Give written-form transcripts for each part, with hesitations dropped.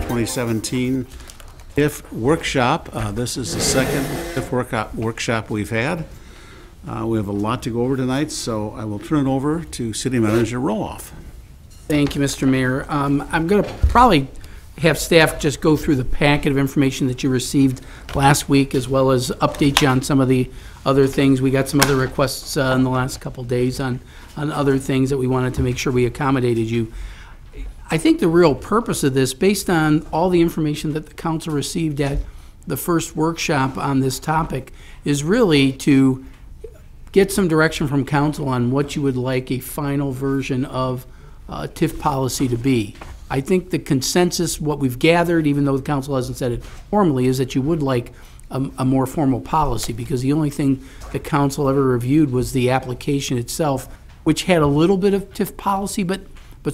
2017 TIF workshop. This is the second TIF workshop we've had. We have a lot to go over tonight, so I will turn it over to City Manager Roloff. Thank you, Mr. Mayor. I'm going to probably have staff just go through the packet of information that you received last week, as well as update you on some of the other things. We got some other requests in the last couple days on other things that we wanted to make sure we accommodated you. I think the real purpose of this, based on all the information that the council received at the first workshop on this topic, is really to get some direction from council on what you would like a final version of TIF policy to be. I think the consensus, what we've gathered, even though the council hasn't said it formally, is that you would like a more formal policy, because the only thing the council ever reviewed was the application itself, which had a little bit of TIF policy, but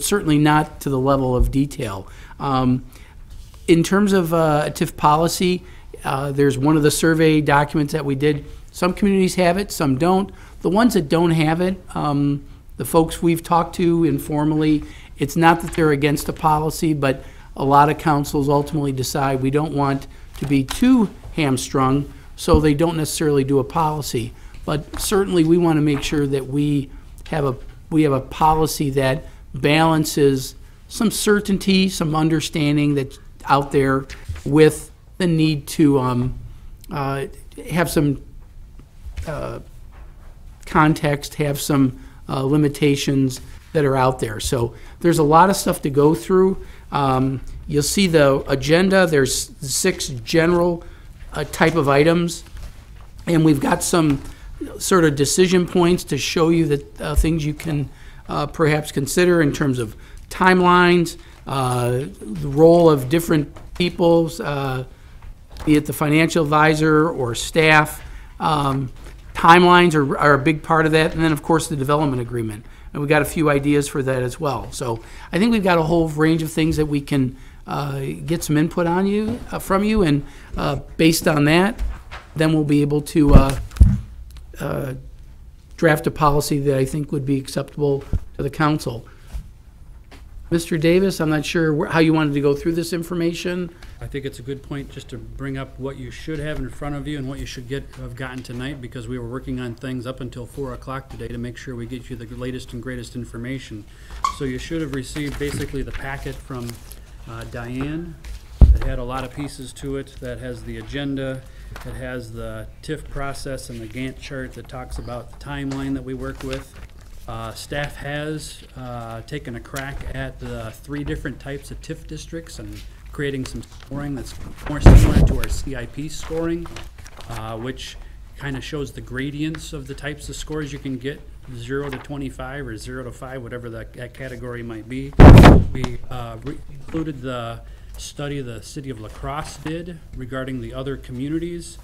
certainly not to the level of detail. In terms of a TIF policy, there's one of the survey documents that we did. Some communities have it, some don't. The ones that don't have it, the folks we've talked to informally, it's not that they're against a policy, but a lot of councils ultimately decide we don't want to be too hamstrung, so they don't necessarily do a policy. But certainly we want to make sure that we have a policy that balances some certainty, some understanding that's out there, with the need to have some context, have some limitations that are out there. So there's a lot of stuff to go through. You'll see the agenda. There's 6 general type of items, and we've got some sort of decision points to show you that things you can perhaps consider in terms of timelines, the role of different peoples, be it the financial advisor or staff. Timelines are a big part of that, and then of course the development agreement. And we've got a few ideas for that as well. So I think we've got a whole range of things that we can get some input on you from you, and based on that, then we'll be able to draft a policy that I think would be acceptable to the council. Mr. Davis, I'm not sure how you wanted to go through this information. I think it's a good point just to bring up what you should have in front of you and what you should have gotten tonight, because we were working on things up until 4 o'clock today to make sure we get you the latest and greatest information. So you should have received basically the packet from Diane that had a lot of pieces to it, that has the agenda, that has the TIF process and the Gantt chart that talks about the timeline that we work with. Staff has taken a crack at the 3 different types of TIF districts and creating some scoring that's more similar to our CIP scoring, which kind of shows the gradients of the types of scores you can get, 0 to 25 or 0 to 5, whatever that category might be. We included the study the city of La Crosse did regarding the other communities.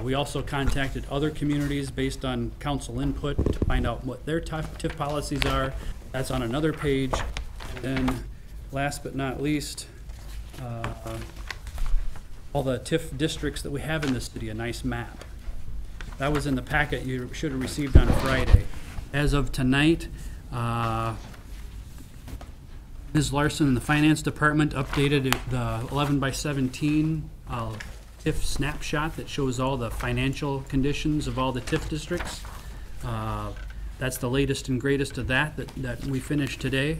We also contacted other communities based on council input to find out what their TIF policies are. That's on another page. And then last but not least, all the TIF districts that we have in the city, a nice map. That was in the packet you should have received on Friday. As of tonight, Ms. Larson in the Finance Department updated the 11x17 TIF snapshot that shows all the financial conditions of all the TIF districts. That's the latest and greatest of that we finished today.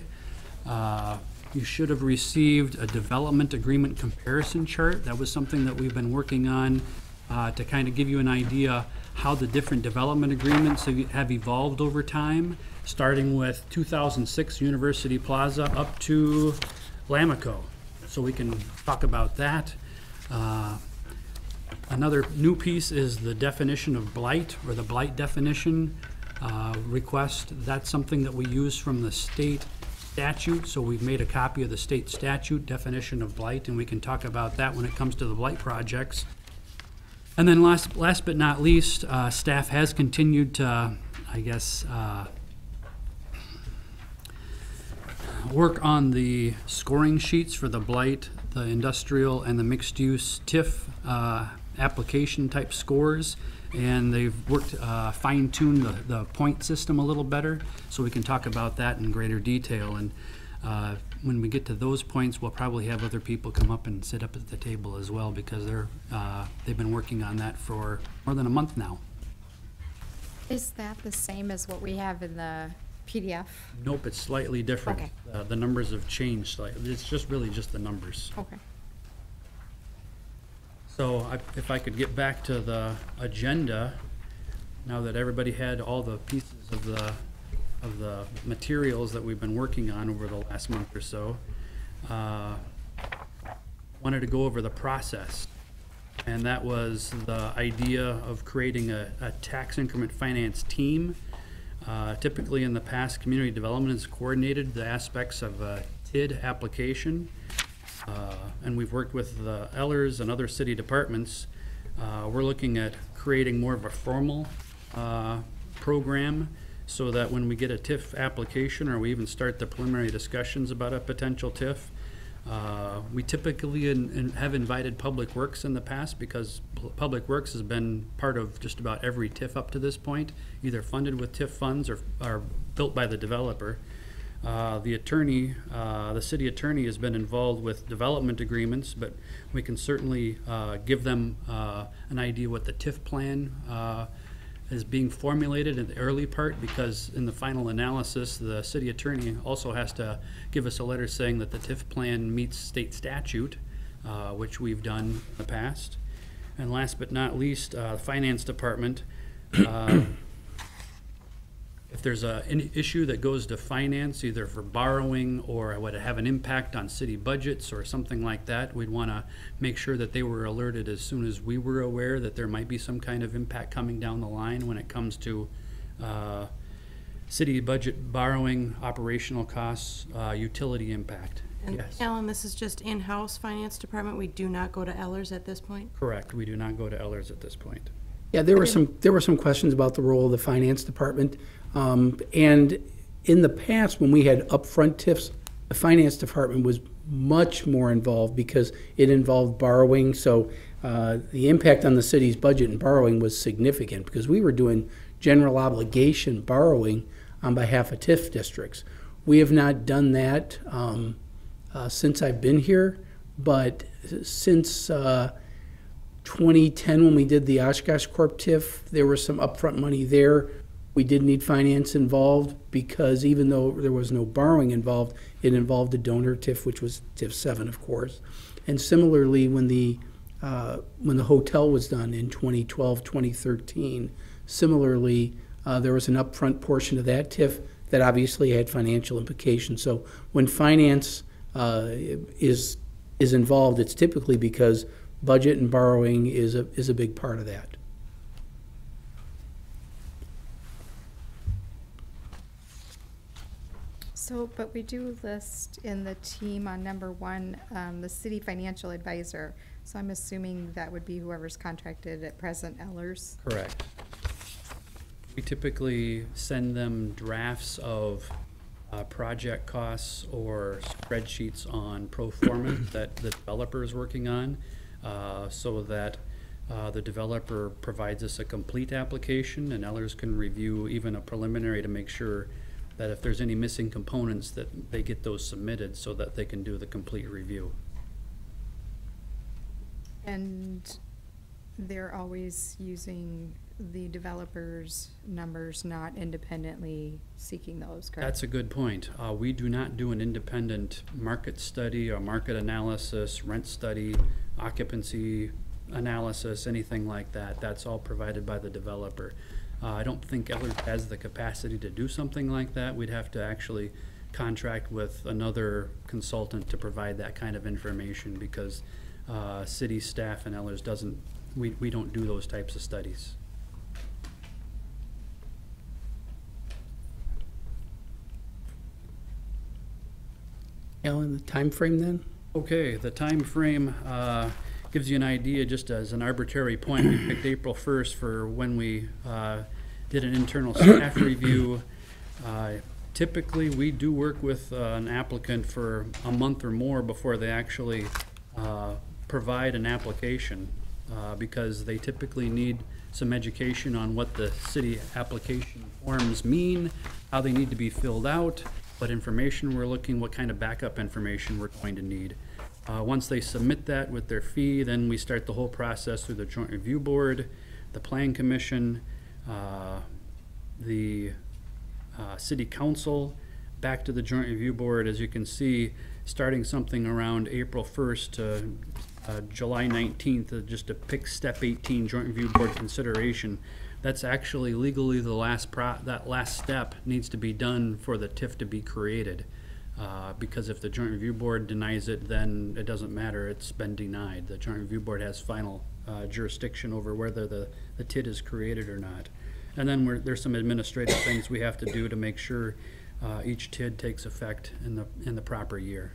You should have received a development agreement comparison chart. That was something that we've been working on to kind of give you an idea how the different development agreements have evolved over time, starting with 2006 University Plaza up to Lamico. So we can talk about that. Another new piece is the definition of blight, or the blight definition request. That's something that we use from the state statute, so we've made a copy of the state statute definition of blight, and we can talk about that when it comes to the blight projects. And then last but not least, staff has continued to, I guess, work on the scoring sheets for the blight, the industrial, and the mixed-use TIF application type scores, and they've worked fine-tuned the point system a little better, so we can talk about that in greater detail. And When we get to those points, we'll probably have other people come up and sit up at the table as well, because they've been working on that for more than a month now. Is that the same as what we have in the PDF? Nope, it's slightly different. Okay. The numbers have changed slightly. It's just really just the numbers. Okay. So if I could get back to the agenda, now that everybody had all the pieces of the materials that we've been working on over the last month or so, wanted to go over the process. And that was the idea of creating a tax increment finance team. Typically in the past, community development has coordinated the aspects of a TID application. And we've worked with the Ellers and other city departments. We're looking at creating more of a formal program, so that when we get a TIF application, or we even start the preliminary discussions about a potential TIF, we typically have invited Public Works in the past, because Public Works has been part of just about every TIF up to this point, either funded with TIF funds or built by the developer. The attorney, the city attorney, has been involved with development agreements, but we can certainly give them an idea what the TIF plan is being formulated in the early part, because in the final analysis, the city attorney also has to give us a letter saying that the TIF plan meets state statute, which we've done in the past. And last but not least, the finance department. If there's an issue that goes to finance, either for borrowing or would have an impact on city budgets or something like that, we'd want to make sure that they were alerted as soon as we were aware that there might be some kind of impact coming down the line when it comes to city budget borrowing, operational costs, utility impact. And Yes. Alan, this is just in-house finance department? We do not go to Ellers at this point? Correct. We do not go to Ellers at this point. Yeah, there were some questions about the role of the finance department. And in the past, when we had upfront TIFs, the finance department was much more involved because it involved borrowing. So the impact on the city's budget and borrowing was significant, because we were doing general obligation borrowing on behalf of TIF districts. We have not done that since I've been here, but since 2010, when we did the Oshkosh Corp TIF, there was some upfront money there. We did need finance involved, because even though there was no borrowing involved, it involved a donor TIF, which was TIF 7, of course. And similarly, when the hotel was done in 2012, 2013, similarly, there was an upfront portion of that TIF that obviously had financial implications. So when finance is involved, it's typically because budget and borrowing is a big part of that. So, but we do list in the team on number 1, the city financial advisor. So I'm assuming that would be whoever's contracted at present, Ellers. Correct. We typically send them drafts of project costs or spreadsheets on pro forma that the developer is working on, so that the developer provides us a complete application, and Ellers can review even a preliminary to make sure that if there's any missing components, that they get those submitted so that they can do the complete review. And they're always using the developer's numbers, not independently seeking those, correct? That's a good point. We do not do an independent market study or market analysis, rent study, occupancy analysis, anything like that. That's all provided by the developer. I don't think Ellers has the capacity to do something like that. We'd have to actually contract with another consultant to provide that kind of information, because city staff and Ellers we don't do those types of studies. Alan, the time frame then? Okay, the time frame gives you an idea. Just as an arbitrary point, we picked April 1st for when we did an internal staff review. Typically, we do work with an applicant for a month or more before they actually provide an application, because they typically need some education on what the city application forms mean, how they need to be filled out, what information we're looking, what kind of backup information we're going to need. Once they submit that with their fee, then we start the whole process through the Joint Review Board, the Plan Commission, the City Council, back to the Joint Review Board. As you can see, starting something around April 1st to July 19th, just to pick step 18, Joint Review Board consideration. That's actually legally the that last step needs to be done for the TIF to be created. Because if the Joint Review Board denies it, then it doesn't matter, it's been denied. The Joint Review Board has final jurisdiction over whether the TID is created or not. And then there's some administrative things we have to do to make sure each TID takes effect in the proper year.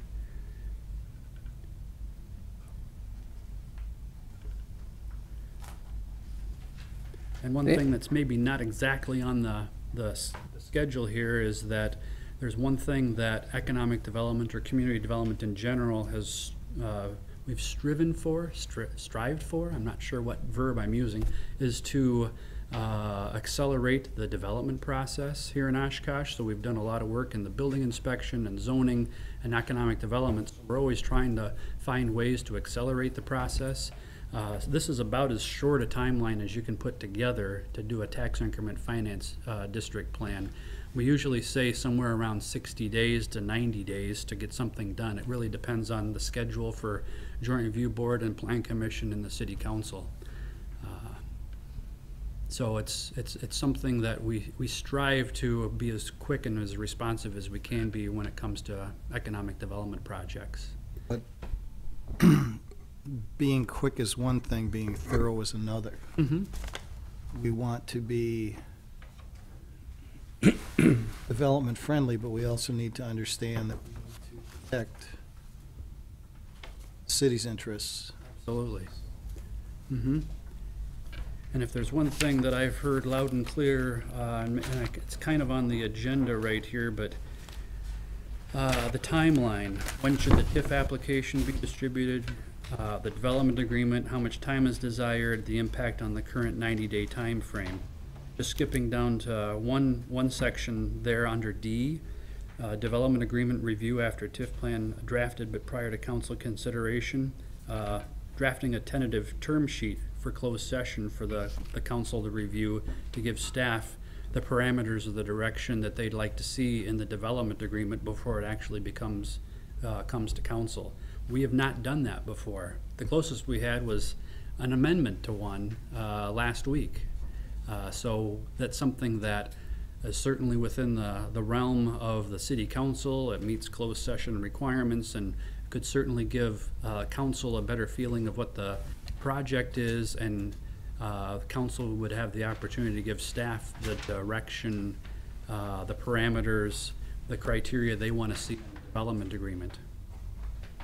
And one thing that's maybe not exactly on the schedule here is that there's one thing that economic development or community development in general has we've strived for, I'm not sure what verb I'm using, is to accelerate the development process here in Oshkosh. So we've done a lot of work in the building inspection and zoning and economic development. So we're always trying to find ways to accelerate the process. This is about as short a timeline as you can put together to do a tax increment finance district plan. We usually say somewhere around 60 days to 90 days to get something done. It really depends on the schedule for Joint Review Board and Plan Commission and the City Council. So it's something that we strive to be as quick and as responsive as we can be when it comes to economic development projects. But being quick is one thing, being thorough is another. Mm-hmm. We want to be development friendly, but we also need to understand that we need to protect the city's interests. Absolutely. Mm-hmm. And if there's one thing that I've heard loud and clear, and it's kind of on the agenda right here, but the timeline. When should the TIF application be distributed? The development agreement, how much time is desired, the impact on the current 90-day time frame. Just skipping down to one section there under D, development agreement review after TIF plan drafted but prior to council consideration. Drafting a tentative term sheet for closed session for the council to review to give staff the parameters of the direction that they'd like to see in the development agreement before it actually comes to council. We have not done that before. The closest we had was an amendment to one last week. So that's something that is certainly within the realm of the City Council. It meets closed session requirements and could certainly give council a better feeling of what the project is, and council would have the opportunity to give staff the direction, the parameters, the criteria they want to see in the development agreement.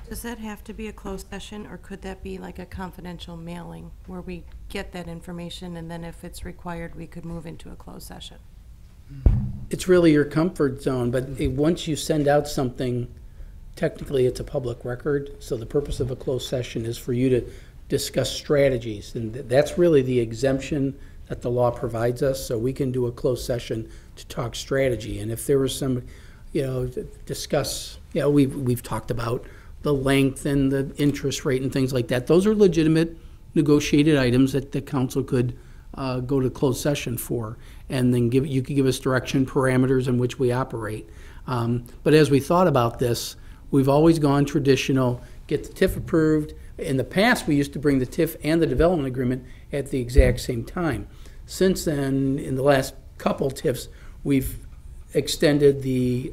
Does that have to be a closed session, or could that be like a confidential mailing where we get that information and then if it's required, we could move into a closed session? It's really your comfort zone, but once you send out something, technically it's a public record. So the purpose of a closed session is for you to discuss strategies, and that's really the exemption that the law provides us. So we can do a closed session to talk strategy. And if there was some, discuss, we've talked about the length and the interest rate and things like that. Those are legitimate negotiated items that the council could go to closed session for, and then you could give us direction, parameters in which we operate. But as we thought about this, we've always gone traditional, get the TIF approved. In the past, we used to bring the TIF and the development agreement at the exact same time. Since then, in the last couple TIFs, we've extended the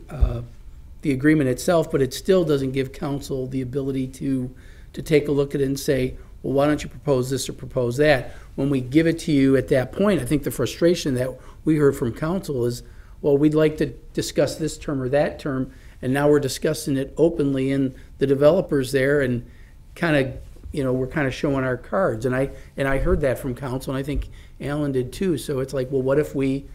agreement itself, but it still doesn't give council the ability to take a look at it and say, well, why don't you propose this or propose that? When we give it to you at that point, I think the frustration that we heard from council is, well, we'd like to discuss this term or that term, and now we're discussing it openly, and the developers there, and kind of, we're kind of showing our cards. And I heard that from council, and I think Alan did too. So it's like, well, what if we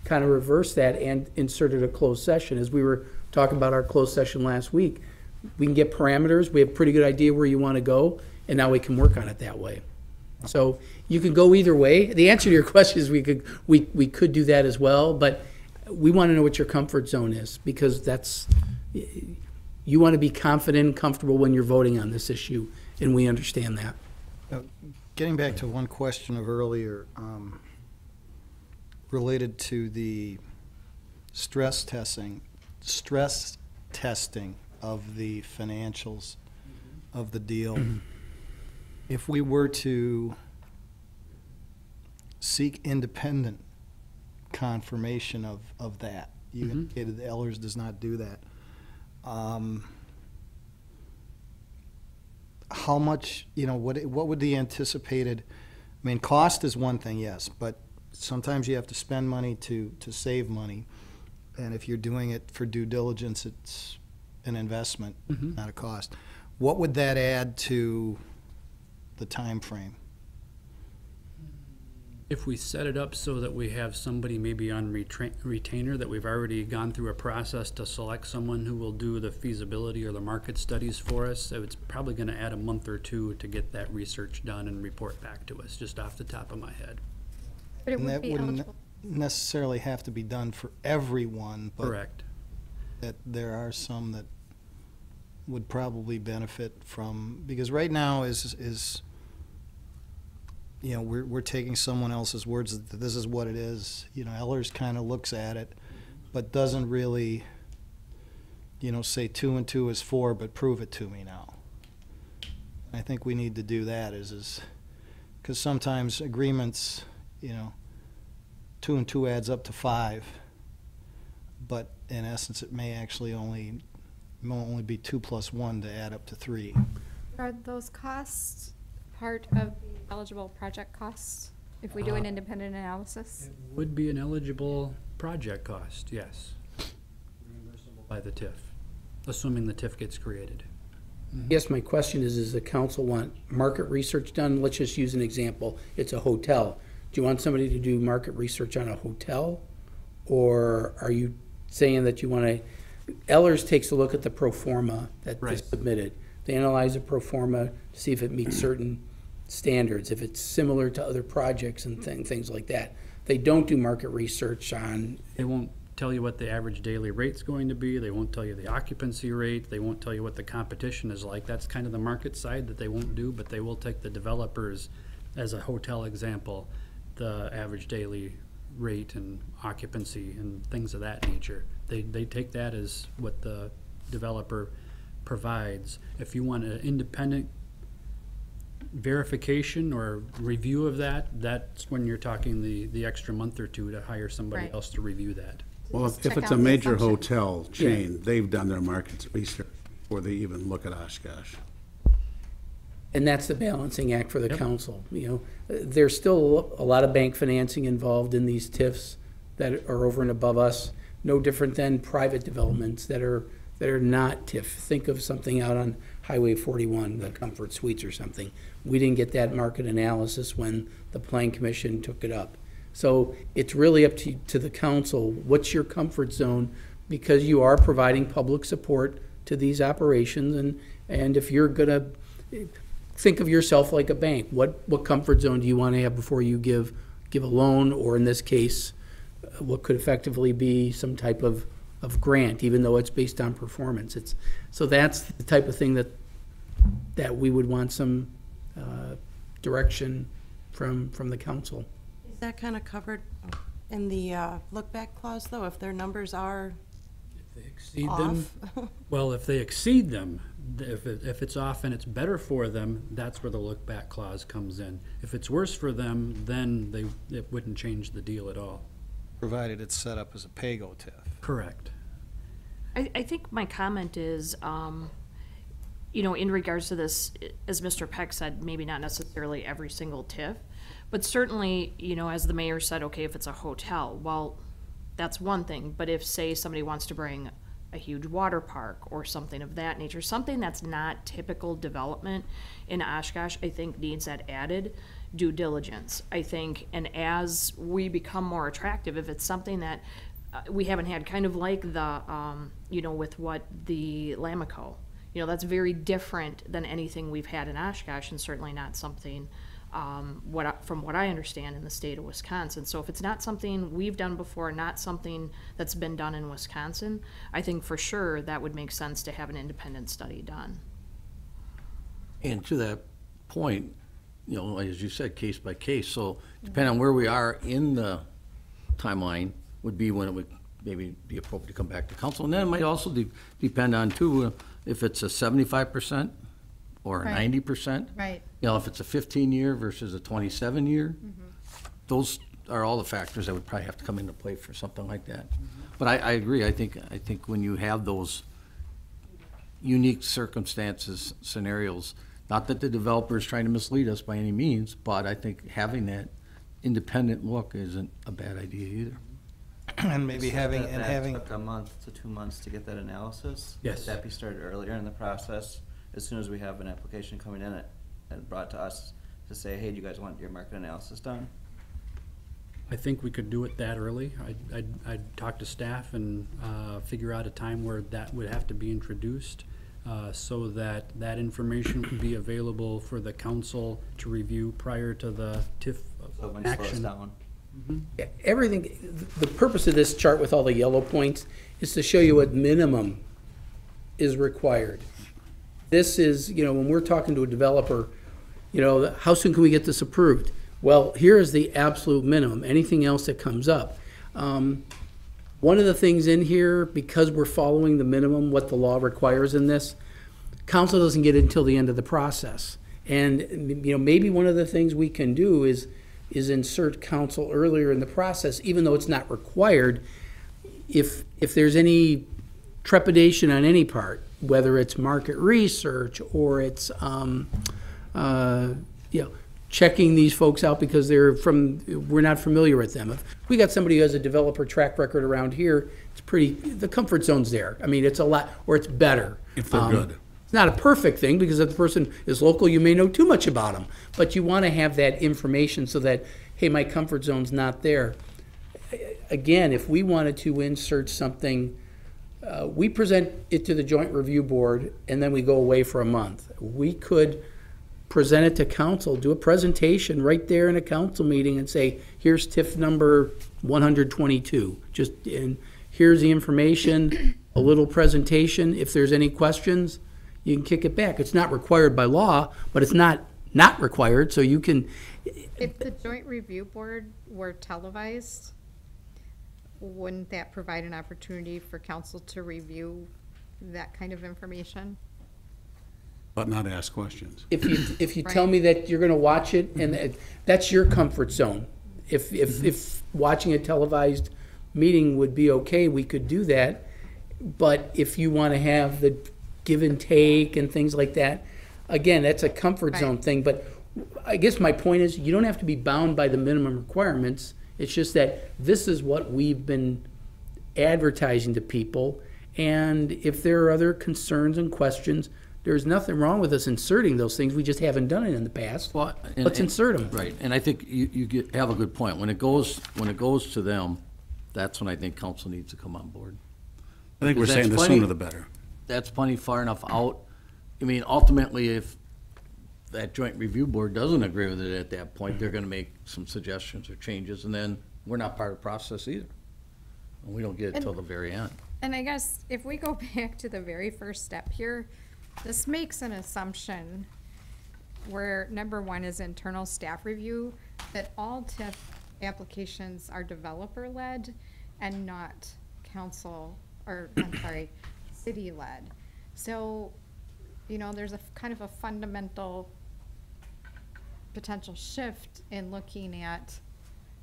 kind of reverse that and inserted a closed session? As we were talking about our closed session last week, we can get parameters. We have a pretty good idea where you want to go, and now we can work on it that way. So you can go either way. The answer to your question is we could do that as well, but we want to know what your comfort zone is, because that's, you want to be confident and comfortable when you're voting on this issue, and we understand that. Getting back to one question of earlier, related to the stress testing of the financials of the deal. If we were to seek independent confirmation of that, you indicated that Ellers does not do that. How much, what would the anticipated, I mean, cost is one thing, yes, but sometimes you have to spend money to save money. And if you're doing it for due diligence, it's an investment, not a cost. What would that add to the time frame? If we set it up so that we have somebody maybe on retainer, that we've already gone through a process to select someone who will do the feasibility or the market studies for us, so it's probably going to add a month or two to get that research done and report back to us, just off the top of my head. But it And would that be wouldn't eligible. necessarily have to be done for everyone, but Correct. that there are some that would probably benefit from, because right now is we're taking someone else's words that this is what it is. Ellers kind of looks at it, but doesn't really, say 2 and 2 is 4, but prove it to me now. I think we need to do that is because sometimes agreements, 2 and 2 adds up to 5, but in essence, it may actually only be 2 plus 1 to add up to 3. Are those costs part of the eligible project costs if we do an independent analysis? It would be an eligible project cost, yes. Reimbursable by the TIF, assuming the TIF gets created. Yes, my question is, does the council want market research done? Let's just use an example. It's a hotel. Do you want somebody to do market research on a hotel? Or are you saying that you want to, Ellers takes a look at the pro forma that is submitted. They analyze the pro forma to see if it meets certain standards, if it's similar to other projects and things like that. They don't do market research on. They won't tell you what the average daily rate's going to be. They won't tell you the occupancy rate. They won't tell you what the competition is like. That's kind of the market side that they won't do, but they will take the developers as a hotel example, the average daily rate and occupancy and things of that nature. They take that as what the developer provides. If you want an independent verification or review of that, that's when you're talking the extra month or two to hire somebody Right. else to review that. Well, Just if check it's a out the major assumption. hotel chain, they've done their market research before they even look at Oshkosh. And that's the balancing act for the Yep. council. There's still a lot of bank financing involved in these TIFs that are over and above us, no different than private developments that are not TIF. Think of something out on Highway 41, the Comfort Suites or something. We didn't get that market analysis when the Plan Commission took it up. So it's really up to the council. What's your comfort zone? Because you are providing public support to these operations, and if you're gonna think of yourself like a bank, what comfort zone do you want to have before you give a loan, or in this case, what could effectively be some type of grant, even though it's based on performance. So that's the type of thing that we would want some direction from the council. Is that kind of covered in the look-back clause, though, if their numbers are If they exceed off? them, well, if they exceed them, if it's off and it's better for them, that's where the look-back clause comes in. If it's worse for them, then it wouldn't change the deal at all. Provided it's set up as a pay-go TIF. Correct. I think my comment is, in regards to this, as Mr. Peck said, maybe not necessarily every single TIF, but certainly, as the mayor said, okay, if it's a hotel, well, that's one thing. But if, say, somebody wants to bring a huge water park or something of that nature, something that's not typical development in Oshkosh, I think needs that added due diligence. I think, and as we become more attractive, if it's something that we haven't had, kind of like the, with what the Lamico, that's very different than anything we've had in Oshkosh, and certainly not something from what I understand, in the state of Wisconsin. So if it's not something we've done before, not something that's been done in Wisconsin, I think for sure that would make sense to have an independent study done. And to that point, you know, as you said, case by case, so depending on where we are in the timeline would be when it would maybe be appropriate to come back to council. And then it might also depend on too, if it's a 75% or a Right. 90%. Right. You know, if it's a 15-year versus a 27-year, those are all the factors that would probably have to come into play for something like that. But I agree, I think when you have those unique circumstances, scenarios, not that the developer is trying to mislead us by any means, but I think having that independent look isn't a bad idea either. And maybe having, Took a month to 2 months to get that analysis. Yes. Could that be started earlier in the process, as soon as we have an application coming in and brought to us to say, hey, do you guys want your market analysis done? I think we could do it that early. I'd talk to staff and figure out a time where that would have to be introduced, so that that information would be available for the council to review prior to the TIF So when it slows action. down. Everything, the purpose of this chart with all the yellow points is to show you what minimum is required. This is, you know, when we're talking to a developer, you know, how soon can we get this approved? Well, here is the absolute minimum. Anything else that comes up. One of the things in here, because we're following the minimum, what the law requires in this, council doesn't get it until the end of the process. And, you know, maybe one of the things we can do is insert council earlier in the process, even though it's not required. If there's any trepidation on any part, whether it's market research or it's, you know, checking these folks out because we're not familiar with them. If we got somebody who has a developer track record around here, it's the comfort zone's there. I mean, it's a lot, or it's better. If they're good. It's not a perfect thing, because if the person is local, you may know too much about them. But you want to have that information so that, hey, my comfort zone's not there. Again, if we wanted to insert something, we present it to the Joint Review Board, and then we go away for a month. We could present it to council, do a presentation right there in a council meeting and say, here's TIF number 122. And here's the information, a little presentation. If there's any questions, you can kick it back. It's not required by law, but it's not required, so you can. If the joint review board were televised, wouldn't that provide an opportunity for council to review that kind of information? But not ask questions. If you tell me that you're gonna watch it, and that's your comfort zone. If watching a televised meeting would be okay, we could do that. But if you wanna have the give and take and things like that, again, that's a comfort zone thing. But I guess my point is, you don't have to be bound by the minimum requirements. It's just that this is what we've been advertising to people. And if there are other concerns and questions, there's nothing wrong with us inserting those things. We just haven't done it in the past. Well, Let's insert them. Right, and I think you have a good point. When it goes to them, that's when I think council needs to come on board. I think we're Because saying the that's plenty- sooner the better. That's plenty far enough out. I mean, ultimately, if that joint review board doesn't agree with it at that point, they're gonna make some suggestions or changes, and then we're not part of the process either. And we don't get it till the very end. And I guess if we go back to the very first step here, this makes an assumption where number one is internal staff review, that all TIF applications are developer-led and not council, or, I'm sorry, city-led. So, you know, there's a kind of a fundamental potential shift in looking at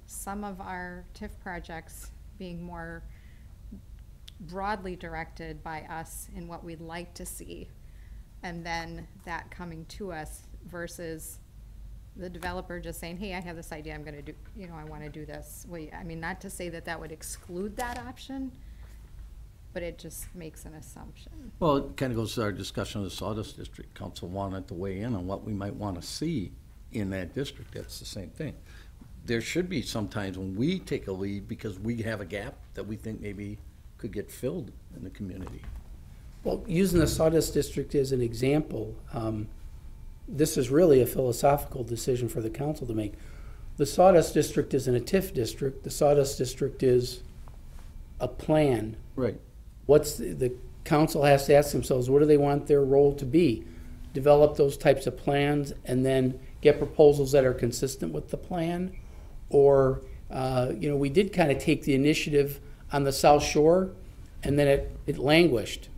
some of our TIF projects being more broadly directed by us in what we'd like to see, and then that coming to us versus the developer just saying, hey, I have this idea, I'm gonna do, you know, I wanna do this. Well, I mean, not to say that that would exclude that option, but it just makes an assumption. Well, it kind of goes to our discussion of the Sawdust District. Council wanted to weigh in on what we might want to see in that district. That's the same thing. There should be some times when we take a lead because we have a gap that we think maybe could get filled in the community. Well, using the Sawdust District as an example, this is really a philosophical decision for the council to make. The Sawdust District isn't a TIF district. The Sawdust District is a plan. Right. The council has to ask themselves, what do they want their role to be? Develop those types of plans and then get proposals that are consistent with the plan? Or, we did kind of take the initiative on the South Shore, and then it languished.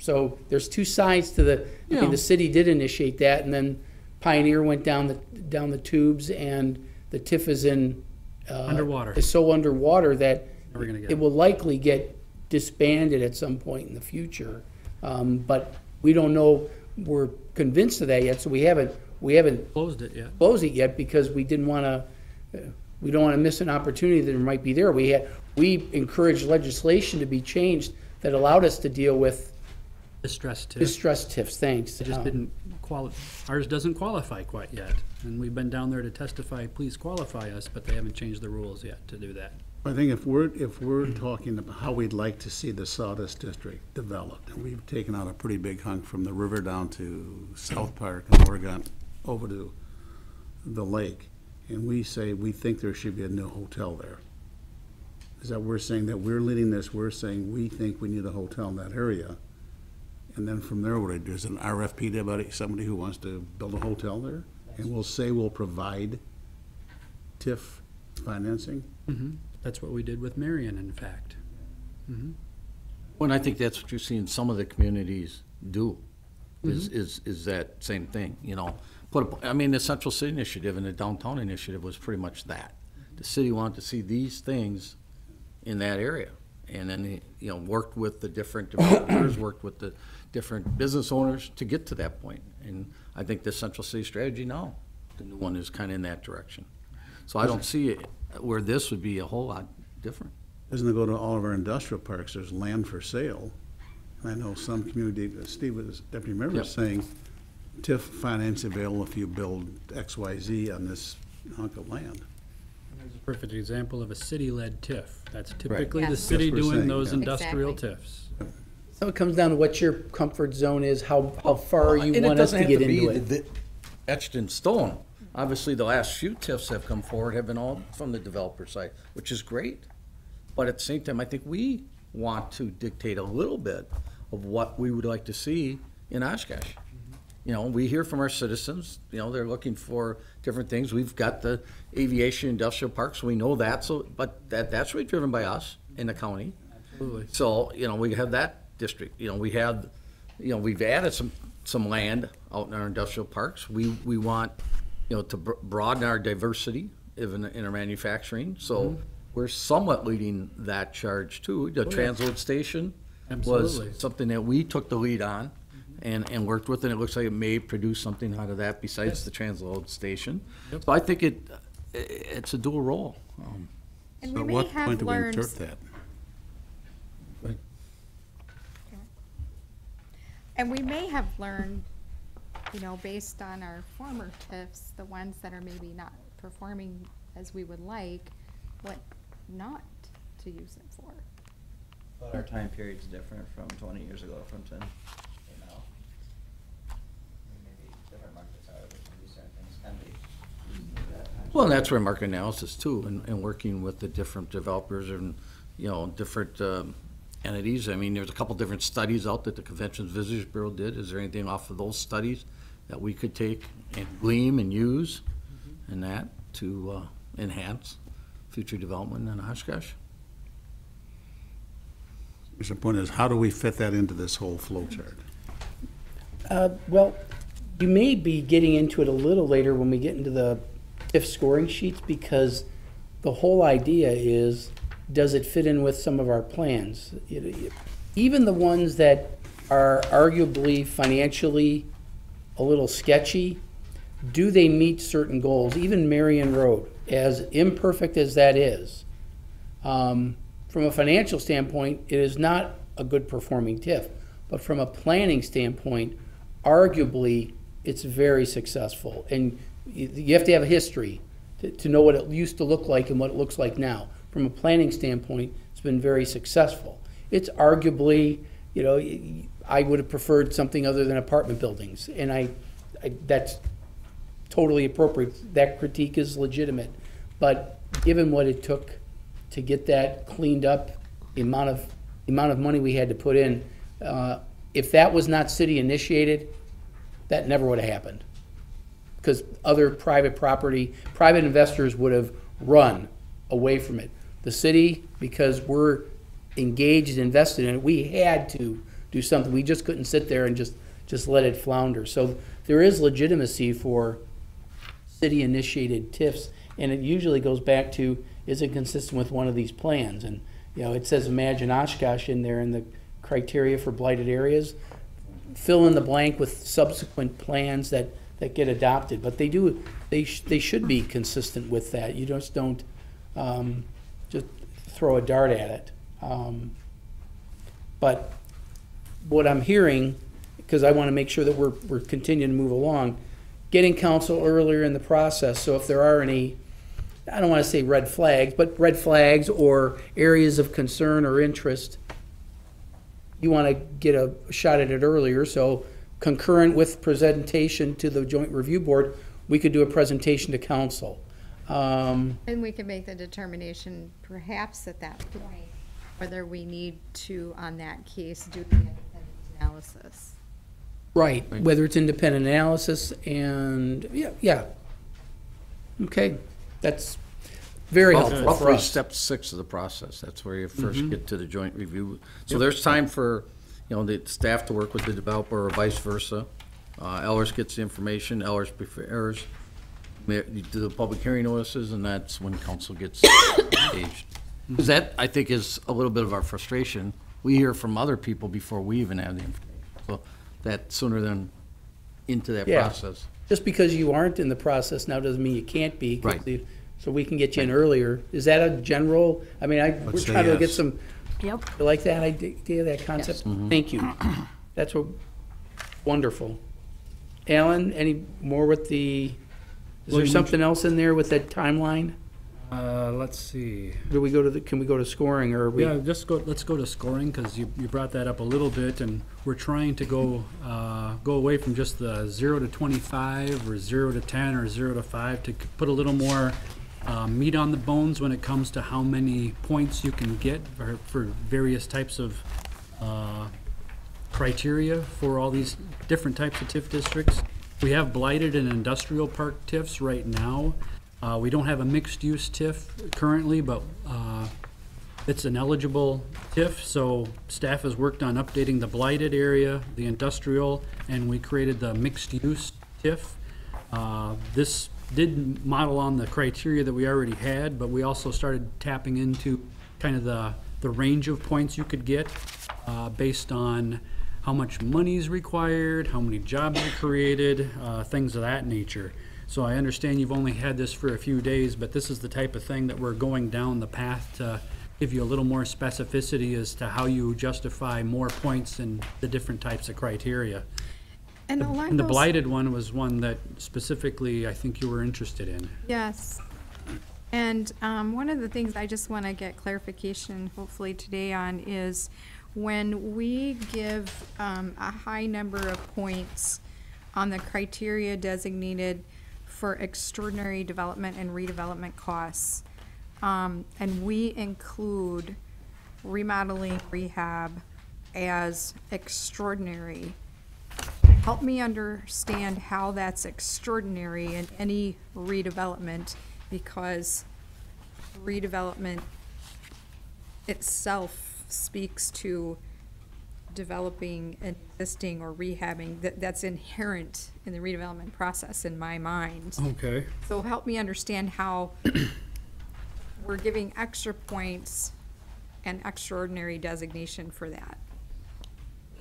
So there's two sides to the city did initiate that, and then Pioneer went down the tubes, and the TIF is Underwater. is so underwater that Never gonna get it will likely get disbanded at some point in the future. But we don't know, we're convinced of that yet, so we haven't Closed it yet. close it yet because we didn't want to, we don't want to miss an opportunity that might be there. We encouraged legislation to be changed that allowed us to deal with Distressed TIF. distressed TIFs, thanks. It just didn't ours doesn't qualify quite yet. And we've been down there to testify, please qualify us, but they haven't changed the rules yet to do that. I think if we're talking about how we'd like to see the Sawdust District developed, and we've taken out a pretty big hunk from the river down to South Park and Oregon over to the lake, and we say we think there should be a new hotel there. Is that we're saying that we're leading this, we're saying we think we need a hotel in that area. And then from there, what I do is an RFP to somebody who wants to build a hotel there, and we'll say we'll provide TIF financing. That's what we did with Marion, in fact. Well, I think that's what you're seeing some of the communities do, is that same thing, the Central City Initiative and the Downtown Initiative was pretty much that. The city wanted to see these things in that area. And then, worked with the different developers, worked with the different business owners to get to that point. And I think the Central City Strategy now, the new one, is kind of in that direction. So I don't see it where this would be a whole lot different. Doesn't it go to all of our industrial parks, there's land for sale. I know some community, Steve was deputy mayor was saying, TIF finance available if you build XYZ on this hunk of land. There's a perfect example of a city-led TIF. That's typically Right. the Yes. city That's what we're doing saying, those yeah. industrial Exactly. TIFs. So it comes down to what your comfort zone is, how far you And want us to get doesn't into have to it. be etched in stone. Obviously, the last few TIFs have come forward have been all from the developer side, which is great. But at the same time, I think we want to dictate a little bit of what we would like to see in Oshkosh. We hear from our citizens, they're looking for different things. We've got the aviation industrial parks, we know that, but that's really driven by us in the county. Absolutely. So, we have that district, we've added some land out in our industrial parks. We want, to broaden our diversity in our manufacturing, so we're somewhat leading that charge too. The transload station was Absolutely. something that we took the lead on and worked with, and it looks like it may produce something out of that besides the transload station. Yep. So I think it's a dual role. And So we at may what have point do we learned, insert that? and we may have learned, based on our former TIFs, the ones that are maybe not performing as we would like, what not to use it for. But our time period's different from 20 years ago, from 10 to now. Maybe different markets are, but maybe certain things can be used at that time. Well, and that's where market analysis too, and working with the different developers and, different entities. There's a couple different studies out that the Conventions Visitors Bureau did. Is there anything off of those studies that we could take and glean and use in that to enhance future development in Oshkosh? The point is, how do we fit that into this whole flow chart? Well, you may be getting into it a little later when we get into the TIF scoring sheets, because the whole idea is, does it fit in with some of our plans? Even the ones that are arguably financially a little sketchy, do they meet certain goals? Even Marion Road, as imperfect as that is, from a financial standpoint, it is not a good performing TIF. But from a planning standpoint, arguably, it's very successful. And you have to have a history to know what it used to look like and what it looks like now. From a planning standpoint, it's been very successful. It's arguably, I would have preferred something other than apartment buildings. And I that's totally appropriate. That critique is legitimate. But given what it took to get that cleaned up, the amount of money we had to put in, if that was not city initiated, that never would have happened. Because other private investors would have run away from it. The city, because we're engaged and invested in it, we had to do something. We just couldn't sit there and just let it flounder. So there is legitimacy for city-initiated TIFs, and it usually goes back to, is it consistent with one of these plans? And, you know, it says Imagine Oshkosh in there in the criteria for blighted areas. Fill in the blank with subsequent plans that get adopted, but they should be consistent with that. You just don't just throw a dart at it. But what I'm hearing, because I want to make sure that we're continuing to move along, getting counsel earlier in the process. So if there are any, I don't want to say red flags, but red flags or areas of concern or interest, you want to get a shot at it earlier. So concurrent with presentation to the Joint Review Board, we could do a presentation to council. And we can make the determination perhaps at that point whether we need to, on that case, do the independent analysis. Right, whether it's independent analysis and, yeah. Okay, that's very helpful for Roughly us. step 6 of the process. That's where you first get to the joint review. So there's time for, the staff to work with the developer or vice versa. Ellers gets the information, Ellers prepares, you do the public hearing notices, and that's when council gets engaged. Because that, I think, is a little bit of our frustration. We hear from other people before we even have the information. So that sooner than into that Yeah. process. Just because you aren't in the process now doesn't mean you can't be. 'Cause Right. So we can get you in earlier. Is that a general, we're Let's say trying to get yes. some, Yep. you like that idea, that concept? Thank you. That's wonderful. Alan, any more with is Well, there you something else in there with that timeline? Let's see. Can we go to scoring, or are we? Yeah, let's go to scoring, because you brought that up a little bit, and we're trying to go away from just the 0 to 25 or 0 to 10 or 0 to 5 to put a little more meat on the bones when it comes to how many points you can get for various types of criteria for all these different types of TIF districts. We have blighted and industrial park TIFs right now. We don't have a mixed-use TIF currently, but it's an eligible TIF, so staff has worked on updating the blighted area, the industrial, and we created the mixed-use TIF. This did model on the criteria that we already had, but we also started tapping into kind of the range of points you could get based on how much money is required, how many jobs are created, things of that nature. So I understand you've only had this for a few days, but this is the type of thing that we're going down the path to give you a little more specificity as to how you justify more points in the different types of criteria. And along And the those- blighted one was one that specifically I think you were interested in. Yes. And one of the things I just want to get clarification, hopefully today on, is when we give a high number of points on the criteria designated for extraordinary development and redevelopment costs, and we include remodeling, rehab as extraordinary, help me understand how that's extraordinary in any redevelopment, because redevelopment itself speaks to developing existing or rehabbing, that's inherent in the redevelopment process in my mind. Okay. So help me understand how we're giving extra points and extraordinary designation for that.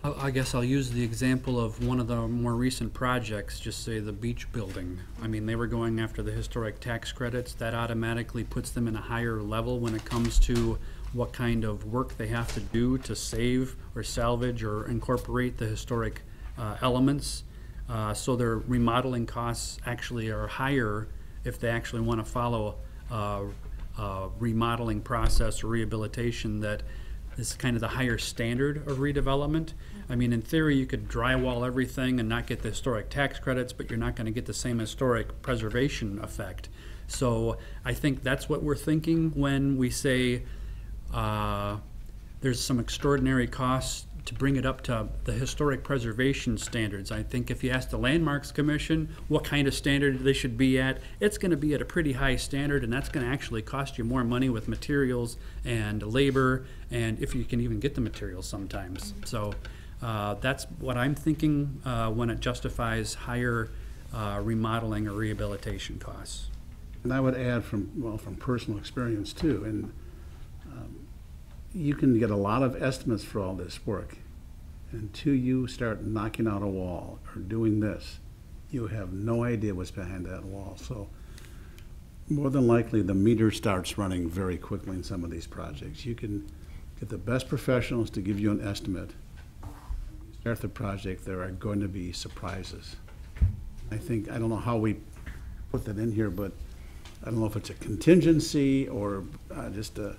I guess I'll use the example of one of the more recent projects, just say the beach building. I mean, they were going after the historic tax credits. That automatically puts them in a higher level when it comes to what kind of work they have to do to save or salvage or incorporate the historic elements. So their remodeling costs actually are higher if they actually want to follow a remodeling process or rehabilitation that is kind of the higher standard of redevelopment. I mean, in theory, you could drywall everything and not get the historic tax credits, but you're not gonna get the same historic preservation effect. So I think that's what we're thinking when we say, there's some extraordinary costs to bring it up to the historic preservation standards. I think if you ask the Landmarks Commission what kind of standard they should be at, it's gonna be at a pretty high standard, and that's gonna actually cost you more money with materials and labor, and if you can even get the materials sometimes. So that's what I'm thinking when it justifies higher remodeling or rehabilitation costs. And I would add from personal experience too, and you can get a lot of estimates for all this work. Until you start knocking out a wall or doing this, you have no idea what's behind that wall. So more than likely, the meter starts running very quickly in some of these projects. You can get the best professionals to give you an estimate. Start the project, there are going to be surprises. I don't know how we put that in here, but I don't know if it's a contingency or just a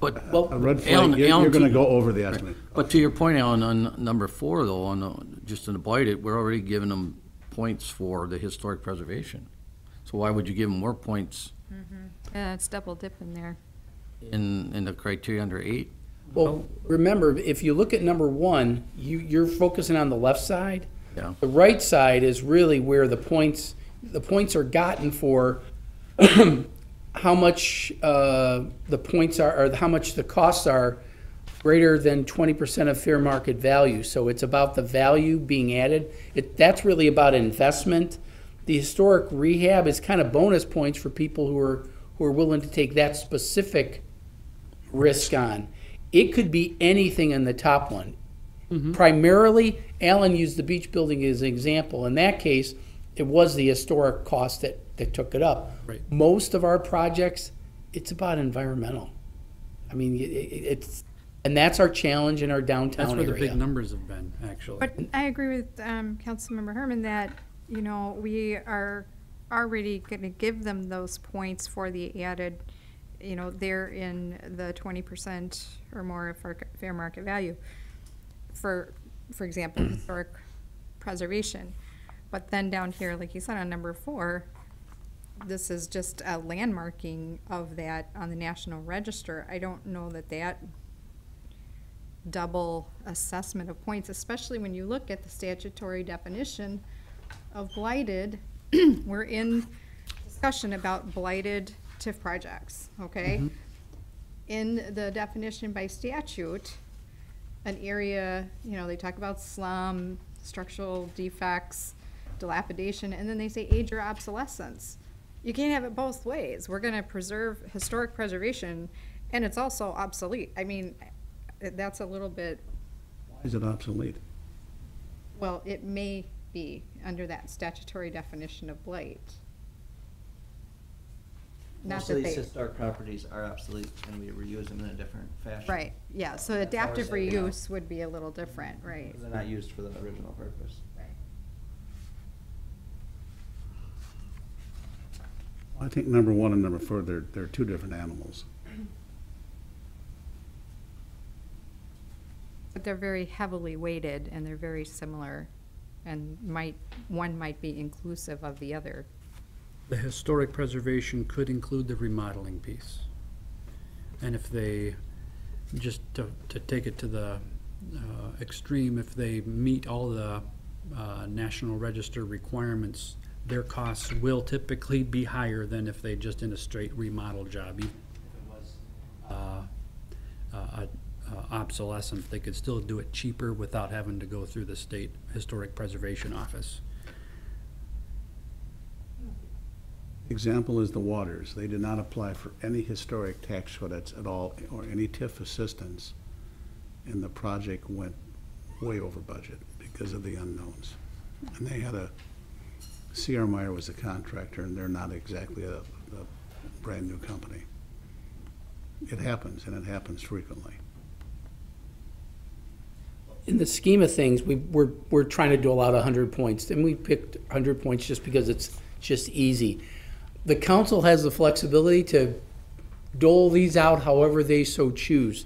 red flag. Alan, You're gonna go over the estimate. But to your point, Alan, on number 4 though, just in the Blight, we're already giving them points for the historic preservation. So why would you give them more points It's double dipping there. in the criteria under 8? Well, remember, if you look at number 1, you're focusing on the left side. Yeah. The right side is really where the points are gotten for how much the points are, or how much the costs are greater than 20% of fair market value. So it's about the value being added. That's really about investment. The historic rehab is kind of bonus points for people who are willing to take that specific risk on. It could be anything in the top one. Primarily, Alan used the beach building as an example. In that case, it was the historic cost that took it up. Right. Most of our projects, it's about environmental. I mean, and that's our challenge in our downtown That's where the area. big numbers have been, actually. But I agree with Councilmember Herman that, we are already going to give them those points for the added, they're in the 20% or more of fair market value for example, historic preservation. But then down here, like you said, on number 4, this is just a landmarking of that on the National Register. I don't know that double assessment of points, especially when you look at the statutory definition of blighted. We're in discussion about blighted TIF projects, okay? In the definition by statute, an area, they talk about slum, structural defects, dilapidation, and then they say age or obsolescence. You can't have it both ways. We're gonna preserve historic preservation, and it's also obsolete. I mean, that's a little bit, Why is it obsolete? well, it may be under that statutory definition of blight. Not Most of that these they, historic properties are obsolete and we reuse them in a different fashion. right, yeah, so That's why we're adaptive saying, you know, reuse would be a little different, right? They're not used for the original purpose. I think number 1 and number 4, they're two different animals. But they're very heavily weighted and they're very similar and one might be inclusive of the other. The historic preservation could include the remodeling piece. And if they, just to take it to the extreme, if they meet all the National Register requirements, their costs will typically be higher than if they just in a straight remodel job. Even if it was obsolescent, they could still do it cheaper without having to go through the State Historic Preservation Office. Example is the waters. They did not apply for any historic tax credits at all or any TIF assistance, and the project went way over budget because of the unknowns. And they had C.R. Meyer was a contractor, and they're not exactly a brand-new company. It happens, and it happens frequently. In the scheme of things, we're trying to do a lot of 100 points, and we picked 100 points just because it's just easy. The council has the flexibility to dole these out however they so choose.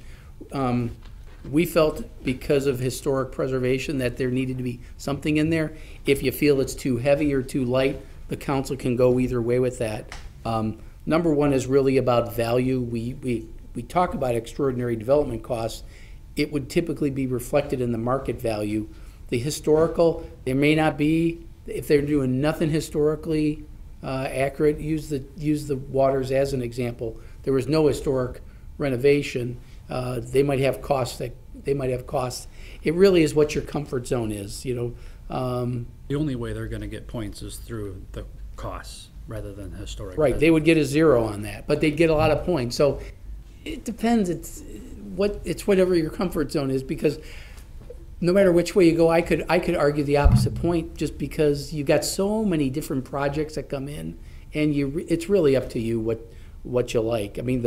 We felt because of historic preservation that there needed to be something in there. If you feel it's too heavy or too light, the council can go either way with that. Number one is really about value. We talk about extraordinary development costs. It would typically be reflected in the market value. The historical, there may not be, if they're doing nothing historically accurate, use the waters as an example. There was no historic renovation. They might have costs. It really is what your comfort zone is, you know. The only way they're gonna get points is through the costs rather than historic. Right, they would get a 0 on that, but they'd get a lot of points. So it depends. It's whatever your comfort zone is, because no matter which way you go, I could argue the opposite point, just because you got so many different projects that come in, and it's really up to you what you like. I mean,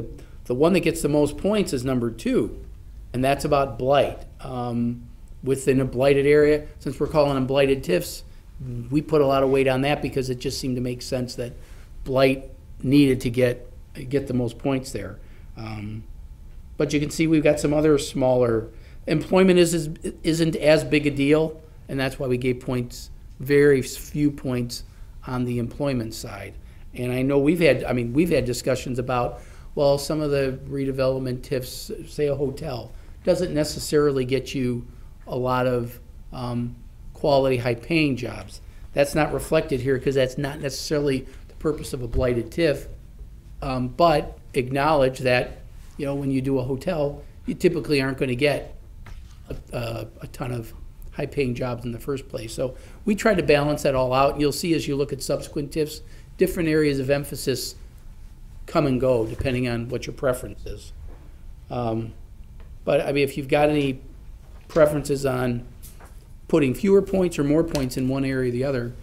the one that gets the most points is number 2, and that's about blight. Within a blighted area, since we're calling them blighted TIFs, we put a lot of weight on that because it just seemed to make sense that blight needed to get the most points there. But you can see we've got some other smaller. Employment isn't as big a deal, and that's why we gave points, very few points on the employment side. And I know we've had discussions about, well, some of the redevelopment TIFs, say a hotel, doesn't necessarily get you a lot of quality, high-paying jobs. That's not reflected here because that's not necessarily the purpose of a blighted TIF. But acknowledge that, you know, when you do a hotel, you typically aren't going to get a ton of high-paying jobs in the first place. So we try to balance that all out. And you'll see as you look at subsequent TIFs, different areas of emphasis come and go depending on what your preference is. But I mean, if you've got any preferences on putting fewer points or more points in one area or the other,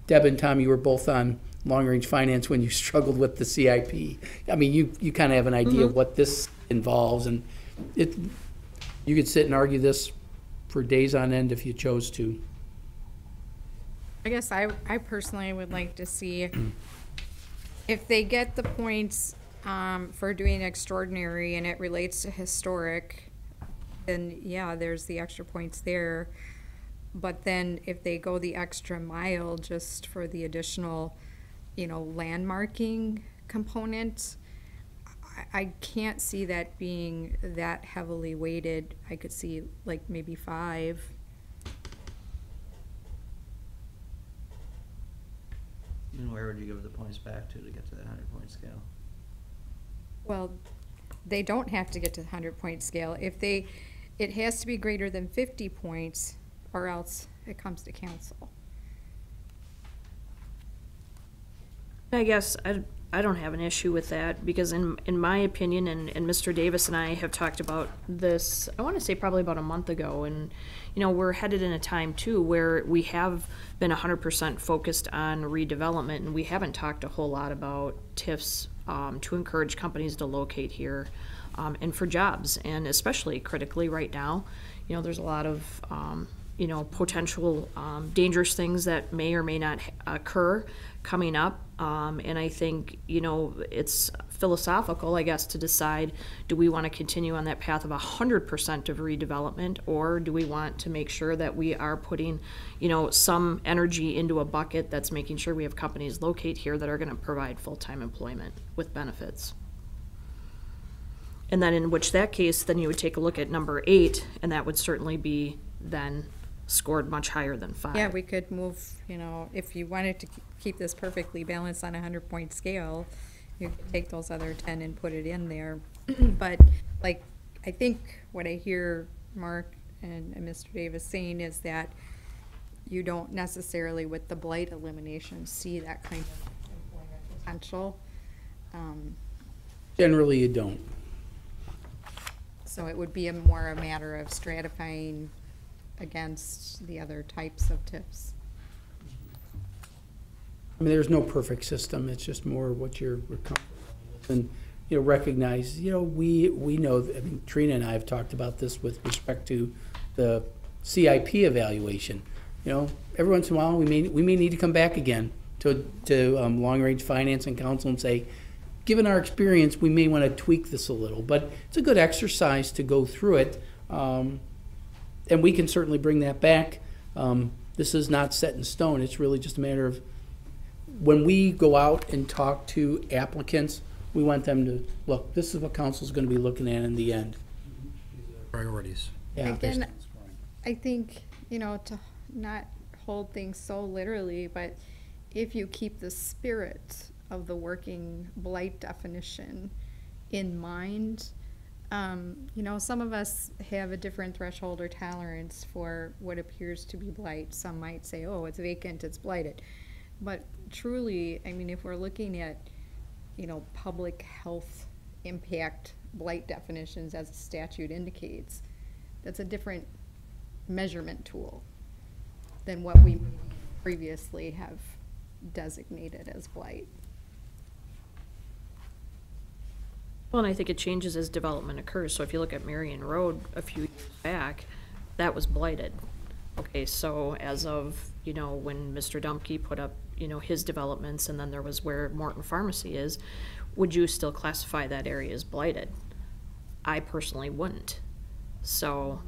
Deb and Tom, you were both on long-range finance when you struggled with the CIP. I mean, you kind of have an idea of what this involves, and you could sit and argue this for days on end if you chose to. I guess I personally would like to see if they get the points for doing extraordinary and it relates to historic, then yeah, there's the extra points there. But then if they go the extra mile just for the additional, you know, landmarking component, I can't see that being that heavily weighted. I could see like maybe 5. And where would you give the points back to get to that 100-point scale? Well, they don't have to get to the 100-point scale. It has to be greater than 50 points, or else it comes to council. I guess I don't have an issue with that, because in my opinion, and Mr. Davis and I have talked about this, I want to say probably about a month ago, and you know, we're headed in a time too where we have been 100% focused on redevelopment, and we haven't talked a whole lot about TIFs to encourage companies to locate here and for jobs, and especially critically right now, you know, there's a lot of you know, potential dangerous things that may or may not occur coming up. And I think, you know, it's philosophical, I guess, to decide, do we want to continue on that path of 100% of redevelopment, or do we want to make sure that we are putting, you know, some energy into a bucket that's making sure we have companies locate here that are going to provide full-time employment with benefits? And then in which that case, then you would take a look at number 8, and that would certainly be then scored much higher than 5. Yeah, we could move, you know, if you wanted to keep this perfectly balanced on a 100-point scale, you could take those other 10 and put it in there. But like, I think what I hear Mark and Mr. Davis saying is that you don't necessarily, with the blight elimination, see that kind of employment potential. Generally, you don't. So it would be more a matter of stratifying against the other types of TIFs. I mean, there's no perfect system. It's just more what you're comfortable with. And, you know, recognize, you know, we know, I mean, Trina and I have talked about this with respect to the CIP evaluation. You know, every once in a while, we may need to come back again to long-range finance and council and say, given our experience, we may want to tweak this a little. But it's a good exercise to go through it, and we can certainly bring that back. This is not set in stone. It's really just a matter of when we go out and talk to applicants, we want them to, look, this is what council's going to be looking at in the end. Priorities. Yeah. Again, I think, you know, to not hold things so literally, but if you keep the spirit of the working blight definition in mind, you know, some of us have a different threshold or tolerance for what appears to be blight. Some might say, oh, it's vacant, it's blighted. But truly, I mean, if we're looking at, you know, public health impact blight definitions as the statute indicates, that's a different measurement tool than what we previously have designated as blight. Well, and I think it changes as development occurs. So if you look at Marion Road a few years back, that was blighted. Okay, so as of, you know, when Mr. Dumpke put up, you know, his developments, and then there was where Morton Pharmacy is, would you still classify that area as blighted? I personally wouldn't. So,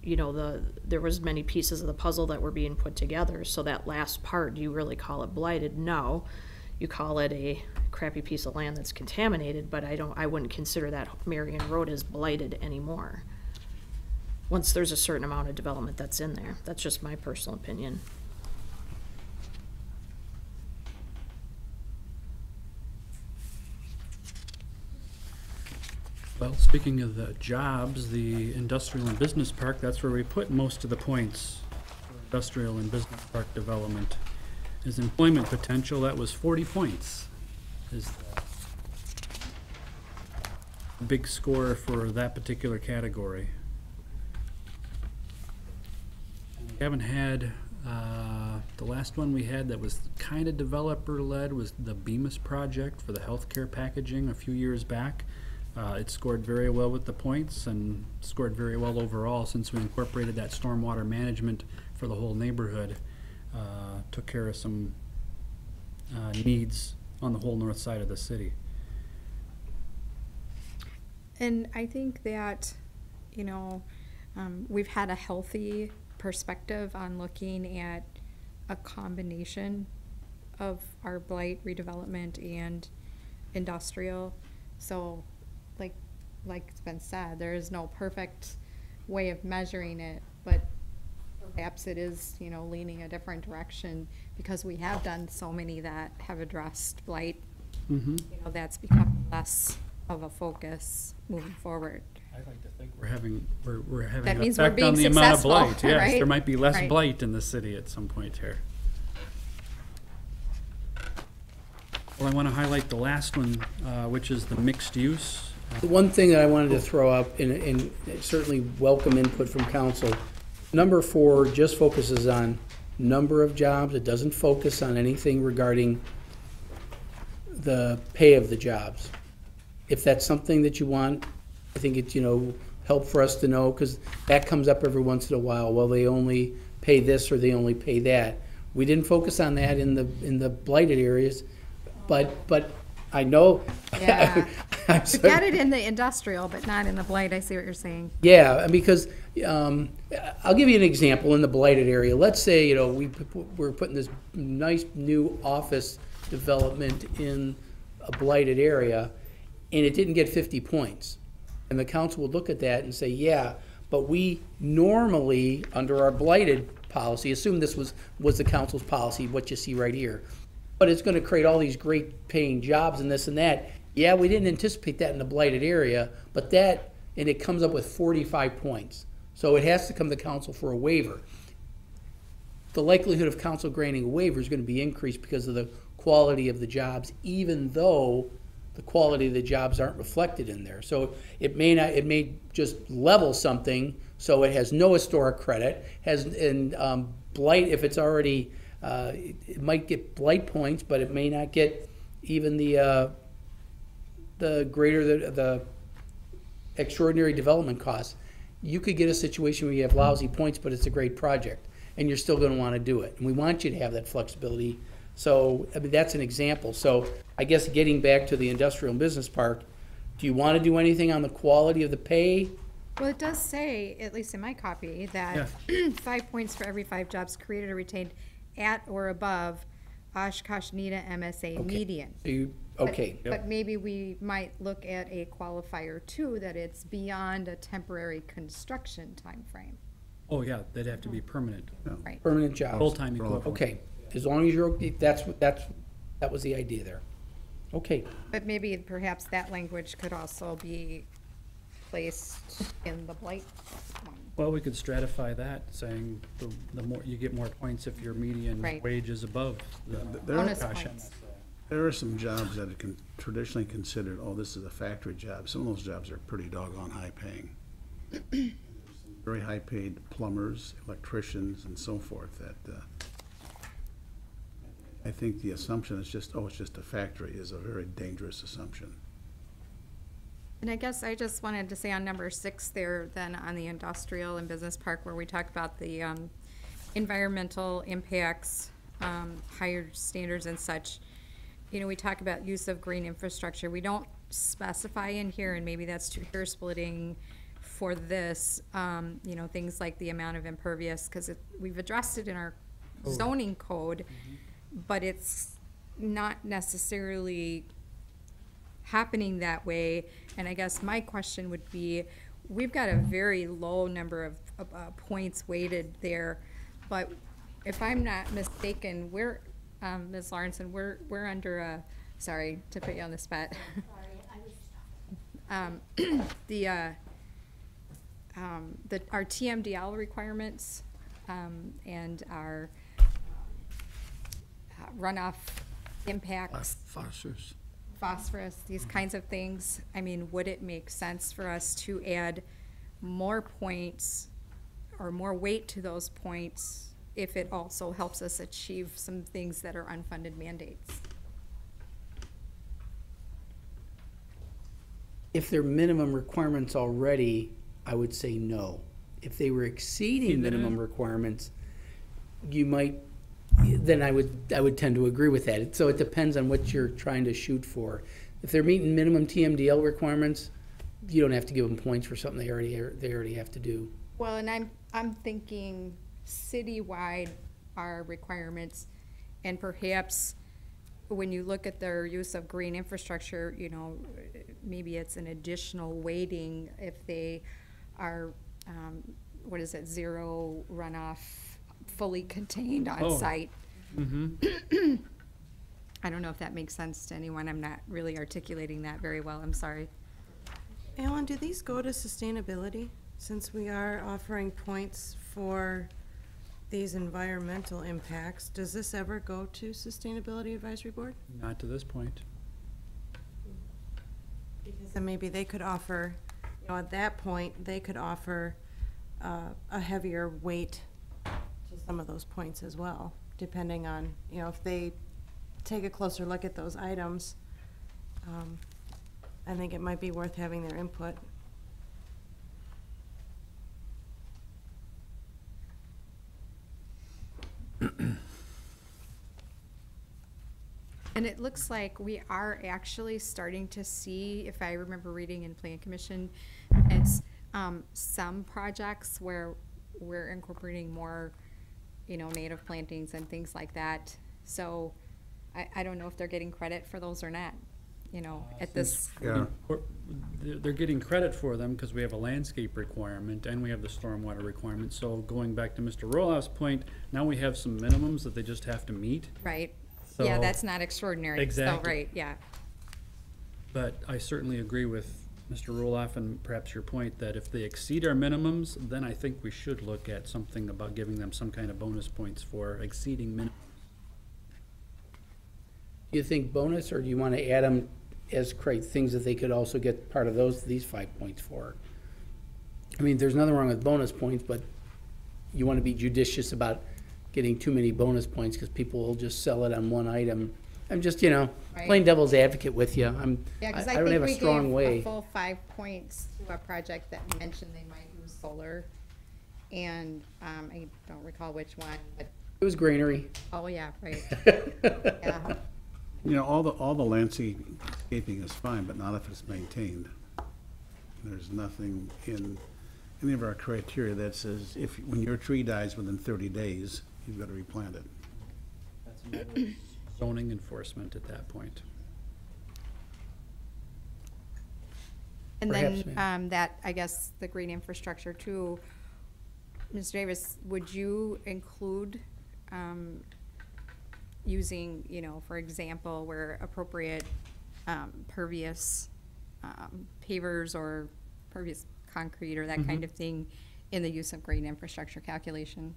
you know, there was many pieces of the puzzle that were being put together. So that last part, do you really call it blighted? No. You call it a crappy piece of land that's contaminated, but I wouldn't consider that Marion Road as blighted anymore. Once there's a certain amount of development that's in there. That's just my personal opinion. Well, speaking of the jobs, the industrial and business park, that's where we put most of the points for industrial and business park development. Is employment potential, that was 40 points. Is the big score for that particular category. We haven't had, the last one we had that was kind of developer-led was the Bemis project for the healthcare packaging a few years back. It scored very well with the points and scored very well overall since we incorporated that stormwater management for the whole neighborhood. Took care of some needs on the whole north side of the city. And I think that, you know, we've had a healthy perspective on looking at a combination of our blight redevelopment and industrial. So like it's been said, there is no perfect way of measuring it, but perhaps it is, you know, leaning a different direction because we have done so many that have addressed blight. Mm-hmm. You know, that's become less of a focus moving forward. I like to think we're having That an means we're effect being on the amount of successful, blight. Yes, right? there might be less Right. blight in the city at some point here. Well, I want to highlight the last one, which is the mixed use. The one thing that I wanted to throw up, and certainly welcome input from council, number 4 just focuses on number of jobs. It doesn't focus on anything regarding the pay of the jobs. If that's something that you want, I think it's, you know, help for us to know, because that comes up every once in a while. Well, they only pay this or they only pay that. We didn't focus on that in the blighted areas, but I know. Yeah. I'm We've got it in the industrial, but not in the blight. I see what you're saying. Yeah, because I'll give you an example in the blighted area. Let's say, you know, we're putting this nice new office development in a blighted area, and it didn't get 50 points. And the council would look at that and say, yeah, but we normally, under our blighted policy, assume this was the council's policy, what you see right here, but it's going to create all these great paying jobs and this and that. Yeah, we didn't anticipate that in the blighted area, but that, and it comes up with 45 points. So it has to come to council for a waiver. The likelihood of council granting a waiver is going to be increased because of the quality of the jobs, even though the quality of the jobs aren't reflected in there. So it may just level something so it has no historic credit, blight, if it's already, it might get blight points, but it may not get even the greater the extraordinary development costs. You could get a situation where you have lousy points, but it's a great project, and you're still going to want to do it. And we want you to have that flexibility So, I mean, that's an example. So I guess getting back to the industrial and business park, do you want to do anything on the quality of the pay? Well, it does say, at least in my copy, that 5 points for every 5 jobs created or retained at or above Oshkosh NEDA MSA median. So you, But- okay. But maybe we might look at a qualifier too, that it's beyond a temporary construction timeframe. Oh, yeah, they'd have to be permanent, Right. Permanent jobs. full-time equivalent. Okay, as long as you're, okay, that was the idea there. Okay, But maybe perhaps that language could also be placed in the blight one. Well, we could stratify that, saying the more, you get more points if your median Right. wage is above the There are, Bonus Oshkosh points. there are some jobs that are traditionally considered, oh, this is a factory job. Some of those jobs are pretty doggone high paying. Very high paid plumbers, electricians, and so forth that, I think the assumption is just, oh, it's just a factory is a very dangerous assumption. And I guess I just wanted to say on number 6 there, then on the industrial and business park, where we talk about the environmental impacts, higher standards and such. You know, we talk about use of green infrastructure. We don't specify in here, and maybe that's too hair splitting for this, you know, things like the amount of impervious, because we've addressed it in our zoning code, but it's not necessarily happening that way. And I guess my question would be, we've got a very low number of points weighted there, but if I'm not mistaken, we're, Ms. Lawrenson, we're under a, sorry to put you on the spot. Our TMDL requirements, and our runoff impacts, phosphorus, these kinds of things, I mean, would it make sense for us to add more points or more weight to those points if it also helps us achieve some things that are unfunded mandates? if they're minimum requirements already, I would say no. If they were exceeding minimum requirements, you might, then I would tend to agree with that. So it depends on what you're trying to shoot for. If they're meeting minimum TMDL requirements, you don't have to give them points for something they already have to do. Well, and I'm thinking citywide are requirements, and perhaps when you look at their use of green infrastructure, you know, maybe it's an additional weighting if they are, what is it, zero runoff, fully contained on site. Mm-hmm. I don't know if that makes sense to anyone. I'm not really articulating that very well. I'm sorry. Alan, do these go to sustainability? Since we are offering points for these environmental impacts, does this ever go to Sustainability Advisory Board? Not to this point. Because then maybe they could offer, you know, at that point, they could offer a heavier weight to some of those points as well, depending on, you know, if they take a closer look at those items. I think it might be worth having their input. And it looks like we are actually starting to see, if I remember reading in Plan Commission, it's some projects where we're incorporating more, you know, native plantings and things like that. So I don't know if they're getting credit for those or not, you know, at this. Yeah. They're getting credit for them because we have a landscape requirement and we have the stormwater requirement. So going back to Mr. Roloff's point, now we have some minimums that they just have to meet. Right. Yeah, So- that's not extraordinary. Exactly. So, right, yeah. But I certainly agree with Mr. Roloff and perhaps your point that if they exceed our minimums, then I think we should look at something about giving them some kind of bonus points for exceeding minimums. Do you think bonus, or do you want to add them as things that they could also get part of these 5 points for? I mean, there's nothing wrong with bonus points, but you want to be judicious about getting too many bonus points because people will just sell it on one item. I'm just, you know, Right. playing devil's advocate with you. Yeah, because I I don't think have a we strong gave way. a full 5 points to a project that mentioned they might use solar. And I don't recall which one, but It was Greenery. Oh, yeah, right. Yeah. You know, all the landscaping is fine, but not if it's maintained. There's nothing in any of our criteria that says when your tree dies within 30 days, you've got to replant it. That's another zoning enforcement at that point. And Perhaps, then, that, I guess, the green infrastructure too, Ms. Davis, would you include, using, you know, for example, where appropriate, pervious, pavers or pervious concrete or that kind of thing in the use of green infrastructure calculation?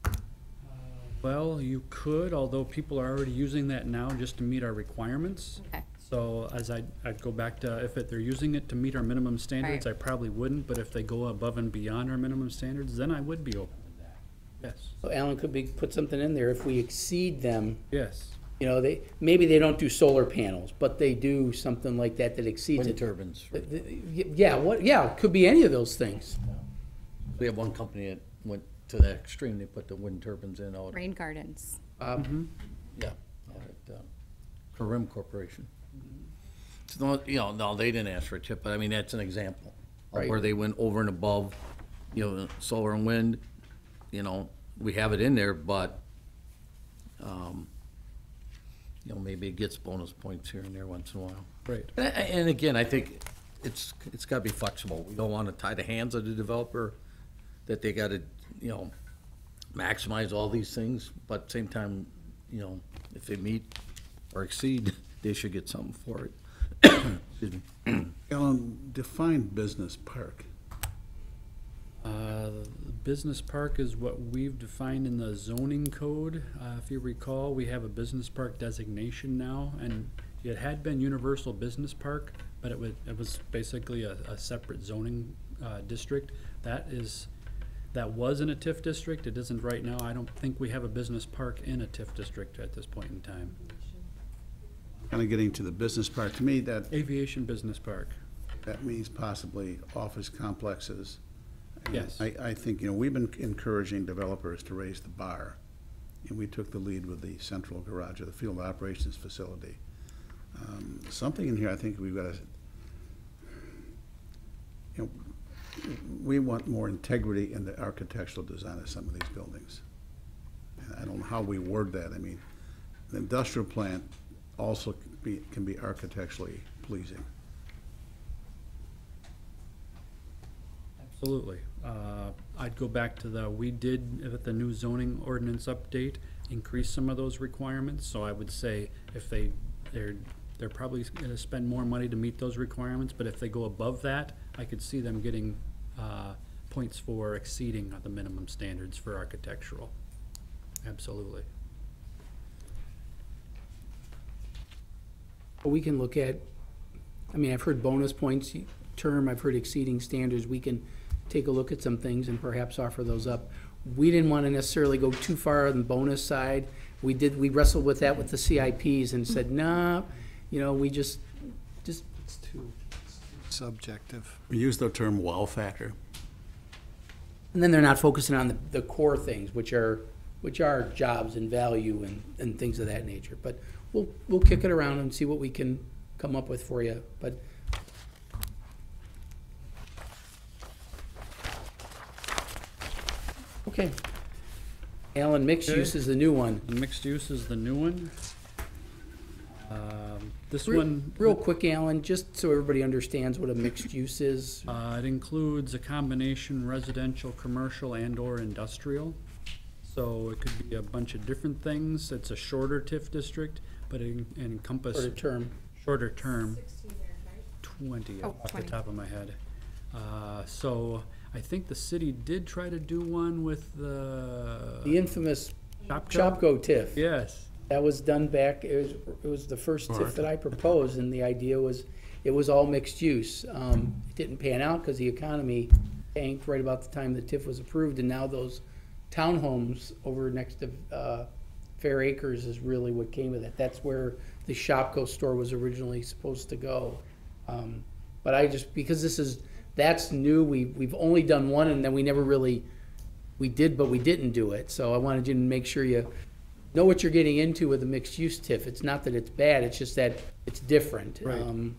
Well, you could, although people are already using that now just to meet our requirements. Okay. So as I'd go back to, if they're using it to meet our minimum standards, I Right. probably wouldn't, but if they go above and beyond our minimum standards, then I would be open to that. Yes, So Alan, could we put something in there if we exceed them? yes. You know, maybe they don't do solar panels, but they do something like that exceeds Wind it. turbines. Yeah, it could be any of those things. We have one company that went to that extreme, they put the wind turbines in out, Rain gardens. yeah, out at Karim Corporation. So, you know, no, they didn't ask for a tip, but I mean, that's an example of Right. where they went over and above, you know, solar and wind, you know, we have it in there, but, you know, maybe it gets bonus points here and there once in a while. Right. And again, I think it's gotta be flexible. We don't wanna tie the hands of the developer that they gotta, you know, maximize all these things, but at the same time, you know, if they meet or exceed, they should get something for it. Excuse me. Alan, define business park. Business park is what we've defined in the zoning code. If you recall, we have a business park designation now, and it had been universal business park, but it was basically a separate zoning district. That was in a TIF district. It isn't right now. I don't think we have a business park in a TIF district at this point in time. Kind of getting to the business park, to me, that Aviation Business Park. means possibly office complexes. And Yes. I think, you know, we've been encouraging developers to raise the bar, and we took the lead with the central garage or the field operations facility. Something in here, I think we've got to, you know, we want more integrity in the architectural design of some of these buildings. And I don't know how we word that. I mean, the industrial plant also can be architecturally pleasing. Absolutely. I'd go back to we did, with the new zoning ordinance update, increase some of those requirements. So I would say if they're probably gonna spend more money to meet those requirements, but if they go above that, I could see them getting, points for exceeding the minimum standards for architectural. Absolutely. We can look at, I mean, I've heard bonus points term, I've heard exceeding standards. We can take a look at some things and perhaps offer those up. We didn't want to necessarily go too far on the bonus side. We wrestled with that with the CIPs and said, nah, you know, we just, It's too subjective. We use the term wow factor. and then they're not focusing on the core things, which are jobs and value and things of that nature. But we'll kick it around and see what we can come up with for you. But okay. Alan, mixed use is the new one. Mixed use is the new one. This Real- one. Real quick, Alan, just so everybody understands what a mixed use is. It includes a combination residential, commercial, and/or industrial. So it could be a bunch of different things. It's a shorter TIF district, but it encompasses. Shorter term. Shorter term. 20 Oh, off the 20. top of my head. So I think the city did try to do one with The the infamous Shopko? Shopko TIF. Yes. That was done back, it was the first TIF that I proposed, and the idea was, it was all mixed use. It didn't pan out because the economy tanked right about the time the TIF was approved, and now those townhomes over next to Fair Acres is really what came of it. That's where the Shopko store was originally supposed to go. But I just, because that's new, we've only done one, and then we never really, we did, but we didn't do it. So I wanted you to make sure you know what you're getting into with a mixed-use TIF. It's not that it's bad, it's just that it's different. Right. And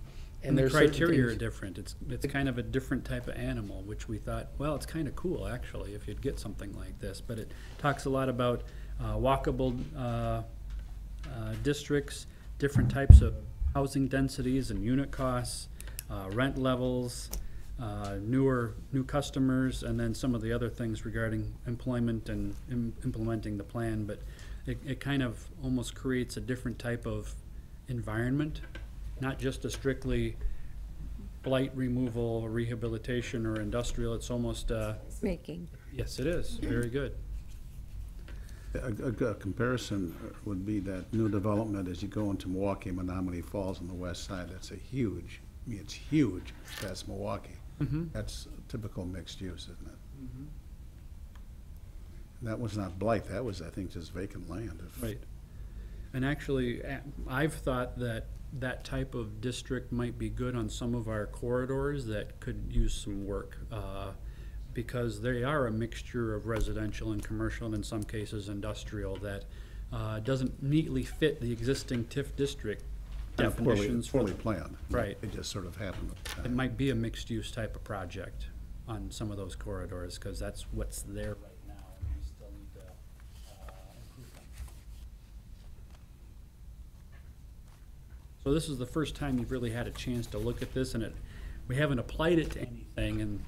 the there's certain criteria are things- different. It's kind of a different type of animal, which we thought, well, it's kind of cool, actually, if you'd get something like this. But it talks a lot about walkable districts, different types of housing densities and unit costs, rent levels, new customers, and then some of the other things regarding employment and implementing the plan. But it kind of almost creates a different type of environment, not just a strictly blight removal, rehabilitation, or industrial. It's almost, Making. yes, it is, very good. A comparison would be that new development as you go into Milwaukee, Menominee Falls on the west side. That's a huge, I mean, it's huge past Milwaukee. That's typical mixed use, isn't it? And that was not blight, that was, I think, just vacant land. Right. And actually, I've thought that that type of district might be good on some of our corridors that could use some work, because they are a mixture of residential and commercial, and in some cases industrial, that doesn't neatly fit the existing TIF district definitions. Poorly planned. Right. It just sort of happened. It might be a mixed-use type of project on some of those corridors, because that's what's there right now, and we still need to improve them. So this is the first time you've really had a chance to look at this, and we haven't applied it to anything and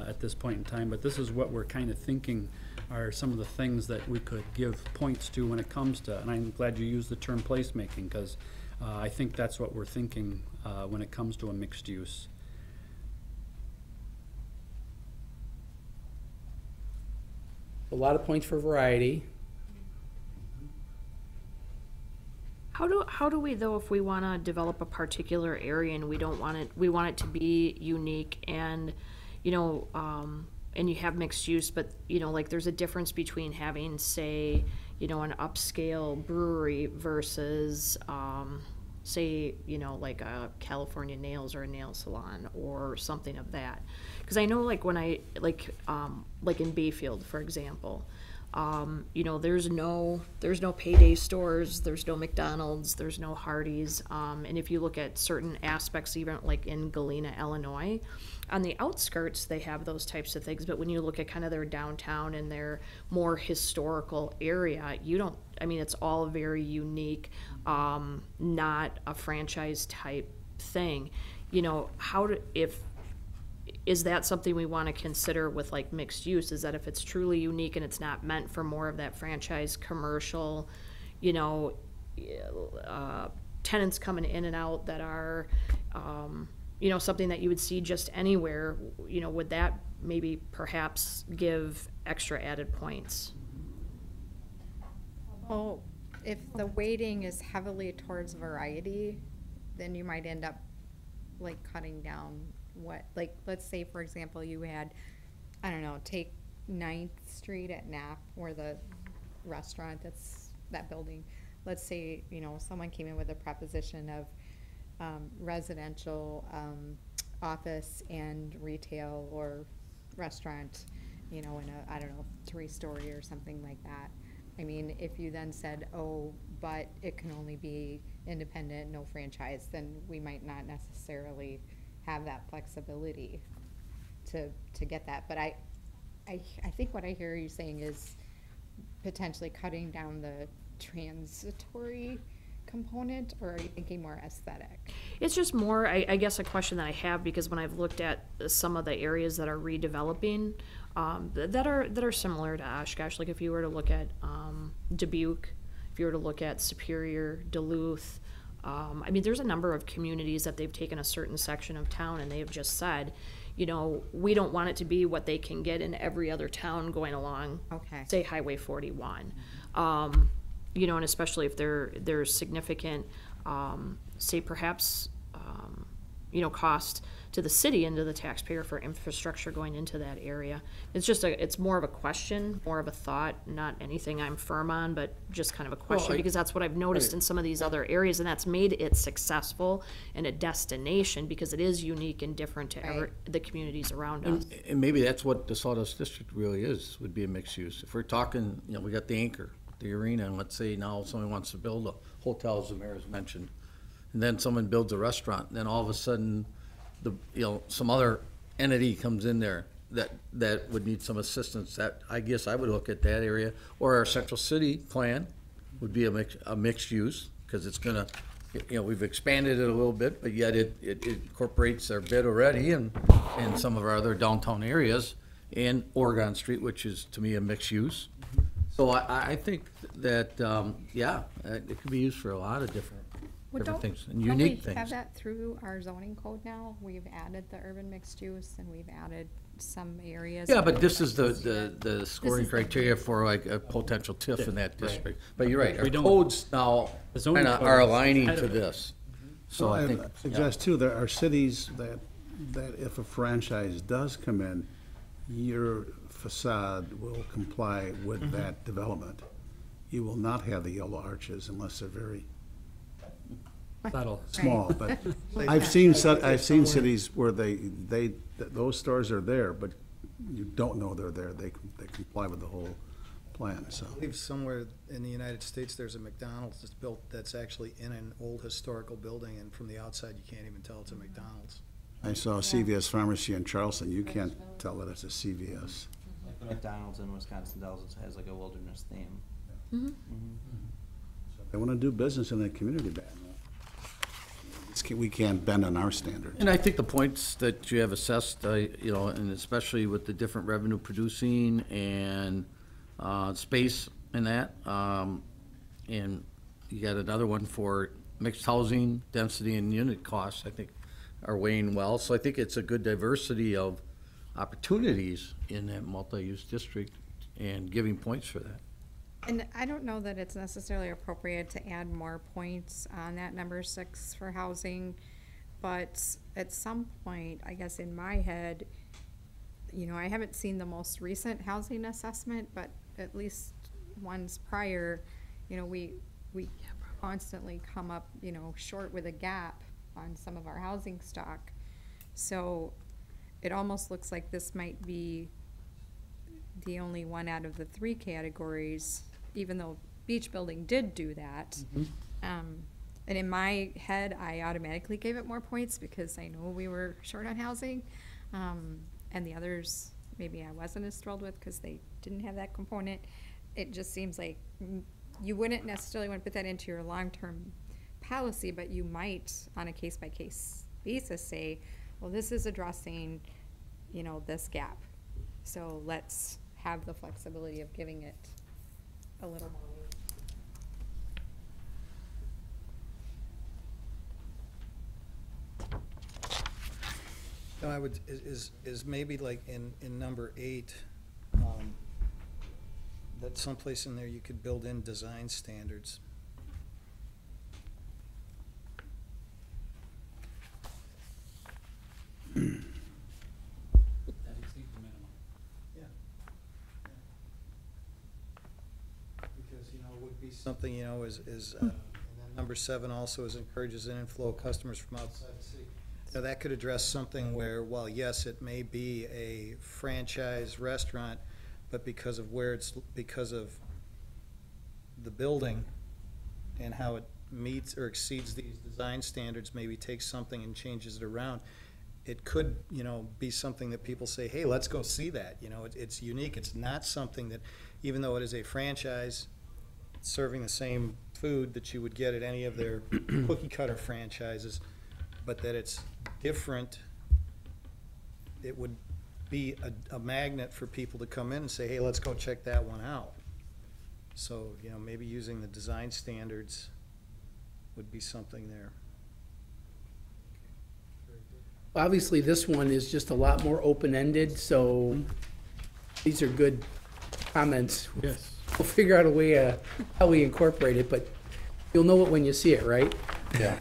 at this point in time, but this is what we're kind of thinking are some of the things that we could give points to when it comes to, and I'm glad you used the term placemaking, because I think that's what we're thinking when it comes to a mixed use. A lot of points for variety. How do we, though, if we want to develop a particular area and we don't want it, we want it to be unique and, you know, and you have mixed use, but, you know, like there's a difference between having, say, you know, an upscale brewery versus, say, you know, like a California Nails or a nail salon or something of that. Because I know, like, when like in Bayfield, for example, you know, there's no Payday stores, there's no McDonald's, there's no Hardee's, and if you look at certain aspects, even like in Galena, Illinois, on the outskirts they have those types of things, but when you look at kind of their downtown and their more historical area, you don't, I mean, it's all very unique, not a franchise type thing. You know, is that something we want to consider with like mixed use? Is that if it's truly unique and it's not meant for more of that franchise commercial, you know, tenants coming in and out that are, you know, something that you would see just anywhere, you know, would that maybe perhaps give extra added points? Well, if the weighting is heavily towards variety, then you might end up like cutting down what, like, let's say, for example, you had, I don't know, take 9th Street at Knapp, where the restaurant, that building, let's say, you know, someone came in with a proposition of residential, office and retail or restaurant, you know, in a, I don't know, 3-story or something like that. I mean, if you then said, oh, but it can only be independent, no franchise, then we might not necessarily have that flexibility to get that. But I think what I hear you saying is potentially cutting down the transitory component, or are you thinking more aesthetic? It's just more, I guess, a question that I have, because when I've looked at some of the areas that are redeveloping, that are similar to Oshkosh, like if you were to look at Dubuque, if you were to look at Superior, Duluth, I mean, there's a number of communities that they've taken a certain section of town and they have just said, you know, we don't want it to be what they can get in every other town going along, Okay. say, Highway 41. You know, and especially if there's significant, say perhaps, you know, cost to the city and to the taxpayer for infrastructure going into that area. It's just it's more of a question, more of a thought, not anything I'm firm on, but just kind of a question, because that's what I've noticed in some of these other areas, and that's made it successful and a destination because it is unique and different to the communities around us. And maybe that's what the Sawdust District really is, would be a mixed use. If we're talking, you know, we got the anchor the arena, and let's say now someone wants to build a hotel, as the mayor has mentioned, and then someone builds a restaurant, then all of a sudden, some other entity comes in there that would need some assistance, that, I guess I would look at that area, or our central city plan would be a mixed use, because it's gonna, we've expanded it a little bit, but yet it incorporates our bid already and some of our other downtown areas, and Oregon Street, which is, to me, a mixed use. So I think that, it could be used for a lot of different things, and unique Don't we have things. that through our zoning code now? We've added the urban mixed use, and we've added some areas. Yeah, but this is the scoring is the- criteria for like a potential TIF in that district. But you're right, our We don't- codes now The zoning kinda code are is aligning ahead to of it. this. So I think, Suggest too, there are cities that if a franchise does come in, your facade will comply with that development. You will not have the yellow arches unless they're very Subtle. small, but I've seen cities where those stores are there, but you don't know they're there. They comply with the whole plan, so. I believe somewhere in the United States, there's a McDonald's that's built, that's actually in an old historical building, and from the outside, you can't even tell it's a McDonald's. I saw a CVS pharmacy in Charleston. You can't tell that it's a CVS. Like the McDonald's in Wisconsin Dells has like a wilderness theme. They want to do business in that community back. We can't bend on our standards. and I think the points that you have assessed, and especially with the different revenue producing and space in that, and you got another one for mixed housing, density and unit costs, I think are weighing well. So I think it's a good diversity of opportunities in that multi-use district and giving points for that. And I don't know that it's necessarily appropriate to add more points on that number 6 for housing, but at some point, I guess in my head, I haven't seen the most recent housing assessment, but at least ones prior, we constantly come up, short with a gap on some of our housing stock. So it almost looks like this might be the only one out of the 3 categories, even though beach building did do that. And in my head, I automatically gave it more points because I know we were short on housing. And the others, maybe I wasn't as thrilled with because they didn't have that component. It just seems like you wouldn't necessarily want to put that into your long-term policy, but you might, on a case-by-case basis, say, well, this is addressing, this gap. So let's have the flexibility of giving it a little more. No, I would, is maybe like in number 8, that someplace in there you could build in design standards. That exceeds the minimum. Yeah. Because, it would be something, and then number 7 also is encourages an inflow of customers from outside the city. Now, that could address something where, while yes, it may be a franchise restaurant, but because of because of the building and how it meets or exceeds these design standards, maybe takes something and changes it around, it could, be something that people say, hey, let's go see that. It's unique. It's not something that, even though it is a franchise serving the same food that you would get at any of their cookie cutter franchises, but that it's different, it would be a magnet for people to come in and say, hey, let's go check that one out. So, maybe using the design standards would be something there. Obviously, this one is just a lot more open-ended, so these are good comments. Yes. We'll figure out a way how we incorporate it, but you'll know it when you see it, right? Yeah.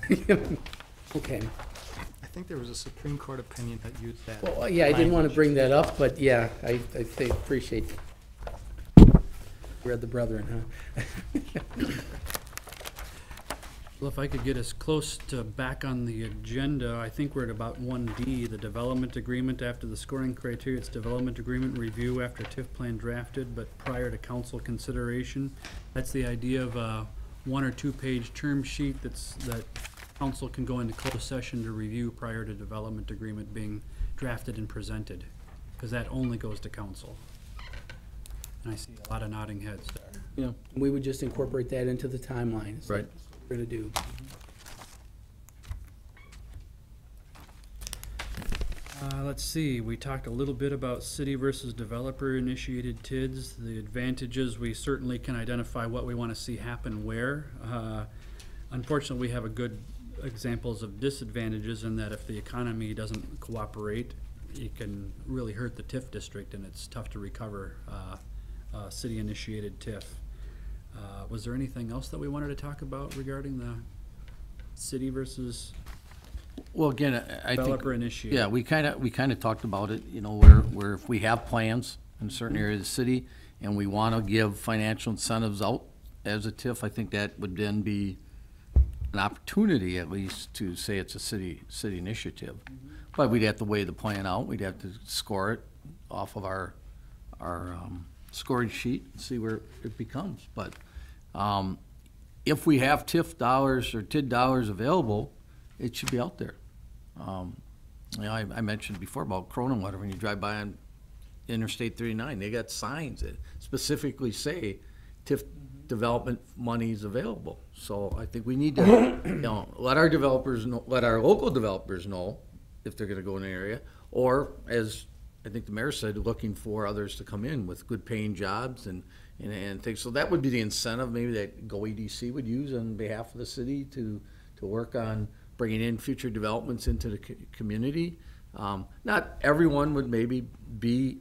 Okay. I think there was a Supreme Court opinion that used that. Well, yeah, I didn't want to language. bring that up, but yeah, I appreciate. Read the Brethren, huh? Well, if I could get us close to back on the agenda, I think we're at about 1D, the development agreement. After the scoring criteria, it's development agreement review after TIF plan drafted, but prior to council consideration. That's the idea of a 1 or 2 page term sheet that council can go into closed session to review prior to development agreement being drafted and presented, because that only goes to council. And I see a lot of nodding heads there. Yeah, We would just incorporate that into the timeline. Is Right. what we're gonna do. Let's see, we talked a little bit about city versus developer initiated TIDs. The advantages, we certainly can identify what we want to see happen where. Unfortunately, we have a good examples of disadvantages in that if the economy doesn't cooperate, it can really hurt the TIF district, and it's tough to recover city initiated TIF. Was there anything else that we wanted to talk about regarding the city versus well, again, I think. developer initiated? Yeah, we kind of talked about it, you know, where if we have plans in certain areas of the city and we want to give financial incentives out as a TIF, I think that would then be an opportunity at least to say it's a city initiative. But we'd have to weigh the plan out. We'd have to score it off of our scoring sheet and see where it becomes. But if we have TIF dollars or TID dollars available, it should be out there. You know, I mentioned before about Cronenwater, when you drive by on Interstate 39, they got signs that specifically say TIF development money is available. So I think we need to, you know, let our developers know, let our local developers know if they're gonna go in the area, or as I think the mayor said, looking for others to come in with good paying jobs and things. So that would be the incentive maybe that GO EDC would use on behalf of the city to work on bringing in future developments into the community. Not everyone would maybe be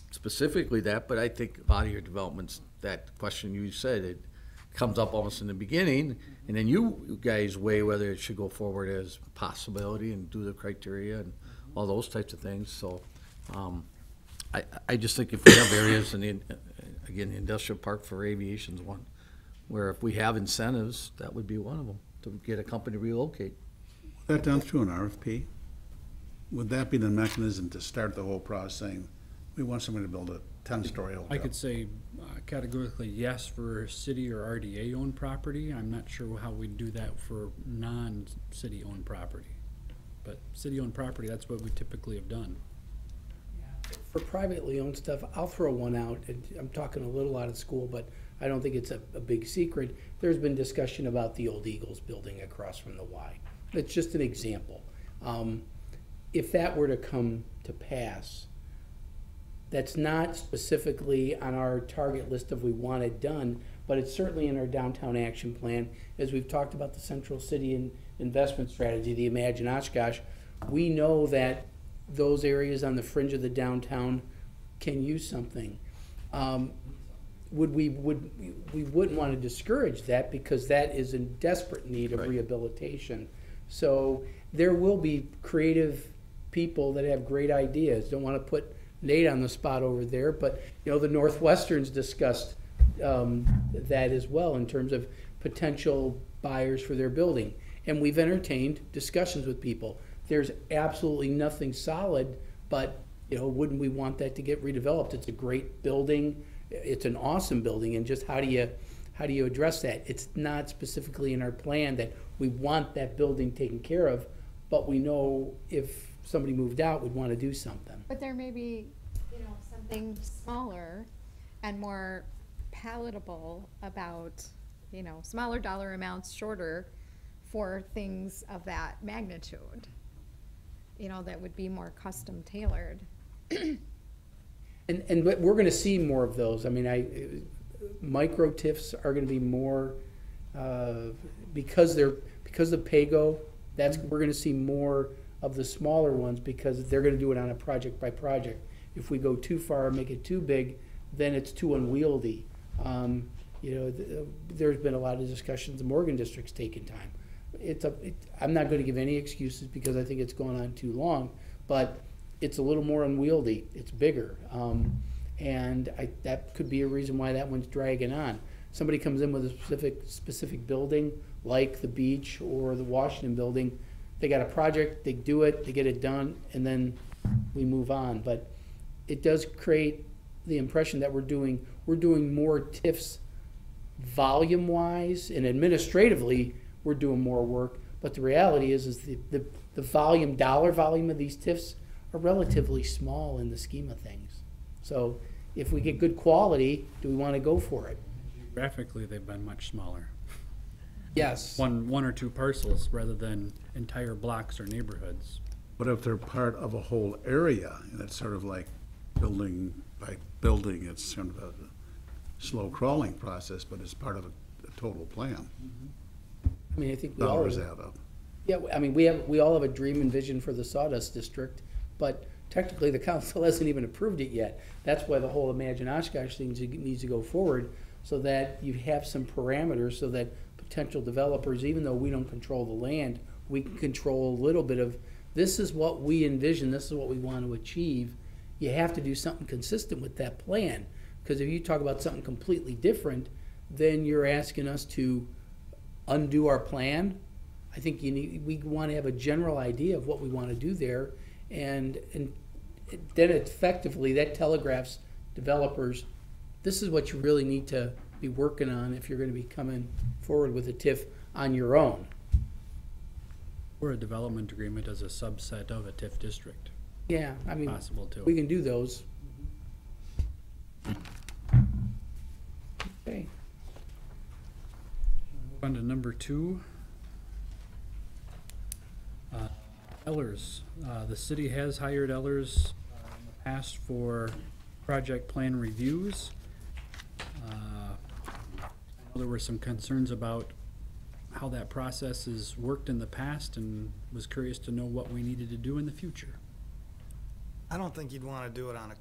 specifically that, but I think a lot of your developments, that question you said, it comes up almost in the beginning, and then you guys weigh whether it should go forward as a possibility and do the criteria and all those types of things. So I just think if we have areas, and again, the industrial park for aviation is one, where if we have incentives, that would be one of them, to get a company to relocate. That done through an RFP? Would that be the mechanism to start the whole process, saying, we want somebody to build a 10-story hotel? I could say categorically yes for city or RDA-owned property. I'm not sure how we'd do that for non-city owned property. But city-owned property, that's what we typically have done. For privately owned stuff, I'll throw one out. And I'm talking a little out of school, but I don't think it's a big secret. There's been discussion about the old Eagles building across from the Y. It's just an example. If that were to come to pass, that's not specifically on our target list of we want it done, but it's certainly in our downtown action plan. As we've talked about the Central City investment strategy, the Imagine Oshkosh, we know that those areas on the fringe of the downtown can use something. We wouldn't want to discourage that, because that is in desperate need of rehabilitation. So there will be creative people that have great ideas. Don't want to put Nate on the spot over there, but you know, the Northwestern's discussed that as well in terms of potential buyers for their building. And we've entertained discussions with people. There's absolutely nothing solid, but you know, wouldn't we want that to get redeveloped? It's a great building. It's an awesome building, and just how do you address that? It's not specifically in our plan that we want that building taken care of, but we know if somebody moved out, we'd want to do something. But there may be, you know, something smaller and more palatable about, you know, smaller dollar amounts, shorter, for things of that magnitude. You know, that would be more custom tailored. And we're going to see more of those. I mean, micro TIFs are going to be more because of PAYGO. We're going to see more of the smaller ones, because they're going to do it on a project by project. If we go too far and make it too big, then it's too unwieldy. You know, there's been a lot of discussions. The Morgan District's taken time. I'm not going to give any excuses, because I think it's gone on too long, but it's a little more unwieldy. It's bigger, and that could be a reason why that one's dragging on. somebody comes in with a specific building, like the beach or the Washington building, they got a project, they do it, they get it done, and then we move on. But it does create the impression that we're doing more TIFs volume-wise, and administratively, we're doing more work. But the reality is the volume, dollar volume of these TIFs are relatively small in the scheme of things. So if we get good quality, do we want to go for it? Graphically, they've been much smaller. Yes. One or two parcels rather than entire blocks or neighborhoods. But if they're part of a whole area, and it's sort of like building by building, it's sort of a slow crawling process, but it's part of a total plan. I mean, I think we all, Dollars add up. yeah, I mean, we all have a dream and vision for the Sawdust District, but technically the council hasn't even approved it yet. That's why the whole Imagine Oshkosh thing needs to go forward, so that you have some parameters, so that potential developers, even though we don't control the land, we can control a little bit of, this is what we envision, this is what we want to achieve. You have to do something consistent with that plan, because if you talk about something completely different, then you're asking us to undo our plan. I think we want to have a general idea of what we want to do there, and then effectively that telegraphs developers, this is what you really need to be working on if you're going to be coming forward with a TIF on your own. Or a development agreement as a subset of a TIF district. Yeah, I mean, Possible too. we can do those. Okay. Move on to number 2. Ellers. The city has hired Ellers in the past for project plan reviews. I know there were some concerns about how that process has worked in the past, and was curious to know what we needed to do in the future. I don't think you'd want to do it on a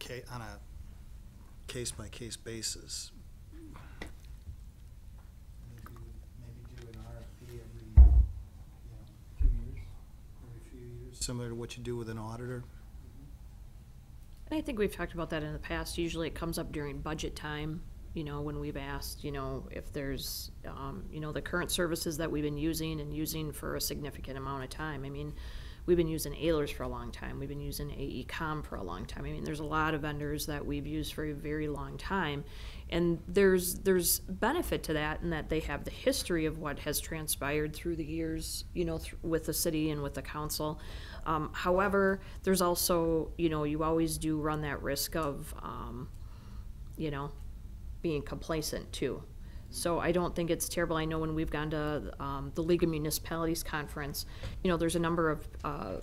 case-by-case basis. Maybe do an RFP every few years, similar to what you do with an auditor. And I think we've talked about that in the past. Usually it comes up during budget time, when we've asked, if there's, the current services that we've been using for a significant amount of time. I mean, we've been using Ehlers for a long time. We've been using AECom for a long time. I mean, there's a lot of vendors that we've used for a very long time. And there's benefit to that in that they have the history of what has transpired through the years, with the city and with the council. However, there's also, you always do run that risk of, being complacent too. So I don't think it's terrible. I know when we've gone to the League of Municipalities conference, there's a number of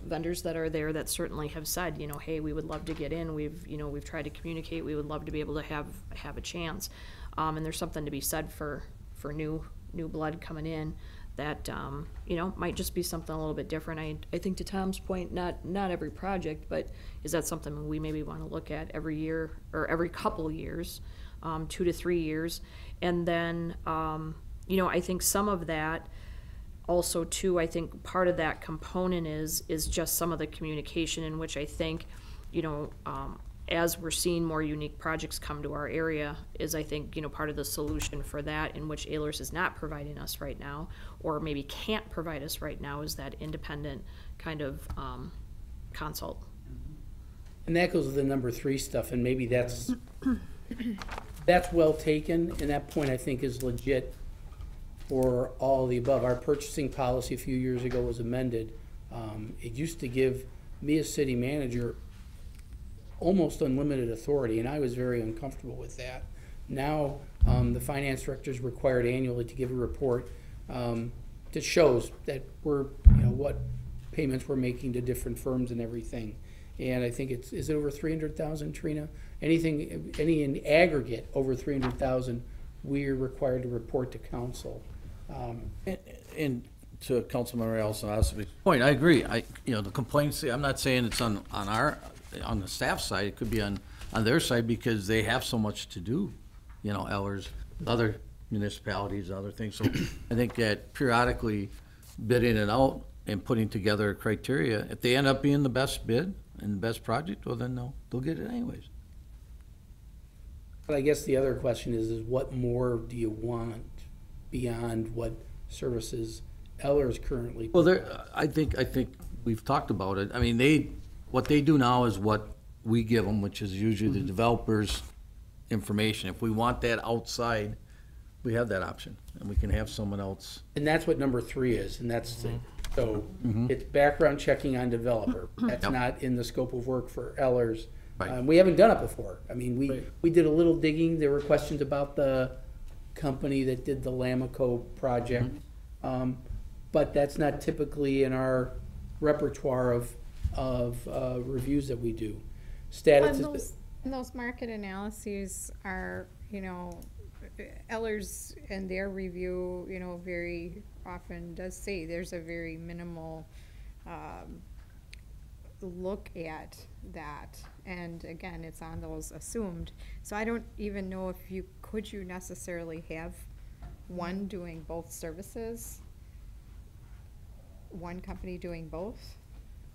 vendors that are there that certainly have said, hey, we would love to get in. We've tried to communicate. We would love to be able to have a chance. And there's something to be said for new blood coming in that might just be something a little bit different. I think to Tom's point, not every project, but is that something we maybe want to look at every year or every couple years, 2 to 3 years. And then, I think some of that also too, I think part of that component is just some of the communication in which I think, as we're seeing more unique projects come to our area is I think, part of the solution for that in which Ehlers is not providing us right now, or maybe can't provide us right now, is that independent kind of consult. And that goes with the number 3 stuff, and maybe that's well taken, and that point I think is legit for all of the above. Our purchasing policy a few years ago was amended. It used to give me as city manager almost unlimited authority, and I was very uncomfortable with that. Now, the finance director is required annually to give a report that shows that we're, what payments we're making to different firms and everything. And I think is it over 300,000, Trina? Any in aggregate over 300,000, we're required to report to council. And to Councilman Allison point, I agree. The complaints, I'm not saying it's on the staff side, it could be on their side because they have so much to do, Ellers, other municipalities, other things. So I think that periodically bidding it out and putting together a criteria, if they end up being the best bid and the best project, well then they'll get it anyways. But I guess the other question is what more do you want beyond what services Eller's currently? Well, I think we've talked about it. I mean, what they do now is what we give them, which is usually the developer's information. If we want that outside, we have that option, and we can have someone else. And that's what number 3 is, and that's, so it's background checking on developer. That's Yep. not in the scope of work for Eller's. Right. We haven't done it before. I mean, we did a little digging. There were questions about the company that did the Lamico project. But that's not typically in our repertoire of reviews that we do. Status is. And those market analyses are, Eller's and their review, very often does say there's a very minimal look at that. And again, it's on those assumed. So I don't even know if could you necessarily have one doing both services? One company doing both?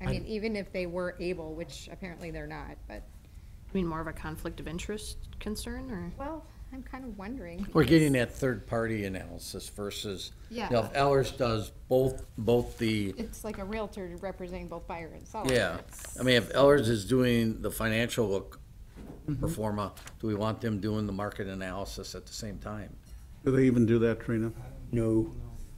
I mean, even if they were able, which apparently they're not, but, I mean, more of a conflict of interest concern, or? well, I'm kind of wondering. We're getting because that third-party analysis versus, Yeah. if Ellers does both the, It's like a realtor representing both buyer and seller. yeah. It's- I mean, if Ellers is doing the financial look, pro forma, do we want them doing the market analysis at the same time? Do they even do that, Trina? No,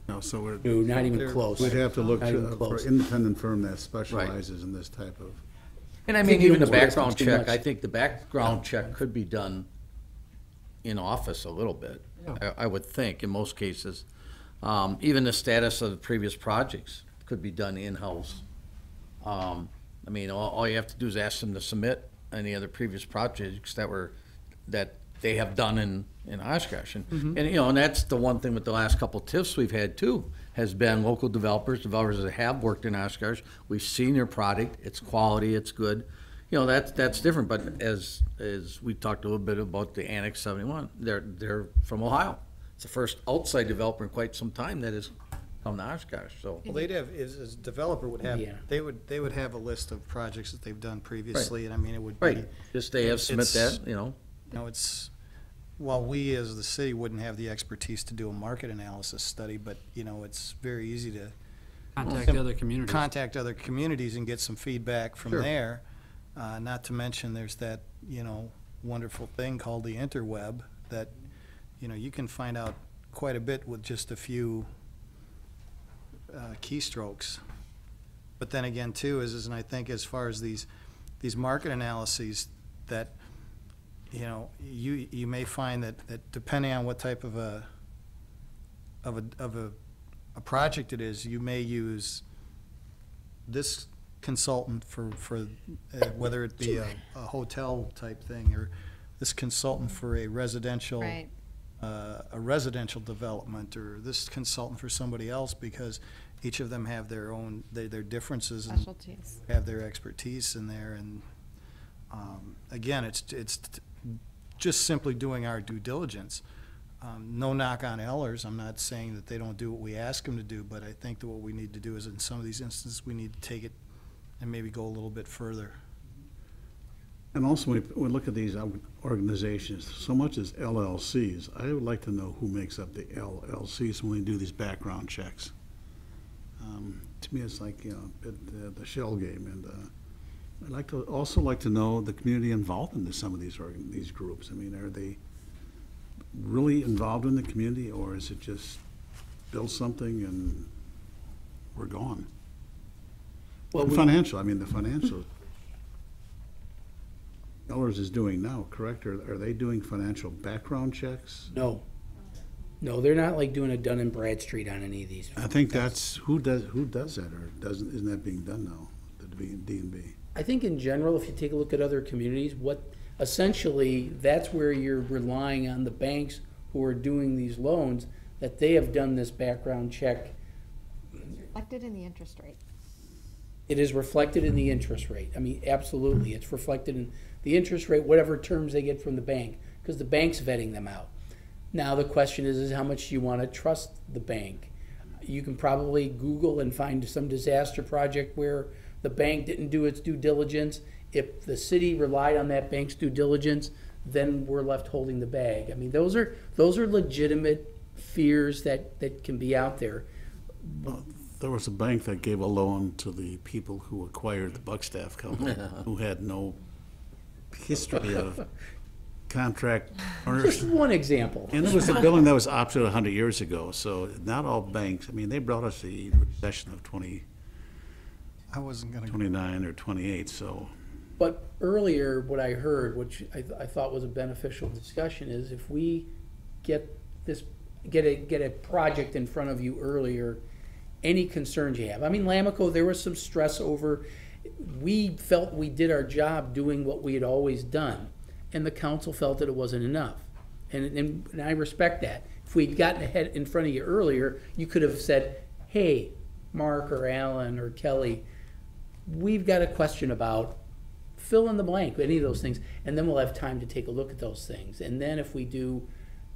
No, so no, not even close. we'd have to look Not even for close. an independent firm that specializes in this type of. And I mean, Think even the it was background too check, much. I think the background check could be done in office a little bit. I would think, in most cases. Even the status of the previous projects could be done in-house. I mean, all you have to do is ask them to submit any other previous projects that they have done in Oshkosh. And and that's the one thing with the last couple TIFs we've had too, has been local developers that have worked in Oshkosh. We've seen their product, it's quality, it's good. That's different, but as we talked a little bit about the Annex 71, they're from Ohio. It's the first outside developer in quite some time that has come to Oshkosh, so. Well, they'd have, as developer would have, Yeah. they would have a list of projects that they've done previously, and I mean, it would be. Right, just they have submit that, It's, while we as the city wouldn't have the expertise to do a market analysis study, but, it's very easy to Contact other communities. contact other communities and get some feedback from Sure. there. Not to mention, there's that, wonderful thing called the interweb that, you can find out quite a bit with just a few keystrokes. But then again, too, and I think as far as these market analyses, that, you may find that depending on what type of a project it is, you may use this consultant for whether it be a hotel type thing, or this consultant for a residential Right. a residential development, or this consultant for somebody else, because each of them have their own, their differences and Specialties. have their expertise in there. And again, it's just simply doing our due diligence. No knock on Ellers. I'm not saying that they don't do what we ask them to do, but I think that what we need to do is, in some of these instances, we need to take it and maybe go a little bit further. And also, when we look at these organizations, so much as LLCs, I would like to know who makes up the LLCs when we do these background checks. To me, it's like, the shell game, and I'd also like to know the community involved in some of these groups. I mean, are they really involved in the community, or is it just build something and we're gone? Well, And financial, the financial, Ellers is doing now, correct? Are they doing financial background checks? No. No, they're not like doing a Dun and Bradstreet on any of these. I think that's, who does that, or isn't that being done now, the D&B? I think in general, if you take a look at other communities, essentially, that's where you're relying on the banks who are doing these loans, that they have done this background check. Reflected in the interest rate. It is reflected in the interest rate. Absolutely, it's reflected in the interest rate, whatever terms they get from the bank, because the bank's vetting them out. Now, the question is how much do you want to trust the bank? You can probably Google and find some disaster project where the bank didn't do its due diligence. If the city relied on that bank's due diligence, then we're left holding the bag. I mean, those are legitimate fears that can be out there. There was a bank that gave a loan to the people who acquired the Buckstaff company, who had no history of contract Just owners. one example. And it was a building that was opted 100 years ago, so not all banks, I mean, they brought us the recession of I wasn't gonna. 29 or 28, so. But earlier, what I heard, which I thought was a beneficial discussion, is if we get a project in front of you earlier, any concerns you have. I mean, Lamico, there was some stress over, we felt we did our job doing what we had always done, and the council felt that it wasn't enough. And I respect that. If we'd gotten ahead in front of you earlier, you could have said, hey, Mark or Alan or Kelly, we've got a question about fill in the blank, any of those things, and then we'll have time to take a look at those things. And then if we do,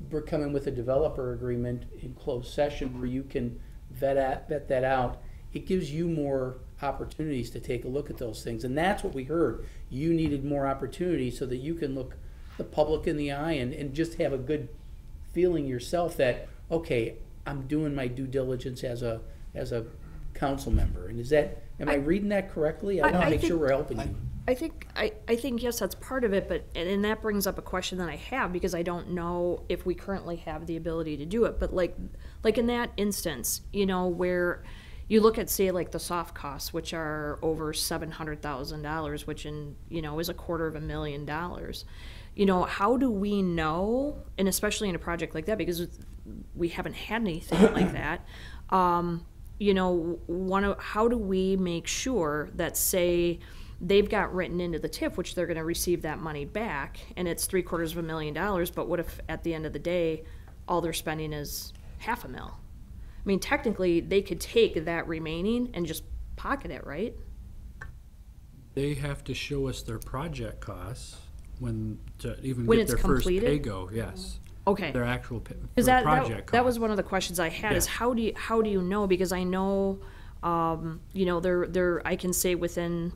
we're coming with a developer agreement in closed session where you can vet that out, it gives you more opportunities to take a look at those things. And that's what we heard. You needed more opportunity so that you can look the public in the eye and just have a good feeling yourself that, okay, I'm doing my due diligence as a council member. And am I reading that correctly? I want to make sure we're helping you. I think yes, that's part of it, but, and that brings up a question that I have, because I don't know if we currently have the ability to do it, but like in that instance, you know, where you look at, say, like the soft costs, which are over $700,000, which is $250,000, you know, how do we know, and especially in a project like that, because we haven't had anything like that, you know, how do we make sure that, say, they've got written into the TIF, which they're going to receive that money back, and it's $750,000, but what if at the end of the day, all they're spending is $500,000? I mean, technically, they could take that remaining and just pocket it, right? They have to show us their project costs to even When get it's their completed? first pay-go, yes. Okay. Their actual Because project that was costs. one of the questions I had, is Yeah. how do you know? Because I know, you know, I can say within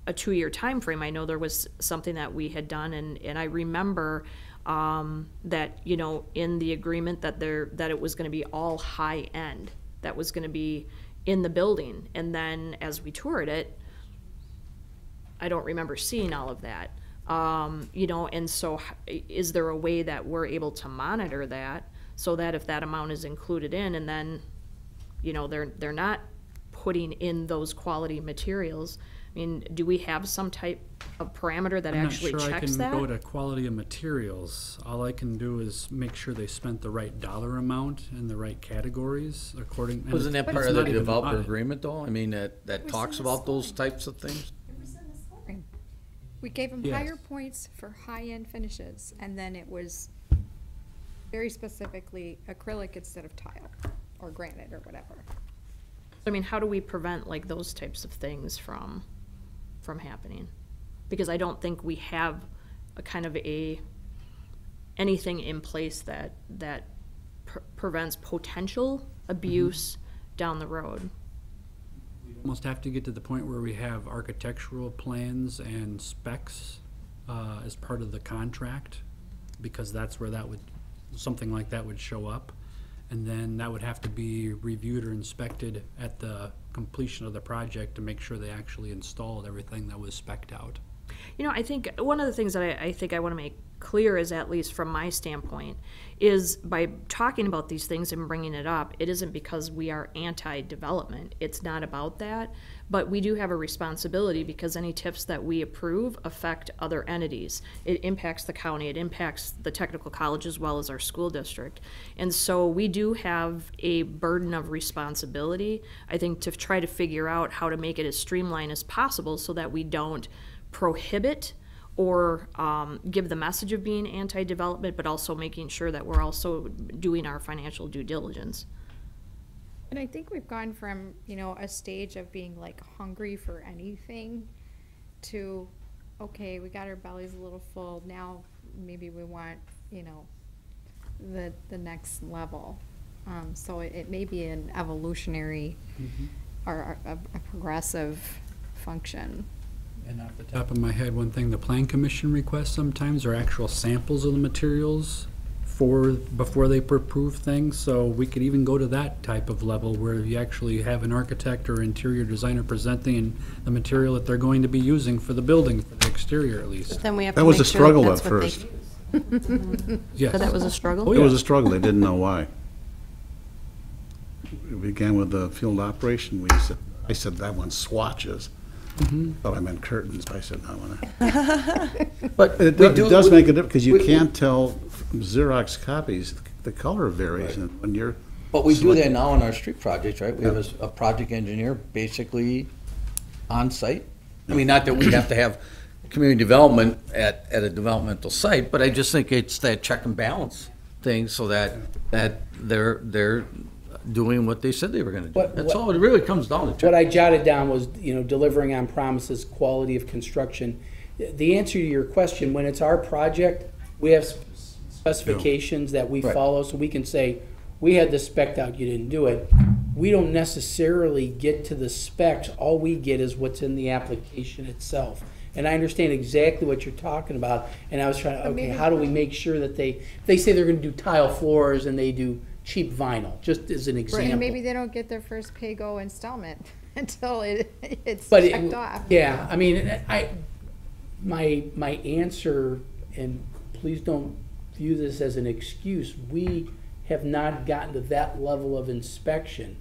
a 2-year time frame, I know there was something that we had done, and I remember that, you know, in the agreement that it was going to be all high end, that was going to be in the building, and then as we toured it, I don't remember seeing all of that. You know, and so is there a way that we're able to monitor that, so that if that amount is included in, and then, you know, they're not putting in those quality materials? I mean, do we have some type of parameter that actually checks that? I'm not sure I can go to quality of materials. All I can do is make sure they spent the right dollar amount in the right categories according. and Wasn't that it's part of the not even developer audit. agreement, though? I mean, that talks about those types of things? It was in the scoring. We gave them Yes. higher points for high-end finishes, and then it was very specifically acrylic instead of tile, or granite, or whatever. I mean, how do we prevent like those types of things from happening? Because I don't think we have a kind of anything in place that prevents potential abuse down the road. Almost have to get to the point where we have architectural plans and specs as part of the contract, because that's where something like that would show up. And then that would have to be reviewed or inspected at the completion of the project to make sure they actually installed everything that was spec'd out. You know, I think one of the things that I think I want to make clear is, at least from my standpoint, is by talking about these things and bringing it up, it isn't because we are anti-development. It's not about that. But we do have a responsibility, because any TIFs that we approve affect other entities. It impacts the county, it impacts the technical college as well as our school district. And so we do have a burden of responsibility, I think, to try to figure out how to make it as streamlined as possible so that we don't prohibit or give the message of being anti-development, but also making sure that we're also doing our financial due diligence. And I think we've gone from, you know, a stage of being like hungry for anything to, okay, we got our bellies a little full, now maybe we want, you know, the next level. So it may be an evolutionary or a progressive function. And off the top of my head, one thing the Plan Commission requests sometimes are actual samples of the materials before they approve things, so we could even go to that type of level where you actually have an architect or interior designer presenting the material that they're going to be using for the building, for the exterior at least. Then we have That to was make a sure struggle that's at what they first. use. Yes. So that was a struggle? Oh, It was yeah. a struggle, they didn't know why. It began with the field operation, I said that one swatches. Thought I meant curtains, but I said no. But It we does do- make a difference, because you we- can't tell from Xerox copies, the color varies, and when you're. But we do that now in our street projects, right? We have a project engineer basically on site. I mean, not that we have to have community development at a developmental site, but I just think it's that check and balance thing so that they're doing what they said they were gonna do. That's all it really comes down to. What I jotted down was, delivering on promises, quality of construction. The answer to your question, when it's our project, we have specifications that we Right. follow, so we can say, we had the spec out, you didn't do it. We don't necessarily get to the specs, all we get is what's in the application itself. And I understand exactly what you're talking about, and I was trying to, okay, how do we make sure that they say they're gonna do tile floors and they do cheap vinyl, just as an example. And maybe they don't get their first pay-go installment until it's But checked off. Yeah, I mean, my answer, and please don't view this as an excuse, we have not gotten to that level of inspection.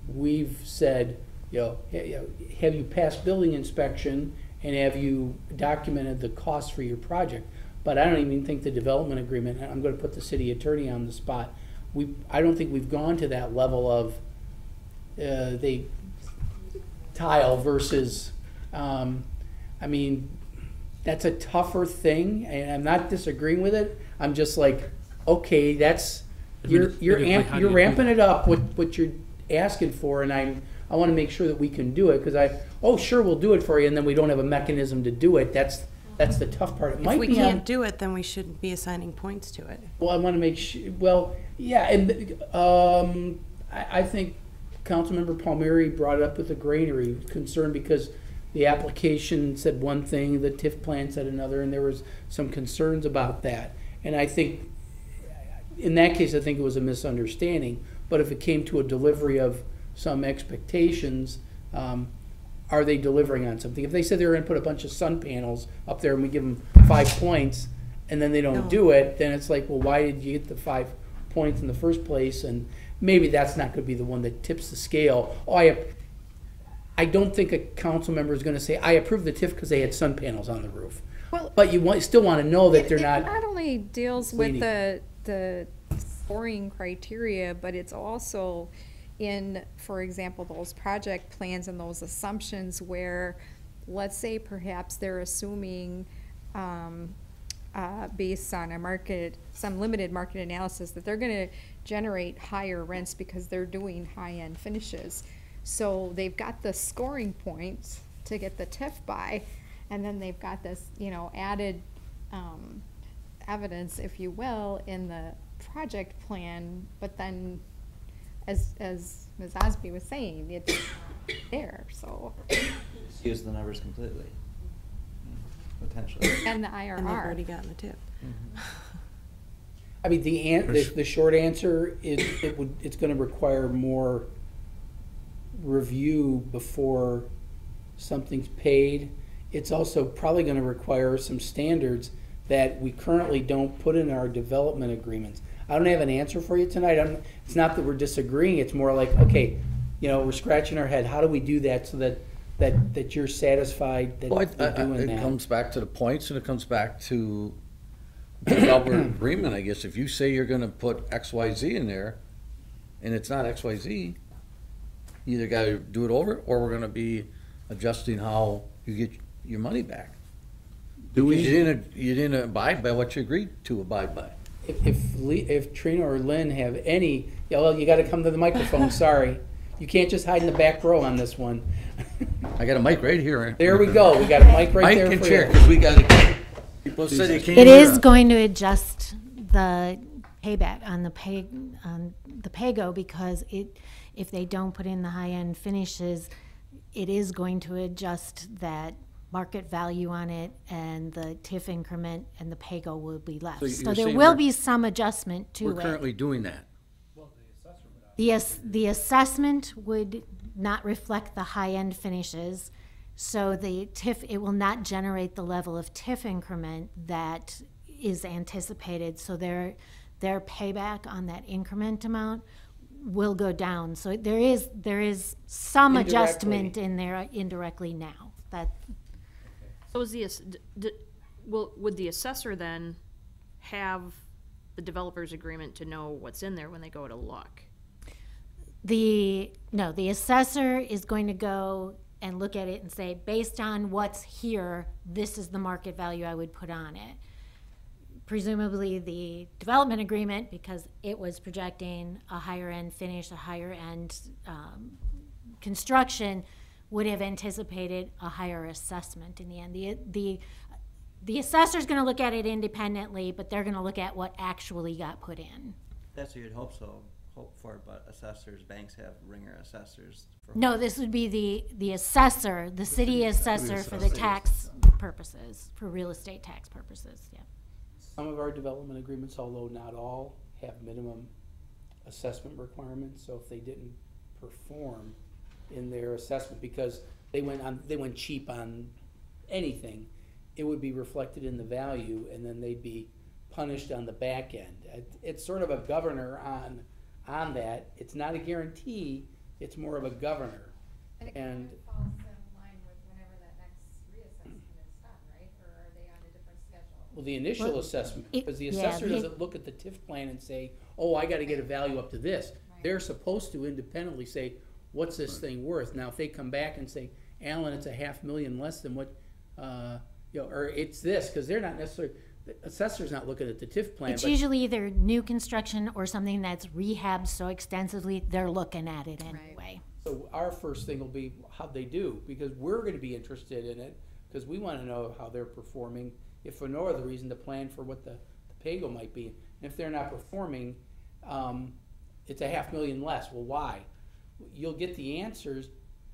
We've said, have you passed building inspection and have you documented the cost for your project? But I don't even think the development agreement, and I'm gonna put the city attorney on the spot, I don't think we've gone to that level of they tile versus, I mean, that's a tougher thing, and I'm not disagreeing with it. I'm just like, okay, that's, you're Admittedly, how do you do ramping it up, what you're asking for, and I want to make sure that we can do it, because sure, we'll do it for you, and then we don't have a mechanism to do it. That's the tough part. It If might we be on- can't do it, then we shouldn't be assigning points to it. Well, I want to make sure, yeah, and I think Councilmember Palmieri brought it up with the Greenery, concern because the application said one thing, the TIF plan said another, and there was some concerns about that. And I think, in that case, I think it was a misunderstanding, but if it came to a delivery of some expectations, are they delivering on something? If they said they were gonna put a bunch of sun panels up there and we give them 5 points, and then they don't No. do it, then it's like, well, why did you get the 5 points in the first place? And maybe that's not gonna be the one that tips the scale. I don't think a council member is gonna say, I approve the TIF because they had sun panels on the roof. Well, But you still wanna know that they're It not, not only deals with misleading. the scoring criteria, but it's also in, for example, those project plans and those assumptions where, let's say perhaps they're assuming, based on some limited market analysis, that they're gonna generate higher rents because they're doing high-end finishes. So they've got the scoring points to get the TIF by, and then they've got this, added evidence, if you will, in the project plan, but then, as Ms. Osby was saying, it's not there, so, Just use the numbers completely, potentially. and the And they've already IRR. gotten the tip. I mean, the short answer is, it's gonna require more review before something's paid. It's also probably gonna require some standards that we currently don't put in our development agreements. I don't have an answer for you tonight. It's not that we're disagreeing, it's more like, okay, we're scratching our head, how do we do that so that you're satisfied that Well, they're doing it that? comes back to the points, and it comes back to developer agreement, I guess. If you say you're gonna put XYZ in there, and it's not XYZ, you either gotta do it over, or we're gonna be adjusting how you get your money back. Do Because we, you didn't abide by what you agreed to abide by. If Trina or Lynn have any, you gotta come to the microphone, sorry. You can't just hide in the back row on this one. I got a mic right here. There we go, we got a mic right there Mic and for chair, you. because we gotta, people said they can't It hear is us. going to adjust the payback on the pay-go, because if they don't put in the high-end finishes, it is going to adjust that market value on it, and the TIF increment and the pay-go will be less. So So you're there saying will we're- be some adjustment to We're it. currently doing that. The assessment would not reflect the high-end finishes, so the TIF, it will not generate the level of TIF increment that is anticipated, so their payback on that increment amount will go down. So there is some adjustment Indirectly. in there indirectly now. That, So is would the assessor then have the developer's agreement to know what's in there when they go to look? the assessor is going to go and look at it and say, based on what's here, this is the market value I would put on it. Presumably the development agreement, because it was projecting a higher end finish, a higher end construction, would have anticipated a higher assessment in the end. The assessor's gonna look at it independently, but they're gonna look at what actually got put in. That's what you'd hope for, but assessors, banks have ringer assessors. No, this would be the assessor, the city assessor for the tax purposes, for real estate tax purposes, yeah. Some of our development agreements, although not all, have minimum assessment requirements, so if they didn't perform in their assessment because they went cheap on anything, it would be reflected in the value, and then they'd be punished on the back end. It's sort of a governor on that. It's not a guarantee, it's more of a governor. And it And- kind of falls in line with whenever that next reassessment is done, right? Or are they on a different schedule? Well, the initial Well, assessment, it- because the yeah, assessor the- doesn't look at the TIF plan and say, oh, I gotta get a value up to this. They're supposed to independently say, what's this thing worth? Now, if they come back and say, Alan, it's $500,000 less than what, or it's this, because they're not necessarily, the assessor's not looking at the TIF plan, It's but usually either new construction or something that's rehabbed so extensively, they're looking at it anyway. so our first thing will be how'd they do? Because we're gonna be interested in it, because we wanna know how they're performing, if for no other reason, to plan for what the pay-go might be. And if they're not performing, it's $500,000 less. Well, why? You'll get the answers,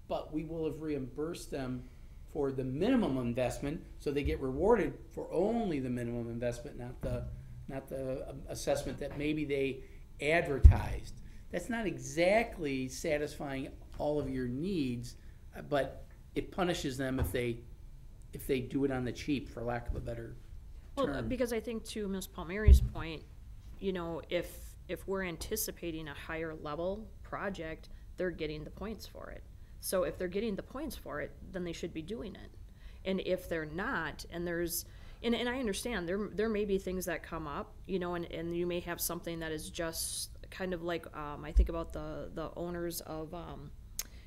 but we will have reimbursed them for the minimum investment, so they get rewarded for only the minimum investment, not the assessment that maybe they advertised. That's not exactly satisfying all of your needs, but it punishes them if they do it on the cheap, for lack of a better Well, term. because I think to Ms. Palmieri's point, if we're anticipating a higher level project, they're getting the points for it. So if they're getting the points for it, then they should be doing it. And if they're not, and I understand, there may be things that come up, and you may have something that is just kind of like, I think about the owners of,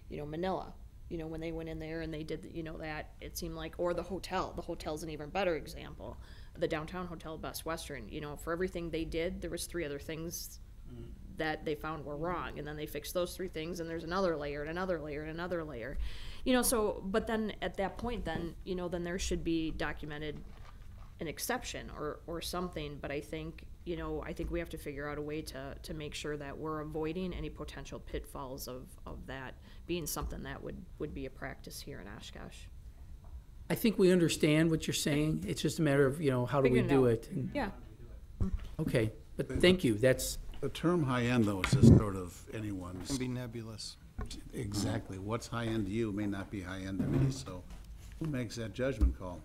Manila, when they went in there and they did, that, it seemed like, or the hotel's an even better example. The downtown hotel, Best Western, for everything they did, there was 3 other things that they found were wrong, and then they fixed those 3 things, and there's another layer and another layer and another layer, so, but then at that point, then there should be documented an exception or something, but I think we have to figure out a way to make sure that we're avoiding any potential pitfalls of that being something that would be a practice here in Oshkosh. I think we understand what you're saying. It's just a matter of, how do we Figuring it do out. it? And- Yeah. Okay, but thank you. That's, The term high-end, though, is just sort of anyone's. Can be nebulous. Exactly. What's high-end to you may not be high-end to me, so who makes that judgment call?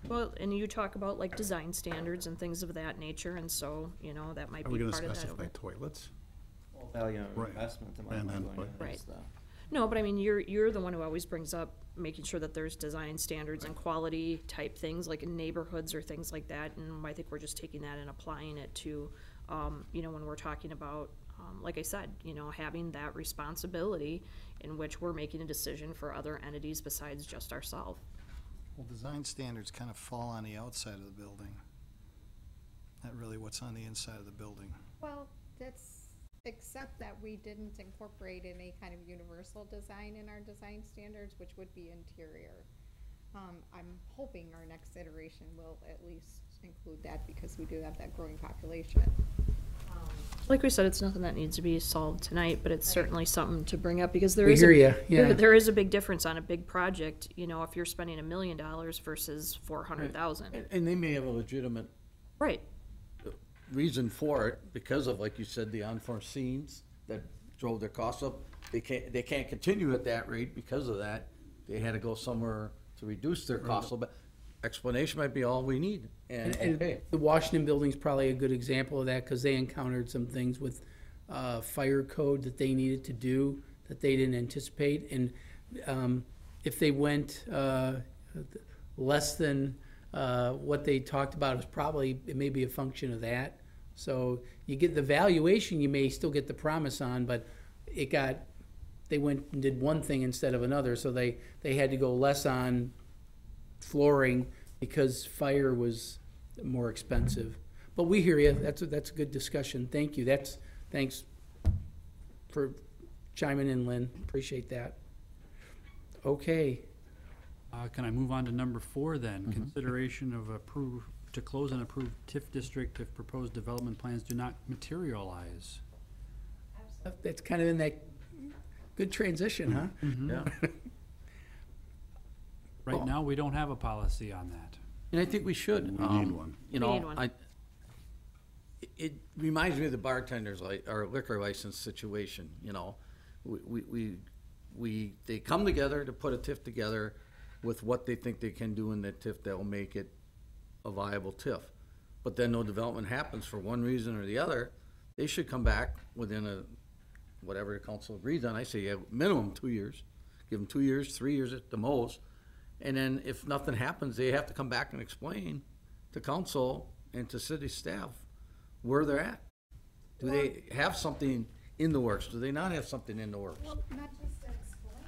Well, and you talk about like design standards and things of that nature, and so, that might Are we be gonna part of that. specify toilets? Value of Right. investment. that might And be then going what- in Right. is the- No, but I mean, you're the one who always brings up making sure that there's design standards and quality type things, like in neighborhoods or things like that, and I think we're just taking that and applying it to, when we're talking about, like I said, having that responsibility in which we're making a decision for other entities besides just ourselves. Well, design standards kind of fall on the outside of the building. Not really what's on the inside of the building. Well, except that we didn't incorporate any kind of universal design in our design standards, which would be interior. I'm hoping our next iteration will at least include that, because we do have that growing population. Like we said, it's nothing that needs to be solved tonight, but it's certainly something to bring up, because there We is hear ya, yeah. there is a big difference on a big project, you know, if you're spending $1 million versus 400,000. And they may have a legitimate Right. reason for it, because of, like you said, the unforeseens that drove their costs up. They can't continue at that rate because of that. They had to go somewhere to reduce their costs, but explanation might be all we need, and okay. The Washington Building's probably a good example of that, because they encountered some things with fire code that they needed to do that they didn't anticipate, and if they went less than what they talked about, it may be a function of that. So you get the valuation, you may still get the promise on, but they went and did one thing instead of another, so they had to go less on flooring because fire was more expensive. But we hear you. That's a good discussion. Thank you. Thanks for chiming in, Lynn. Appreciate that. Okay. Can I move on to number 4 then? Consideration of to close and approve TIF district if proposed development plans do not materialize. That's kind of in that good transition, huh? Yeah. Right now, we don't have a policy on that. And I think we should. We need one. You We know, need one. it reminds me of the bartender's or liquor license situation, you know. They come together to put a TIF together with what they think they can do in that TIF that will make it a viable TIF. But then no development happens for one reason or the other. They should come back within whatever the council agrees on. I say minimum 2 years. Give them 2 years, 3 years at the most. And then if nothing happens, they have to come back and explain to council and to city staff where they're at. Do they have something in the works? Do they not have something in the works? Well, not just to explain,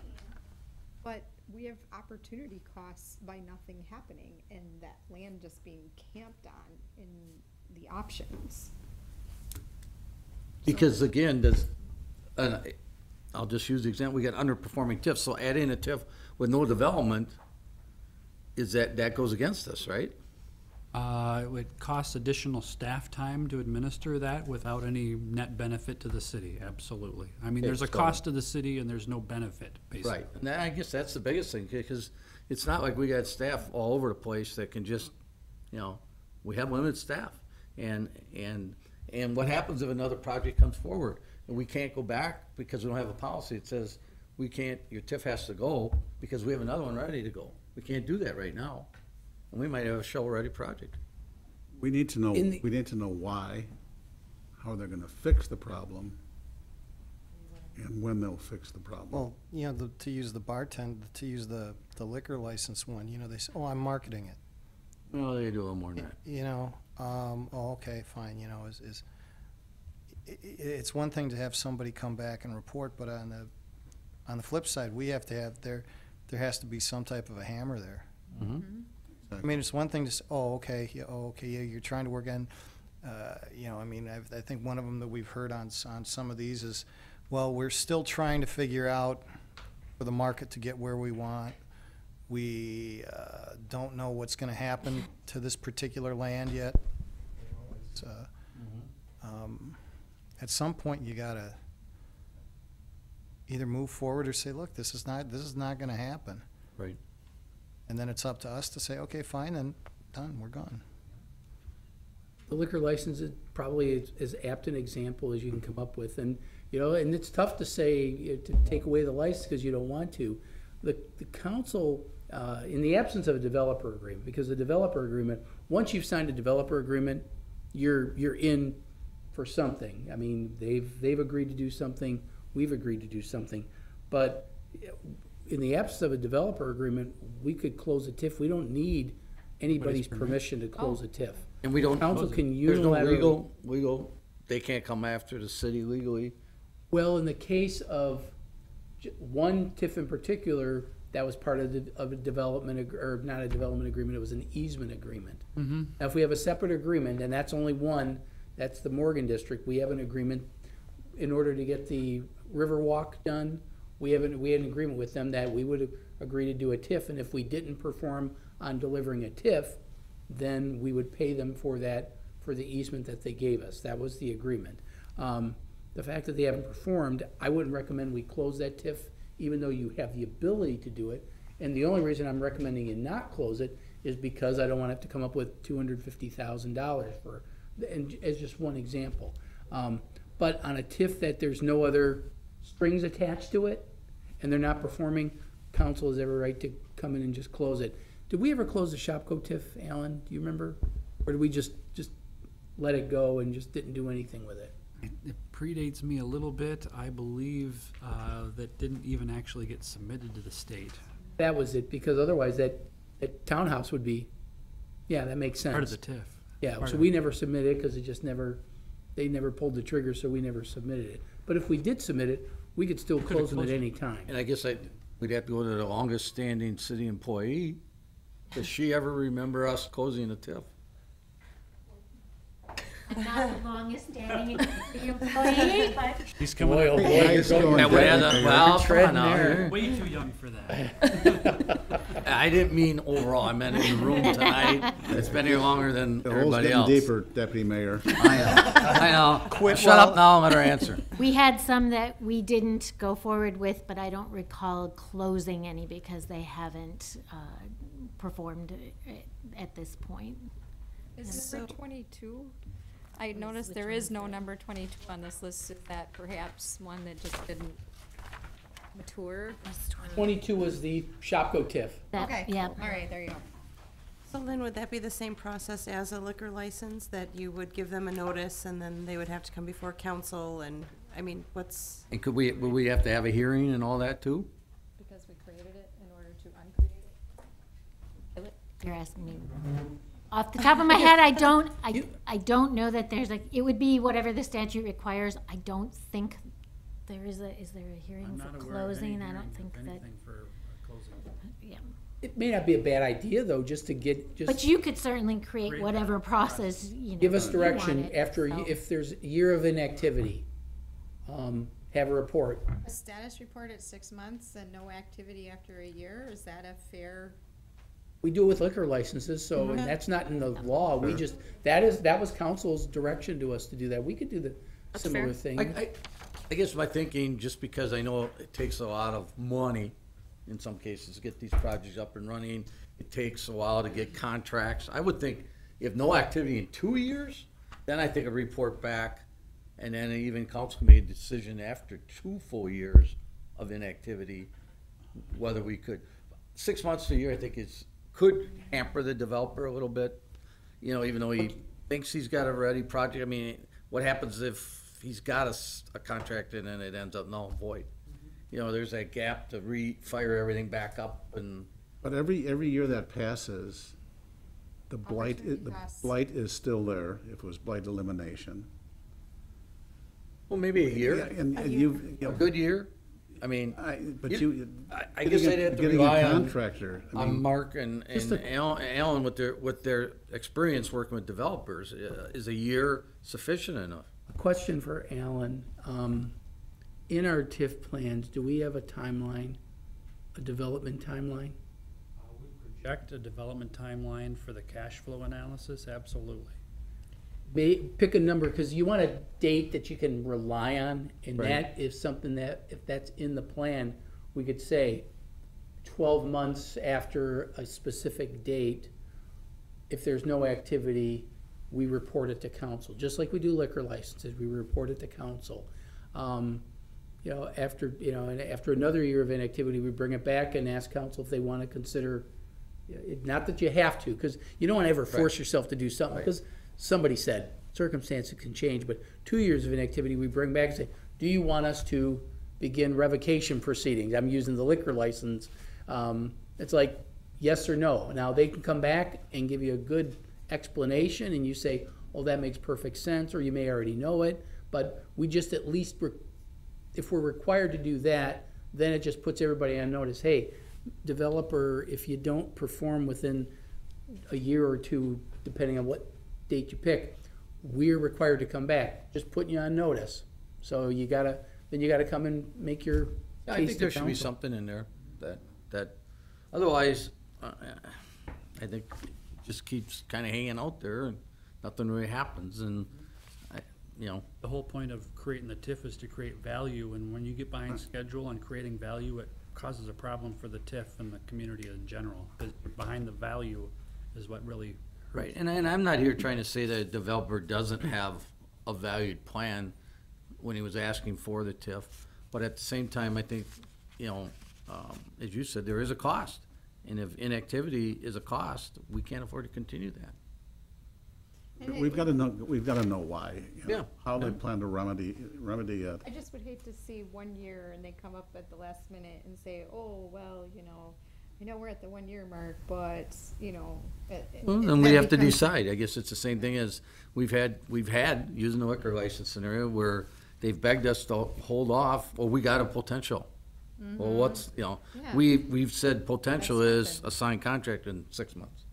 but we have opportunity costs by nothing happening and that land just being camped on in the options. Because again, I'll just use the example, we got underperforming TIFs, so add in a TIF with no development, that goes against us, right? It would cost additional staff time to administer that without any net benefit to the city, absolutely. I mean, Okay, there's a so- cost to the city and there's no benefit, basically. Right, and I guess that's the biggest thing, because it's not like we got staff all over the place that can just, you know, we have limited staff. And what happens if another project comes forward and we can't go back because we don't have a policy that says your TIF has to go because we have another one ready to go. We can't do that right now. And we might have a shovel-ready project. We need to know, In the- we need to know why, how they're gonna fix the problem, and when they'll fix the problem. Well, you know, to use the liquor license one, you know, they say, oh, I'm marketing it. Well, they do a little more than that. You know, okay, fine, you know, it's one thing to have somebody come back and report, but on the flip side, we have to have, there has to be some type of a hammer there. I mean, it's one thing to say, okay, yeah, you're trying to work on, you know, I mean, I think one of them that we've heard on some of these is, well, we're still trying to figure out for the market to get where we want. We don't know what's gonna happen to this particular land yet. It's, at some point, you gotta either move forward or say, look, this is not gonna happen. Right. And then it's up to us to say, okay, fine, then, done, we're gone. The liquor license is probably as apt an example as you can come up with. And, you know, and it's tough to say, to take away the license because you don't want to. The council, in the absence of a developer agreement, because the developer agreement, once you've signed a developer agreement, you're in for something. I mean, they've agreed to do something, we've agreed to do something. But in the absence of a developer agreement, we could close a TIF. We don't need anybody's permission to close a TIF. And we don't. Council can There's no unilaterally. legal, they can't come after the city legally. Well, in the case of one TIF in particular, that was part of a development, or not a development agreement, it was an easement agreement. Now, if we have a separate agreement, and that's only one, that's the Morgan District, we have an agreement in order to get the Riverwalk done. We had an agreement with them that we would agree to do a TIF, and if we didn't perform on delivering a TIF, then we would pay them for that, for the easement that they gave us. That was the agreement. The fact that they haven't performed, I wouldn't recommend we close that TIF, even though you have the ability to do it. And the only reason I'm recommending you not close it is because I don't want to have to come up with $250,000 for, and as just one example. But on a TIF that there's no other strings attached to it, and they're not performing, council has every right to come in and just close it. Did we ever close the Shopko TIF, Alan? Do you remember? Or did we just let it go and just didn't do anything with it? It predates me a little bit. I believe that didn't even actually get submitted to the state. That was it, because otherwise that townhouse would be, yeah, that makes sense. Part of the TIF. Yeah, Part so of we it. never submitted it because it just never, they never pulled the trigger, so we never submitted it. But if we did submit it, we could still close them at any time. And I guess we'd have to go to the longest standing city employee. Does she ever remember us closing a TIF? I'm not the longest standing employee, but He's coming Boy, up. oh boy, you're going That would down add up. there. Well, You're come treading on now. there. Way too young for that. I didn't mean overall, I meant in the room tonight. It's been here longer than The hole's everybody getting else. deeper, Deputy Mayor. I know. Quit Shut up while- now and let her answer. we had some that we didn't go forward with, but I don't recall closing any because they haven't performed at this point. Is number So- 22? I noticed there is no number 22 on this list. Is that perhaps one that just didn't mature? 22 was the Shopko TIF. That- Okay, yeah. cool. All right, there you go. So then would that be the same process as a liquor license, that you would give them a notice and then they would have to come before council and, I mean, what's, And would we have to have a hearing and all that too? Because we created it in order to uncreate it. You're asking me. Off the top of my head, I don't know that there's a, it would be whatever the statute requires. I don't think there is a hearing I'm for not aware of any closing? I don't hearing think of that, anything for closing. yeah. It may not be a bad idea, though, just to get, But just you could certainly create Create whatever process, you know. give us you want direction it, after, so. if there's a year of inactivity, have a report. A status report at 6 months and no activity after a year, is that a fair? We do it with liquor licenses, so, and that's not in the law, we just, that was council's direction to us to do that. We could do the similar thing. I guess my thinking, just because I know it takes a lot of money in some cases to get these projects up and running, it takes a while to get contracts. I would think if no activity in 2 years, then I think a report back, and then even council can make a decision after 2 full years of inactivity, whether we could. 6 months to a year, I think could hamper the developer a little bit, you know, even though he thinks he's got a ready project. I mean, what happens if he's got a contract and then it ends up null and void? You know, there's that gap to fire everything back up and. But every year that passes, the blight is still there, if it was blight elimination. Well, maybe a year, And you a know, good year. I mean, but you- you. I guess I'd have to getting a rely on contractor. I on mean, Mark and Alan with their experience working with developers. Is a year sufficient enough? A question for Alan, in our TIF plans, do we have a timeline, a development timeline? We project a development timeline for the cash flow analysis, absolutely. Pick a number, because you want a date that you can rely on, and Right. that is something that, if that's in the plan, we could say 12 months after a specific date, if there's no activity, we report it to council, just like we do liquor licenses, we report it to council. You know, after another year of inactivity, we bring it back and ask council if they want to consider, not that you have to, because you don't want to ever force yourself to do something, because somebody said circumstances can change, but 2 years of inactivity, we bring back and say, do you want us to begin revocation proceedings? I'm using the liquor license. It's like, yes or no. Now, they can come back and give you a good explanation, and you say, oh, that makes perfect sense, or you may already know it, but we just at least, if we're required to do that, then it just puts everybody on notice, hey, developer, if you don't perform within a year or two, depending on what date you pick, we're required to come back, just putting you on notice. So you gotta come and make your I case think to there should be council. something in there that otherwise, I think it just keeps kind of hanging out there and nothing really happens. And you know, The whole point of creating the TIF is to create value, and when you get behind schedule on creating value, it causes a problem for the TIF and the community in general. Because behind the value is what really right, and I'm not here trying to say that a developer doesn't have a valued plan when he was asking for the TIF, but at the same time, I think, you know, as you said, there is a cost. And if inactivity is a cost, we can't afford to continue that. We've gotta know why, you know, Yeah. how they plan to remedy it. I just would hate to see 1 year and they come up at the last minute and say, oh, well, you know, I know we're at the 1 year mark, but, you know. Well, then we have to decide. I guess it's the same thing as we've had, using the liquor license scenario, where they've begged us to hold off, well, we got a potential. Well, what's, you know, Yeah. we've said potential is a signed contract in 6 months.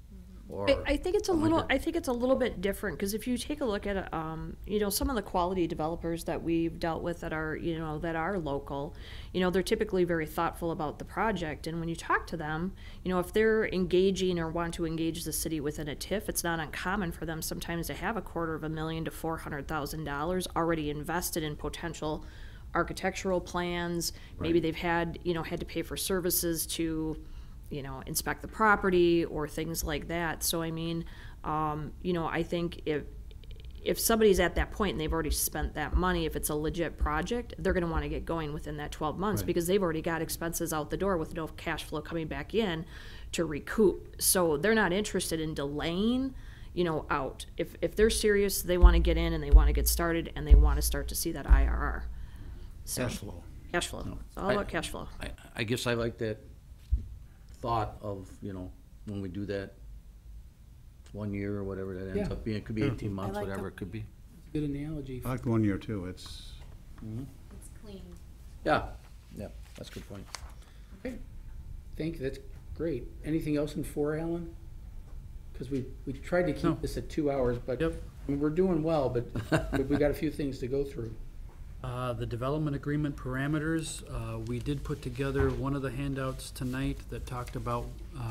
Or I think it's a something little, like that. I think it's a little bit different, because if you take a look at, you know, some of the quality developers that we've dealt with that are, you know, that are local, you know, they're typically very thoughtful about the project, and when you talk to them, you know, if they're engaging or want to engage the city within a TIF, it's not uncommon for them sometimes to have $250,000 to $400,000 already invested in potential architectural plans. Maybe they've had, you know, had to pay for services to, you know, inspect the property or things like that. So I mean, you know, I think if somebody's at that point and they've already spent that money, if it's a legit project, they're gonna wanna get going within that 12 months Right. because they've already got expenses out the door with no cash flow coming back in to recoup. So they're not interested in delaying, you know, out. If they're serious, they wanna get in and they wanna get started and they wanna start to see that IRR. So, Cash flow. cash flow. It's all about cash flow. I guess I like that thought of, you know, when we do that 1 year or whatever that ends Yeah. up being, it could be 18 months, like whatever that. it could be. Good analogy. I like 1 year too, it's, It's clean. Yeah, that's a good point. Okay, thank you, that's great. Anything else in 4, Alan? Because we tried to No. keep this at 2 hours, but Yep. I mean, we're doing well, but we got a few things to go through. The development agreement parameters, we did put together one of the handouts tonight that talked about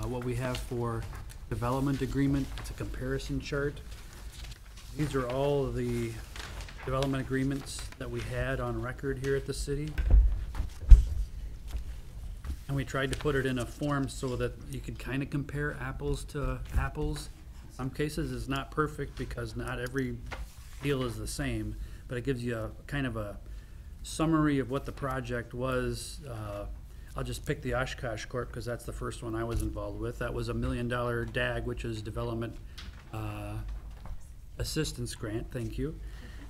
what we have for development agreement. It's a comparison chart. These are all of the development agreements that we had on record here at the city. And we tried to put it in a form so that you could kind of compare apples to apples. In some cases, it's not perfect because not every deal is the same, but it gives you a kind of a summary of what the project was. I'll just pick the Oshkosh Court because that's the first one I was involved with. That was $1 million DAG, which is Development Assistance Grant, thank you.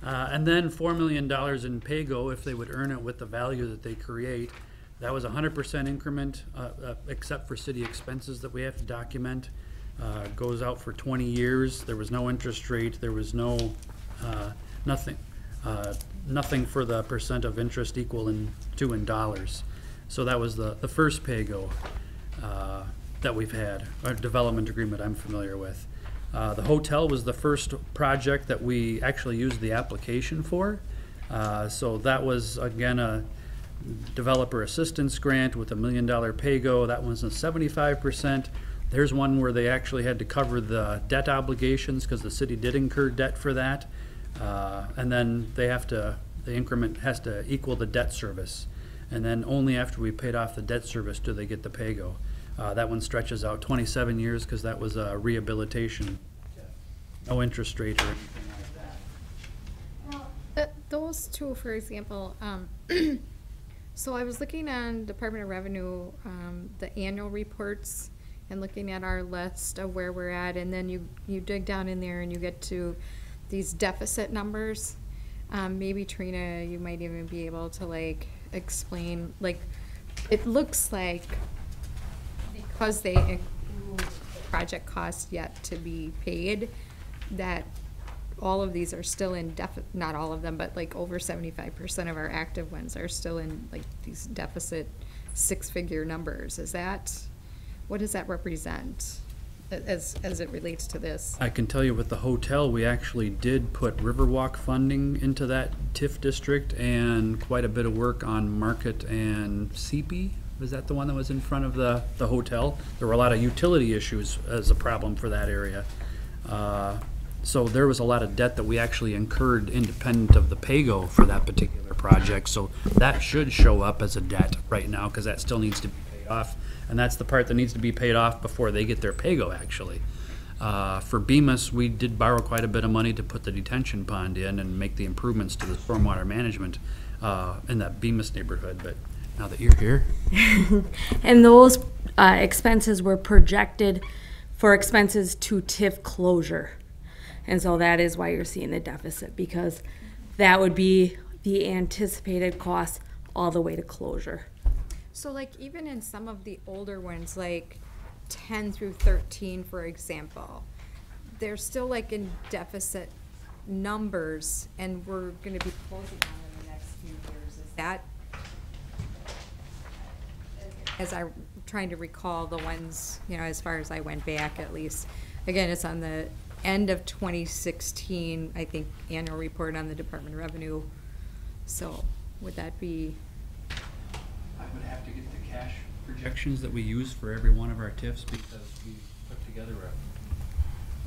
And then $4 million in pay-go if they would earn it with the value that they create. That was 100% increment, except for city expenses that we have to document. Goes out for 20 years. There was no interest rate. There was no, nothing. Nothing for the percent of interest equal to in dollars. So that was the first pay-go that we've had, or development agreement I'm familiar with. The hotel was the first project that we actually used the application for. So that was, again, a developer assistance grant with $1 million pay-go. That one's a 75%. There's one where they actually had to cover the debt obligations because the city did incur debt for that. And then the increment has to equal the debt service. And then only after we paid off the debt service do they get the pay-go. That one stretches out 27 years because that was a rehabilitation. No interest rate or anything like that. Those two, for example, so I was looking on Department of Revenue, the annual reports, and looking at our list of where we're at, and then you dig down in there and you get to these deficit numbers. Maybe Trina, you might even be able to like explain, like, it looks like because they include project costs yet to be paid, that all of these are still in not all of them, but like over 75% of our active ones are still in like these deficit 6-figure numbers. What does that represent as it relates to this? I can tell you with the hotel, we actually did put Riverwalk funding into that TIF district and quite a bit of work on Market and CIP. Was that the one that was in front of the hotel? There were a lot of utility issues as a problem for that area. So there was a lot of debt that we actually incurred independent of the pay-go for that particular project. So that should show up as a debt right now, because that still needs to be paid off. And that's the part that needs to be paid off before they get their pay-go, actually. For Bemis, we did borrow quite a bit of money to put the detention pond in and make the improvements to the stormwater management in that Bemis neighborhood. But now that you're here. And those expenses were projected for expenses to TIF closure. And so that is why you're seeing the deficit, because that would be the anticipated cost all the way to closure. So like even in some of the older ones, like 10 through 13, for example, they're still like in deficit numbers, and we're gonna be closing on them in the next few years. Is that, as I'm trying to recall the ones, you know, as far as I went back at least, again, it's on the end of 2016, I think, annual report on the Department of Revenue. So would that be? I would have to get the cash projections that we use for every one of our TIFs, because we put together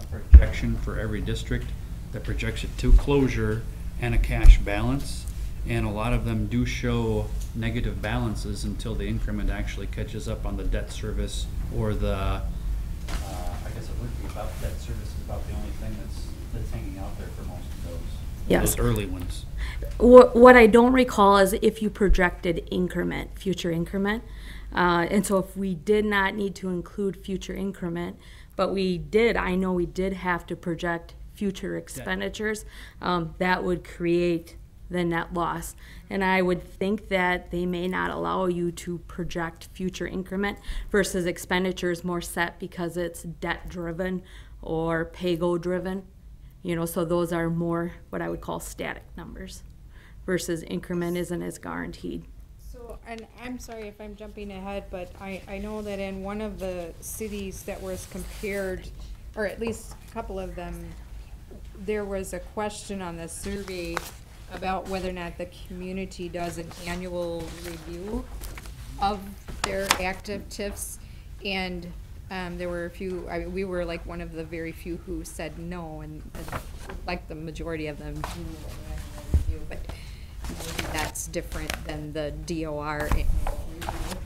a projection for every district that projects it to closure and a cash balance. And a lot of them do show negative balances until the increment actually catches up on the debt service, or the, I guess it would be about debt service is about the only thing that's hanging out there for most of those. Yes. Those early ones. What I don't recall is if you projected increment, future increment. And so if we did not need to include future increment, but we did, I know we did have to project future expenditures, that would create the net loss. And I would think that they may not allow you to project future increment versus expenditures more set because it's debt driven or pay-go driven. You know, so those are more what I would call static numbers versus increment isn't as guaranteed. So, and I'm sorry if I'm jumping ahead, but I know that in one of the cities that was compared, or at least a couple of them, there was a question on the survey about whether or not the community does an annual review of their active TIFs. And there were a few, I mean, we were like one of the very few who said no, and like the majority of them do an annual review, but maybe that's different than the DOR annual review.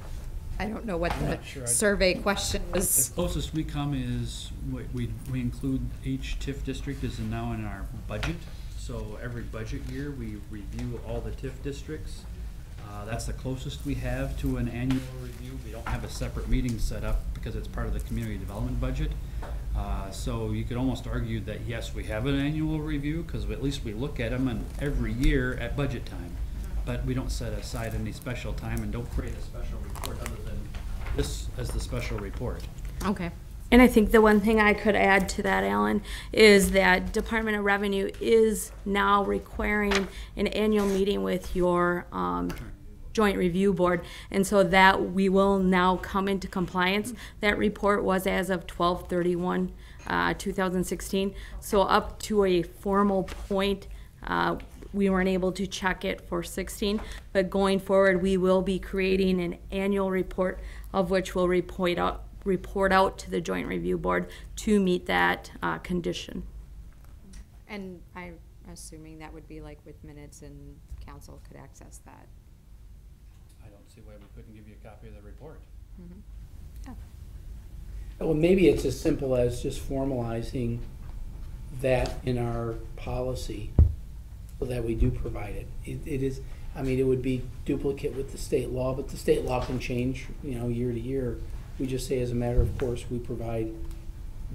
I don't know what the survey question was. The closest we come is, we include each TIF district is now in our budget. So every budget year, we review all the TIF districts. That's the closest we have to an annual review. We don't have a separate meeting set up because it's part of the community development budget. So you could almost argue that, yes, we have an annual review, because at least we look at them every year at budget time. But we don't set aside any special time and don't create a special report other than this as the special report. Okay. And I think the one thing I could add to that, Alan, is that Department of Revenue is now requiring an annual meeting with your joint review board, and so that we will now come into compliance. That report was as of 12/31/2016, so up to a formal point, we weren't able to check it for 16, but going forward, we will be creating an annual report of which we'll report out to the joint review board to meet that condition. And I'm assuming that would be like with minutes, and council could access that. I don't see why we couldn't give you a copy of the report. Mm-hmm. Oh. Well, maybe it's as simple as just formalizing that in our policy so that we do provide it. It is, I mean, it would be duplicate with the state law, but the state law can change, you know, year to year. We just say, as a matter of course, we provide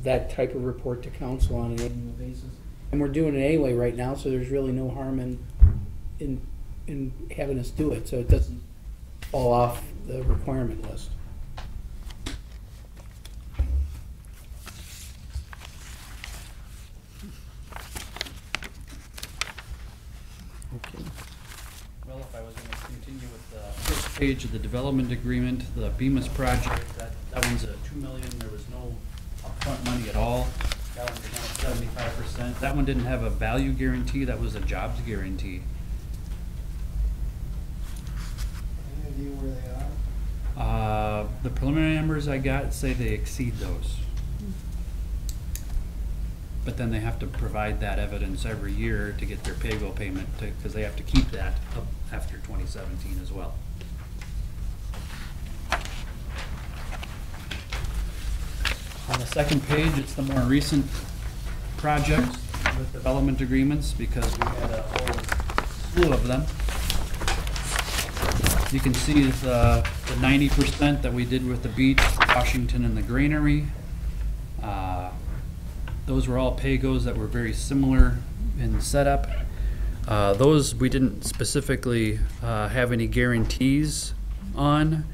that type of report to council on an annual basis. And we're doing it anyway right now, so there's really no harm in having us do it, so it doesn't fall off the requirement list. Okay. Well, if I was going to continue with the first page of the development agreement, the Bemis project, that one's a $2 million. There was no upfront money at all. That one was 75%. That one didn't have a value guarantee. That was a jobs guarantee. Any idea where they are? The preliminary numbers I got say they exceed those. but then they have to provide that evidence every year to get their pay-go payment, because they have to keep that up after 2017 as well. On the second page, it's the more recent projects with development agreements, because we had a whole slew of them. You can see the 90% that we did with the beach, Washington, and the Greenery. Those were all pay-goes that were very similar in setup. Those we didn't specifically have any guarantees on.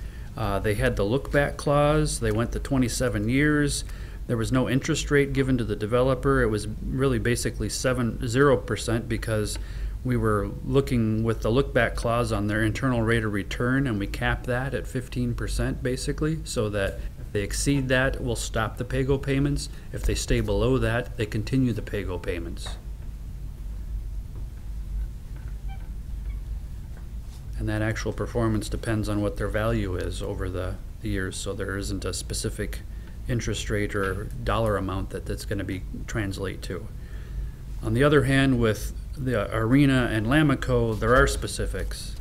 They had the look-back clause. They went to 27 years. There was no interest rate given to the developer. It was really basically 0% because we were looking with the look-back clause on their internal rate of return, and we capped that at 15% basically, so that if they exceed that, we'll stop the pay-go payments. If they stay below that, they continue the pay-go payments. And that actual performance depends on what their value is over the years, so there isn't a specific interest rate or dollar amount that's going to be translate to. On the other hand, with the Arena and Lamico, there are specifics.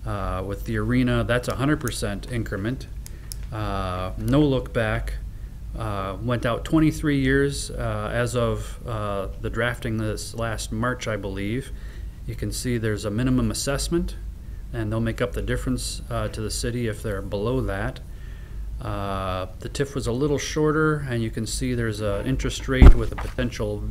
With the Arena, that's 100% increment. No look back. Went out 23 years as of the drafting this last March, I believe. You can see there's a minimum assessment, and they'll make up the difference to the city if they're below that. The TIF was a little shorter, and you can see there's an interest rate with a potential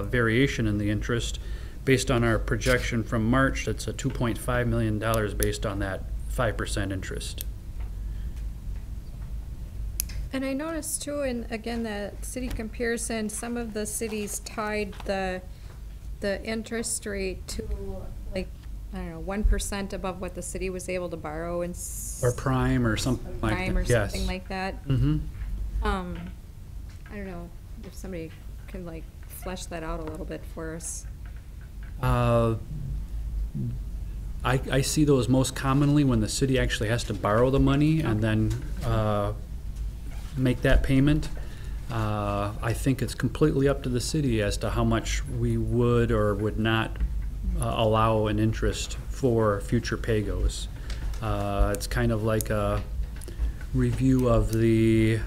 variation in the interest. Based on our projection from March, it's a $2.5 million based on that 5% interest. And I noticed too, and again, the city comparison, some of the cities tied the interest rate to, like, I don't know, 1% above what the city was able to borrow and Or prime or something like that. prime or Yes. something like that. Mm-hmm. I don't know if somebody can like flesh that out a little bit for us. I see those most commonly when the city actually has to borrow the money and then make that payment. I think it's completely up to the city as to how much we would or would not allow an interest for future pay-goes. It's kind of like a review of the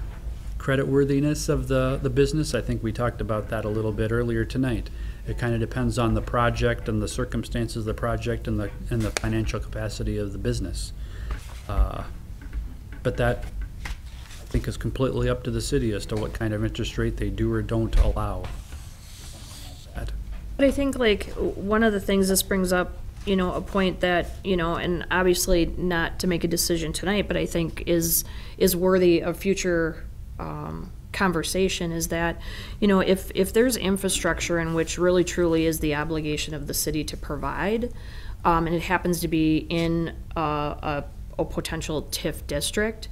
creditworthiness of the business. I think we talked about that a little bit earlier tonight. It kind of depends on the project and the circumstances of the project and the financial capacity of the business. But that, I think, is completely up to the city as to what kind of interest rate they do or don't allow. But I think, like, one of the things this brings up, you know, a point that, you know, and obviously not to make a decision tonight, but I think is worthy of future conversation, is that, you know, if there's infrastructure in which really truly is the obligation of the city to provide, and it happens to be in a potential TIF district,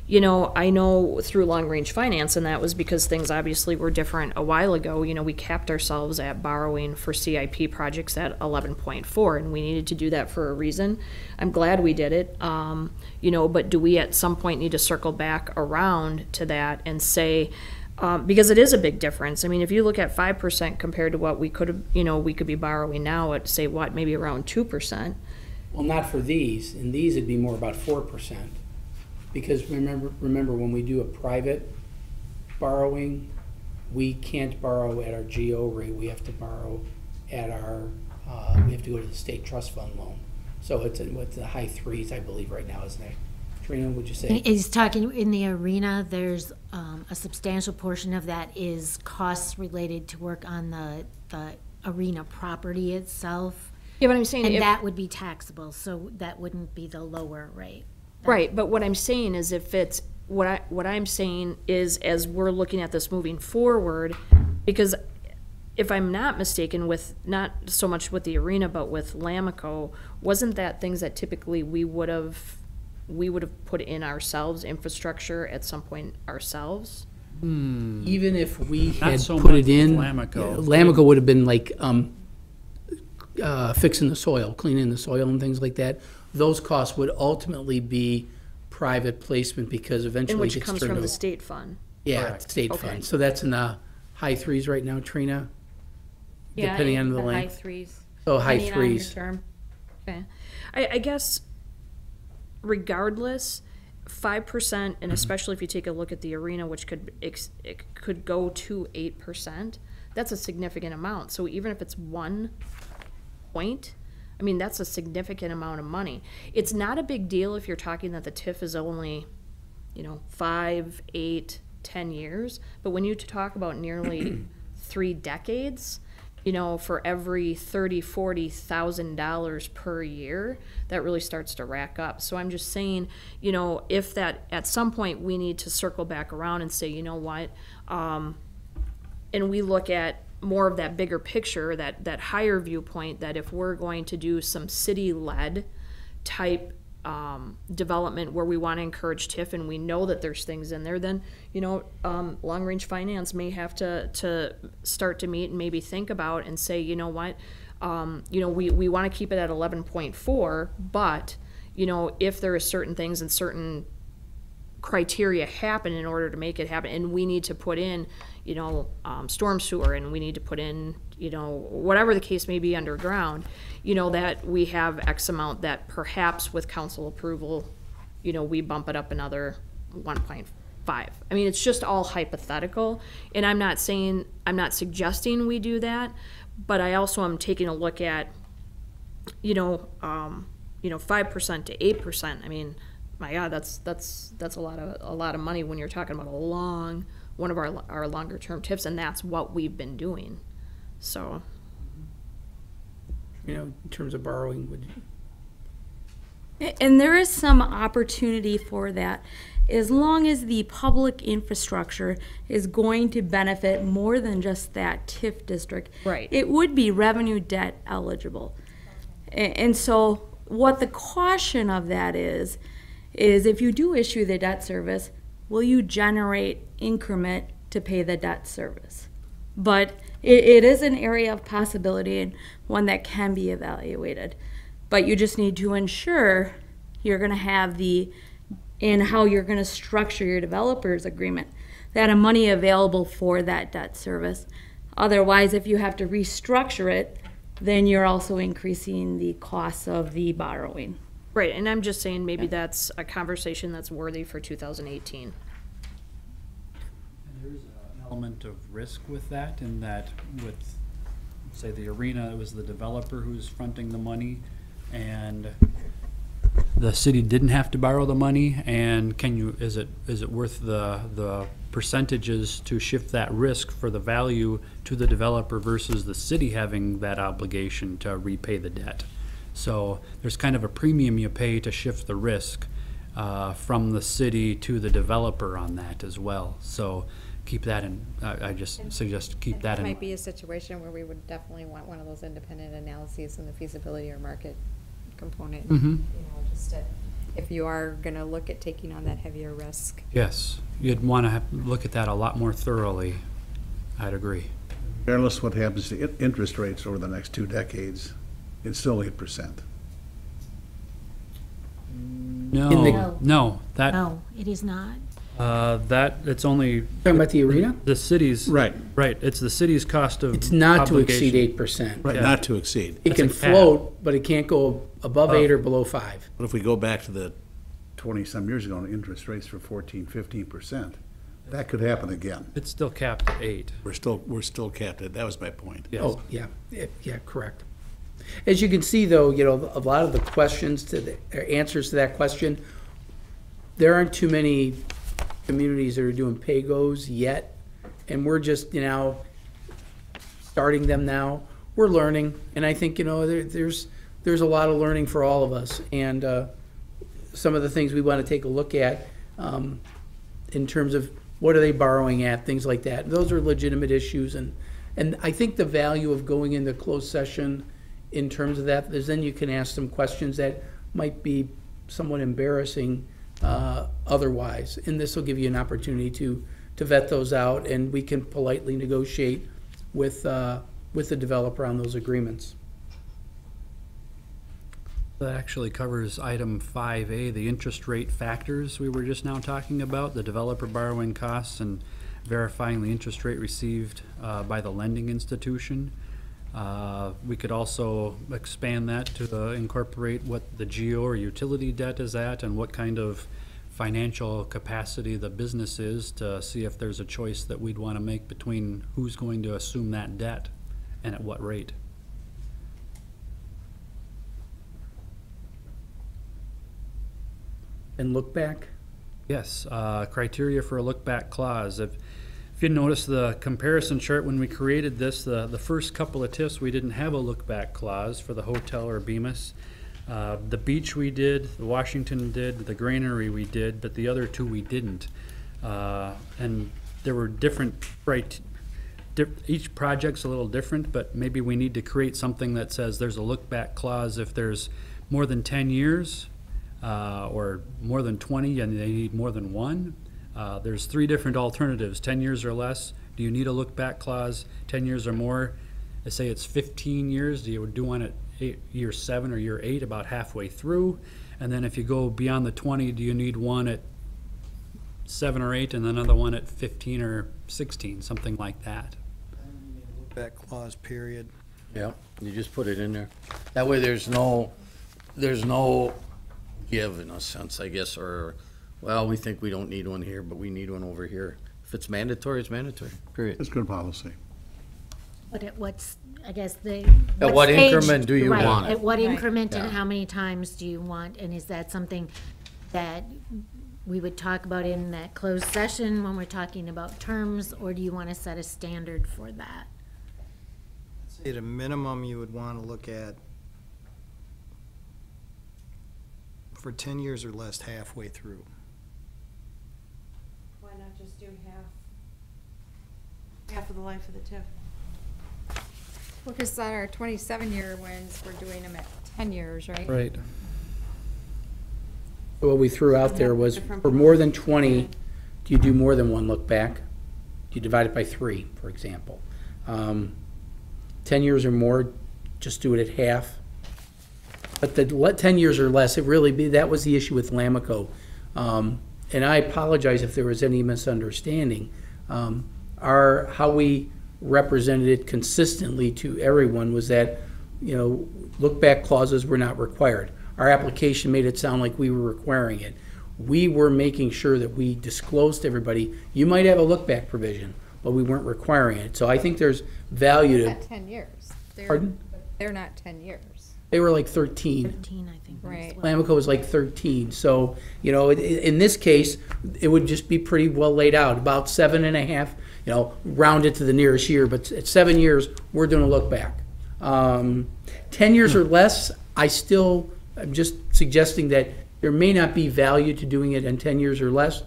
you know, I know through long-range finance, and that was because things obviously were different a while ago, you know, we capped ourselves at borrowing for CIP projects at 11.4, and we needed to do that for a reason. I'm glad we did it, you know, but do we at some point need to circle back around to that and say, because it is a big difference. I mean, if you look at 5% compared to what we could have, you know, we could be borrowing now at, say, what, maybe around 2%. Well, not for these. In these, it'd be more about 4%. Because remember when we do a private borrowing, we can't borrow at our GO rate. We have to borrow at our, we have to go to the state trust fund loan. So it's what's the high threes, I believe, right now, isn't it? Trina, would you say? He's talking in the Arena, there's a substantial portion of that is costs related to work on the Arena property itself. Yeah, but I'm saying, And that would be taxable, so that wouldn't be the lower rate. right, but what I'm saying is if it's, what I'm saying is, as we're looking at this moving forward, because if I'm not mistaken, with not so much with the Arena, but with Lamico, wasn't that things that typically we would have put in ourselves, infrastructure at some point ourselves? Even if we Not had so put much it in, with Lamico. Lamico would have been like fixing the soil, cleaning the soil and things like that. Those costs would ultimately be private placement because eventually In it which gets comes turned from the over. state fund. Yeah, Correct. state Okay. fund. So that's in the high threes right now, Trina. Yeah, depending on in the high length. threes. Oh, high depending on your threes. term. Okay. I guess regardless, 5%, and especially if you take a look at the arena, which it could go to 8%, that's a significant amount. So even if it's 1 point, I mean, that's a significant amount of money. It's not a big deal if you're talking that the TIF is only, 5, 8, 10 years. But when you talk about nearly 3 decades, for every $30,000-$40,000 per year, that really starts to rack up. So I'm just saying, if that at some point we need to circle back around and say, you know what, and we look at more of that bigger picture, that higher viewpoint, that if we're going to do some city-led type development where we want to encourage TIF and we know that there's things in there, then, long-range finance may have to start to meet and maybe think about and say, you know what, we want to keep it at 11.4, but, if there are certain things and certain criteria happen in order to make it happen, and we need to put in, storm sewer, and we need to put in, whatever the case may be underground, that we have X amount that perhaps with council approval, we bump it up another 1.5. I mean, it's just all hypothetical, and I'm not suggesting we do that, but I also am taking a look at, 5% to 8%. I mean, my God, that's a lot of money when you're talking about one of our longer term TIFs, and that's what we've been doing. So, In terms of borrowing, would you? And there is some opportunity for that, as long as the public infrastructure is going to benefit more than just that TIF district. Right. It would be revenue debt eligible. And so what the caution of that is if you do issue the debt service, will you generate increment to pay the debt service? But it is an area of possibility and one that can be evaluated. But you just need to ensure you're going to have in how you're going to structure your developer's agreement, that money available for that debt service. Otherwise, if you have to restructure it, then you're also increasing the costs of the borrowing. right, and I'm just saying maybe that's a conversation that's worthy for 2018. There's an element of risk with that, in that with, say, the arena, it was the developer who's fronting the money, and the city didn't have to borrow the money, and is it worth the percentages to shift that risk for the value to the developer versus the city having that obligation to repay the debt? So there's kind of a premium you pay to shift the risk from the city to the developer on that as well. So keep that in, I just suggest keep that in. Might be a situation where we would definitely want one of those independent analyses in the feasibility or market component. Mm-hmm. Just if you are gonna look at taking on that heavier risk. Yes, you'd want to look at that a lot more thoroughly. I'd agree. Regardless of what happens to interest rates over the next 2 decades, it's still 8%. No, No. no, that, No, it is not. it's only Talking about the arena? the city's. Right. Right, it's the city's cost of It's not to exceed obligation. 8%. Right, Yeah. not to exceed. It can That's a cap. float, but it can't go above 8 or below 5. But if we go back to the 20-some years ago, and interest rates were 14-15%, that could happen again. It's still capped at 8. We're still capped at, that was my point. Yes. Oh, yeah, yeah, correct. As you can see, though, a lot of the questions or answers to that question, there aren't too many communities that are doing pay-goes yet, and we're just, starting them now. We're learning, and I think, there's a lot of learning for all of us, and some of the things we want to take a look at in terms of what are they borrowing at, things like that. Those are legitimate issues, and I think the value of going into closed session in terms of that is then you can ask some questions that might be somewhat embarrassing otherwise, and this will give you an opportunity to vet those out, and we can politely negotiate with the developer on those agreements. That actually covers item 5A, the interest rate factors we were just now talking about, the developer borrowing costs and verifying the interest rate received by the lending institution. We could also expand that to incorporate what the geo or utility debt is at and what kind of financial capacity the business is, to see if there's a choice that we'd want to make between who's going to assume that debt and at what rate. And look back? Yes, criteria for a look-back clause. If you notice the comparison chart when we created this, the first couple of TIFs, we didn't have a look-back clause for the hotel or Bemis. The beach we did, the Washington did, the Greenery we did, but the other two we didn't. And there were different, each project's a little different, but maybe we need to create something that says there's a look-back clause if there's more than 10 years, or more than 20 and they need more than one. There's 3 different alternatives: 10 years or less. Do you need a look-back clause? 10 years or more. Let's say it's 15 years. Do you do one at year 7 or year 8, about halfway through? And then if you go beyond the 20, do you need one at 7 or 8 and another one at 15 or 16, something like that? That clause, period. Yeah, you just put it in there. That way there's no give, in a sense, I guess, or, well, we think we don't need one here, but we need one over here. If it's mandatory, it's mandatory, period. It's good policy. But at what's, I guess, the. At what stage- increment do you right, want it? At what increment and Yeah. how many times do you want, and is that something that we would talk about in that closed session when we're talking about terms, or do you want to set a standard for that? At a minimum, you would want to look at, for 10 years or less, halfway through. Why not just do half of the life of the TIF? Well, because on our 27-year ones, we're doing them at 10 years, right? Right. What we threw out there was, for more than 20, do you do more than one look back? Do you divide it by 3, for example? 10 years or more, just do it at half. But the 10 years or less, that was the issue with Lamico. And I apologize if there was any misunderstanding. How we represented it consistently to everyone was that, look-back clauses were not required. Our application made it sound like we were requiring it. We were making sure that we disclosed to everybody, you might have a look-back provision, but we weren't requiring it. So I think there's value to. At 10 years. Pardon? They're not 10 years. They were like 13. 13, I think. Right. Lamico was like 13. So, in this case, it would just be pretty well laid out, about 7.5, round it to the nearest year, but at 7 years, we're doing a look back. 10 years or less, I'm just suggesting that there may not be value to doing it in 10 years or less.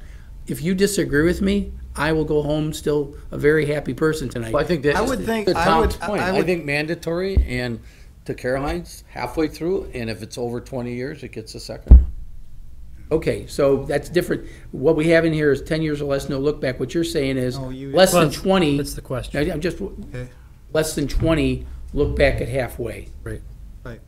If you disagree with me, I will go home still a very happy person tonight. Well, I think that's I would think- to I Tom's would- point. I I would- think mandatory, and to Caroline's, halfway through, and if it's over 20 years, it gets a second. Okay, so that's different. What we have in here is 10 years or less, no look back. What you're saying is No, you- less than Well, 20. that's the question. I'm just, Okay, less than 20, look back at halfway. Right. right.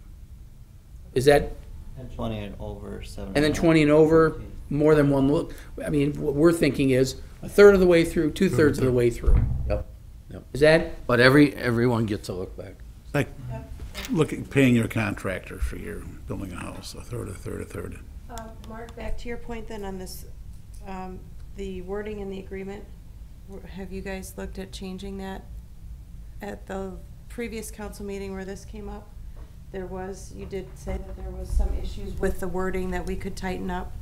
Is that, And 20 and over 7. and then 20 and over, more than one look? I mean, what we're thinking is a third of the way through, 2/3 of the way through. Yep. Is that, But everyone gets a look back. Like, paying your contractor for your building a house, a third. Mark, back to your point then on this, the wording in the agreement, have you guys looked at changing that? At the previous council meeting where this came up, you did say that there was some issues with the wording that we could tighten up.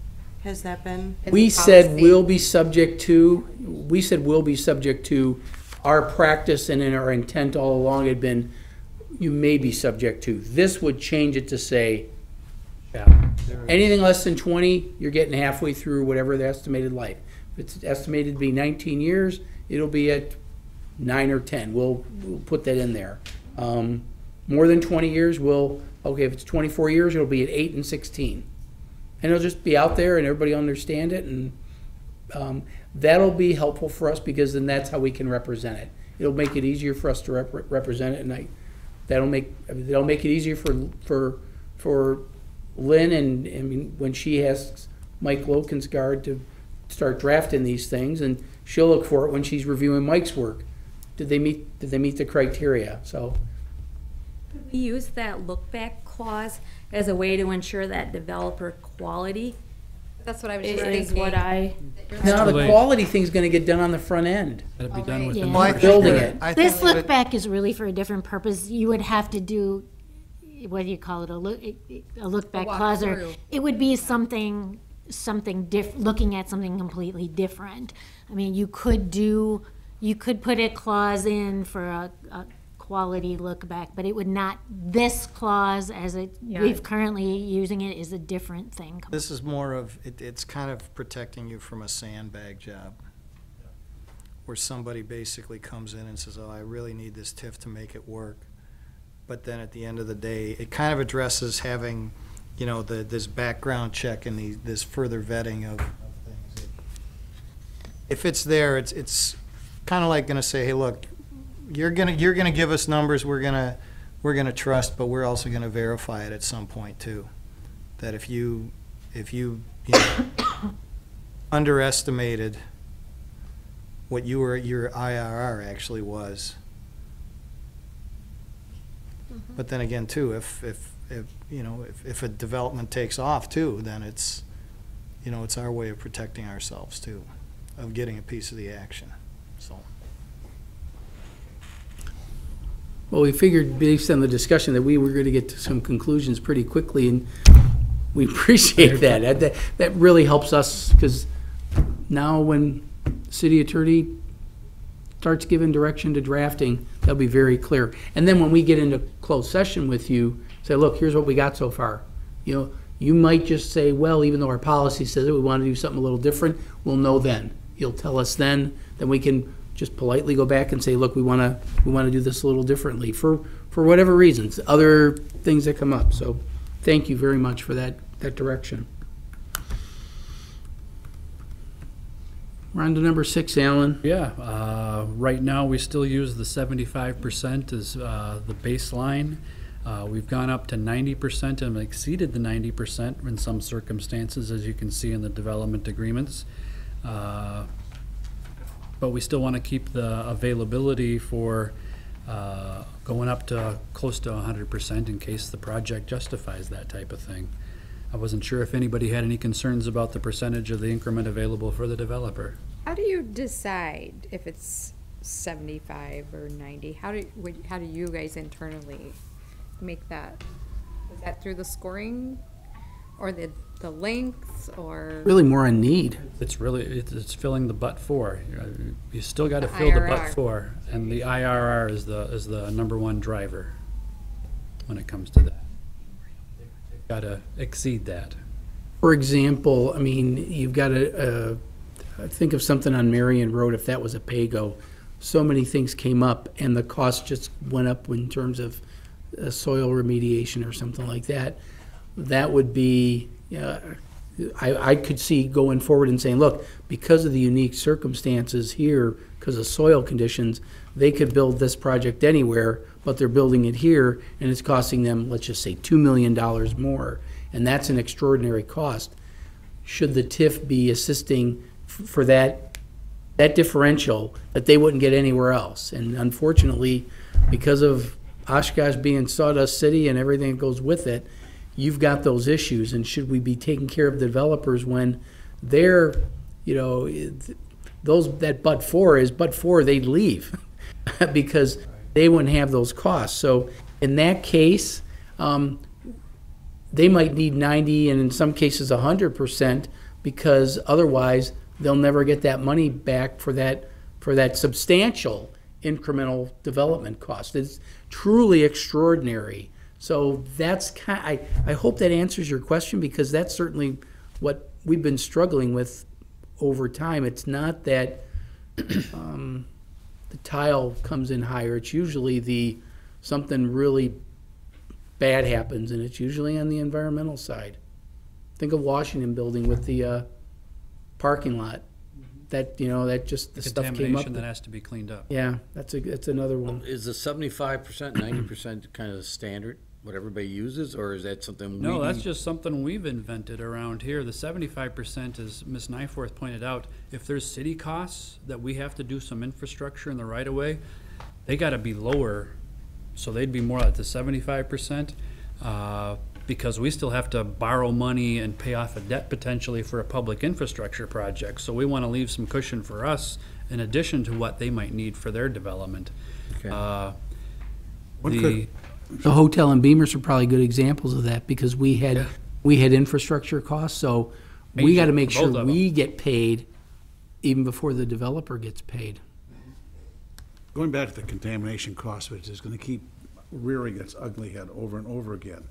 Has that been? we said will be subject to, our practice and in our intent all along had been, you may be subject to. This would change it to say, anything less than 20, you're getting halfway through whatever the estimated life. If it's estimated to be 19 years, it'll be at 9 or 10. We'll put that in there. More than 20 years, if it's 24 years, it'll be at 8 and 16. And it'll just be out there and everybody will understand it, and that'll be helpful for us because then that's how we can represent it. It'll make it easier for us to represent it, and that'll make it easier for Lynn, and I mean, when she asks Mike Lokensgaard to start drafting these things, and she'll look for it when she's reviewing Mike's work. Did they meet the criteria? So We use that look-back clause as a way to ensure that developer quality That's what I was just is thinking. what I. Now, the Wait. quality thing's gonna get done on the front end. That'd be Oh, done right. within Yeah. the Well, I first Building year. it. This look back is really for a different purpose. You would have to do, what do you call it, a look back walk clause, or through. it would be something looking at something completely different. I mean, you could put a clause in for a quality look back, but it would not, this clause as we've currently using it is a different thing. This is more of, it's kind of protecting you from a sandbag job. Where somebody basically comes in and says, oh, I really need this TIF to make it work. But then at the end of the day, it kind of addresses having, you know, this background check and this further vetting of things. If it's there, it's kind of like gonna say, hey, look, you're gonna give us numbers we're gonna trust, but we're also gonna verify it at some point too. That if you know, underestimated what your IRR actually was. But then again too, if you know, if a development takes off too, then it's, you know, it's our way of protecting ourselves too, of getting a piece of the action, so. Well, we figured based on the discussion that we were gonna get to some conclusions pretty quickly, and we appreciate that. That really helps us, because now when city attorney starts giving direction to drafting, that'll be very clear. And then when we get into closed session with you, say, look, here's what we got so far. You know, you might just say, well, even though our policy says that we want to do something a little different, we'll know then. You'll tell us then we can just politely go back and say, look, we want to do this a little differently for whatever reasons, other things that come up. So thank you very much for that direction. We're on to number 6, Alan. Yeah, right now, we still use the 75% as the baseline. We've gone up to 90% and exceeded the 90% in some circumstances, as you can see in the development agreements. But we still want to keep the availability for going up to close to 100% in case the project justifies that type of thing. I wasn't sure if anybody had any concerns about the percentage of the increment available for the developer. How do you decide if it's 75 or 90? How do you guys internally make that? Is that through the scoring or the lengths or? Really more on need. It's really, it's filling the but for. You still got to fill the but IRR. for, and the IRR is the #1 driver when it comes to that. They've got to exceed that. For example, I mean, you've got to think of something on Marion Road, if that was a pay-go. So many things came up, and the cost just went up in terms of soil remediation or something like that. That would be, I could see going forward and saying, look, because of the unique circumstances here, because of soil conditions, they could build this project anywhere, but they're building it here, and it's costing them, let's just say, $2 million more, and that's an extraordinary cost. Should the TIF be assisting for that differential that they wouldn't get anywhere else? And unfortunately, because of Oshkosh being sawdust city and everything that goes with it, you've got those issues. And should we be taking care of the developers when they're, you know, that but for they'd leave because they wouldn't have those costs. So in that case, they might need 90 and in some cases 100%, because otherwise they'll never get that money back for that substantial incremental development cost. It's truly extraordinary. So that's I hope that answers your question, because that's certainly what we've been struggling with over time. It's not that the tile comes in higher. It's usually something really bad happens, and it's usually on the environmental side. Think of Washington Building with the parking lot. That the stuff came up. Contamination that has to be cleaned up. Yeah, that's another one. Is the 75%, 90% kind of the standard, what everybody uses, or is that something No, that's just something we've invented around here. The 75%, as Ms. Nyforth pointed out, if there's city costs that we have to do some infrastructure in the right of way, they gotta be lower So they'd be more at the 75%, because we still have to borrow money and pay off a debt potentially for a public infrastructure project. So we want to leave some cushion for us in addition to what they might need for their development. Okay. What The, could- The hotel and Beamers are probably good examples of that, because we had infrastructure costs, so we gotta make Both sure of them. we get paid even before the developer gets paid. Going back to the contamination cost, which is gonna keep rearing its ugly head over and over again.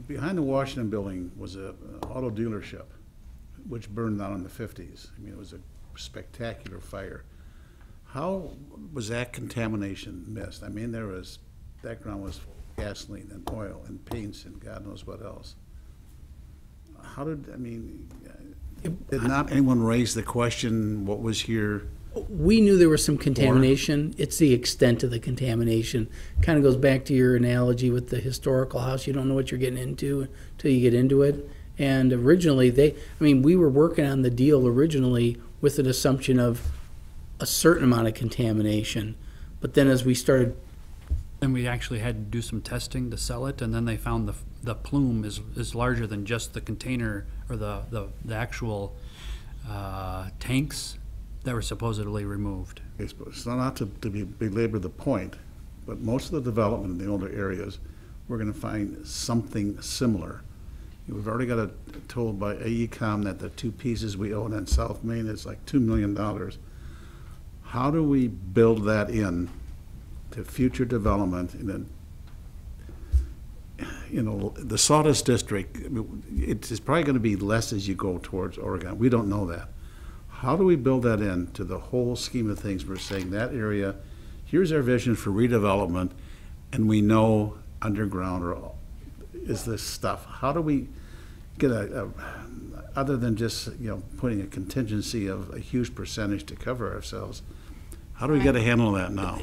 Behind the Washington Building was an auto dealership, which burned down in the 50s. I mean, it was a spectacular fire. How was that contamination missed? I mean, that ground was full of gasoline and oil and paints and God knows what else. Did not anyone raise the question, what was here? We knew there was some contamination. It's the extent of the contamination. Kind of goes back to your analogy with the historical house. You don't know what you're getting into until you get into it. And originally, we were working on the deal originally with an assumption of a certain amount of contamination. But then as we started, and we actually had to do some testing to sell it, and then they found the plume is larger than just the container or the actual tanks that were supposedly removed. It's not to belabor the point, but most of the development in the older areas, we're gonna find something similar. We've already got told by AECom that the two pieces we own in South Main is like $2 million. How do we build that in to future development the Sawdust District? It's probably gonna be less as you go towards Oregon. We don't know that. How do we build that in to the whole scheme of things? We're saying that area, here's our vision for redevelopment, and we know underground is this stuff. How do we get other than just, putting a contingency of a huge percentage to cover ourselves, how do we get a handle on that now?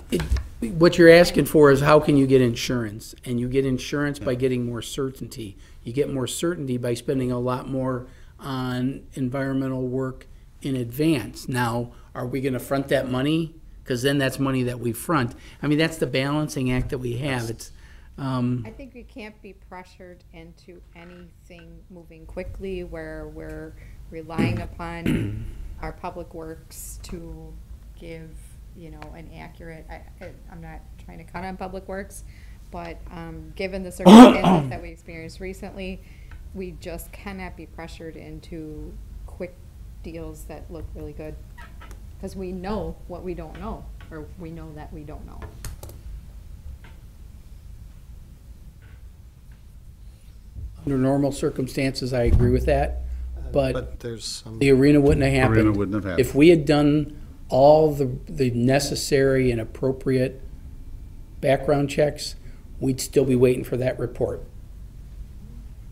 what you're asking for is how can you get insurance? And you get insurance by getting more certainty. You get more certainty by spending a lot more on environmental work in advance. Now, are we gonna front that money? Because then that's money that we front. I mean, that's the balancing act that we have. It's, I think we can't be pressured into anything moving quickly where we're relying upon our public works to give, an accurate, I'm not trying to cut on public works, but given the circumstances that we experienced recently, we just cannot be pressured into quick deals that look really good. Because we know what we don't know, or we know that we don't know. under normal circumstances, I agree with that, but there's some. the arena wouldn't have happened. Arena wouldn't have happened. If we had done all the necessary and appropriate background checks, we'd still be waiting for that report.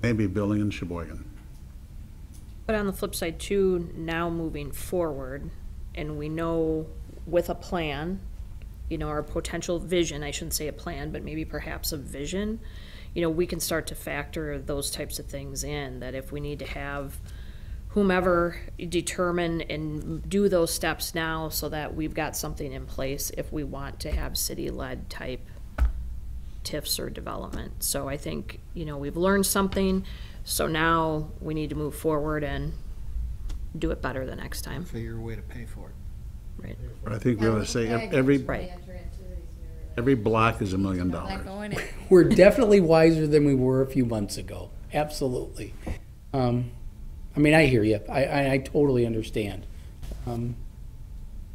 Maybe building in Sheboygan. But on the flip side too, now moving forward, and we know with a plan, our potential vision, I shouldn't say a plan, but maybe perhaps a vision, we can start to factor those types of things in, that if we need to have whomever determine and do those steps now so that we've got something in place if we want to have city-led type TIFs or development. So I think, we've learned something, so now we need to move forward and do it better the next time. Figure a way to pay for it. Right. But I think we ought to say every block is $1 million. Not going in. We're definitely wiser than we were a few months ago. Absolutely. I hear you. I totally understand. I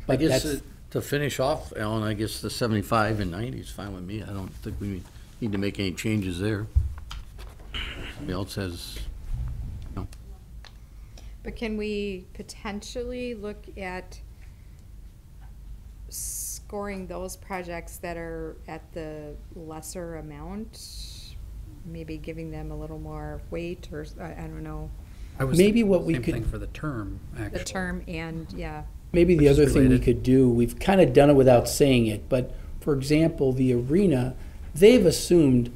But guess that's, to finish off, Alan, I guess the 75 and 90 is fine with me. I don't think we need to make any changes there. Somebody else has, But can we potentially look at scoring those projects that are at the lesser amount? Maybe giving them a little more weight, or I don't know, I was Maybe thinking what the we same could- thing for the term, actually. the term and, yeah. maybe the Which is other thing we related. could do, we've kind of done it without saying it, but for example, the arena, they've assumed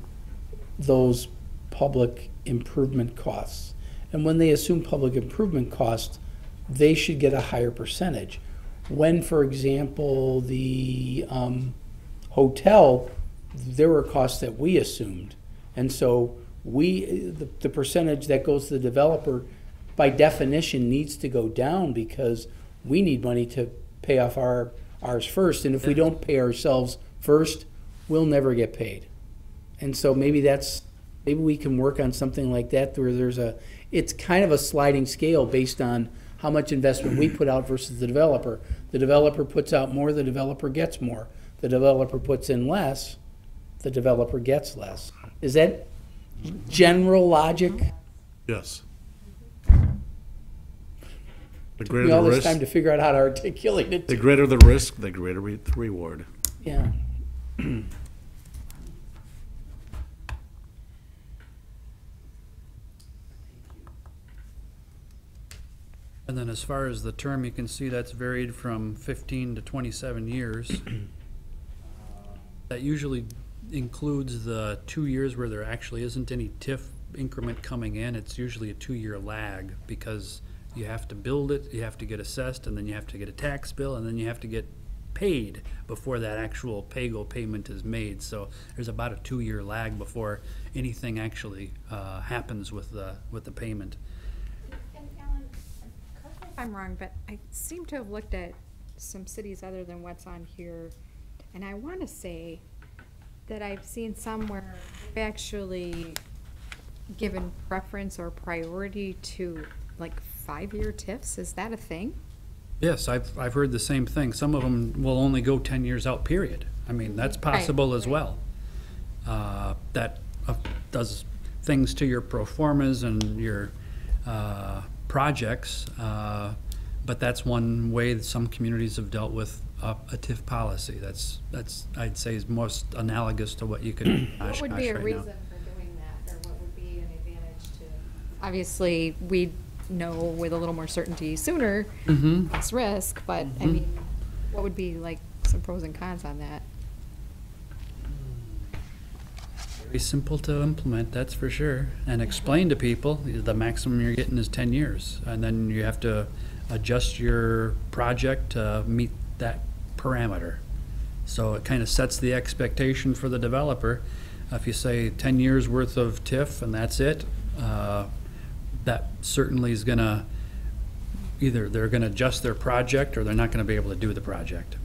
those public improvement costs. And when they assume public improvement costs, they should get a higher percentage. When, for example, the hotel there were costs that we assumed. And so the percentage that goes to the developer, by definition, needs to go down because we need money to pay off ours first. And if we don't pay ourselves first, we'll never get paid. And so maybe we can work on something like that where it's kind of a sliding scale based on how much investment we put out versus the developer. The developer puts out more, the developer gets more. The developer puts in less, the developer gets less. Is that general logic? Yes. The Took greater me the all this risk, time to figure out how to articulate it. the greater the risk, the greater the reward. Yeah. And then as far as the term, you can see that's varied from 15 to 27 years. That usually includes the 2 years where there actually isn't any TIF increment coming in. It's usually a 2-year lag because you have to build it, you have to get assessed, and then you have to get a tax bill, and then you have to get paid before that actual pay-go payment is made. So there's about a 2-year lag before anything actually happens with the payment. And Alan, correct me if I'm wrong, but I seem to have looked at some cities other than what's on here, and I want to say that I've seen some where they've actually given preference or priority to like 5-year TIFs. Is that a thing? Yes, I've heard the same thing. Some of them will only go 10 years out, period. I mean, that's possible as well. That does things to your pro formas and your projects, but that's one way that some communities have dealt with a TIF policy. That's I'd say is most analogous to what you could do in What would be a Oshkosh right reason now. for doing that, or what would be an advantage to? Obviously, we know with a little more certainty sooner, less risk, but I mean, what would be like some pros and cons on that? Very simple to implement, that's for sure, and explain to people the maximum you're getting is 10 years, and then you have to adjust your project to meet that parameter. So it kind of sets the expectation for the developer. If you say 10 years worth of TIF and that's it, that certainly is gonna, either they're gonna adjust their project or they're not gonna be able to do the project.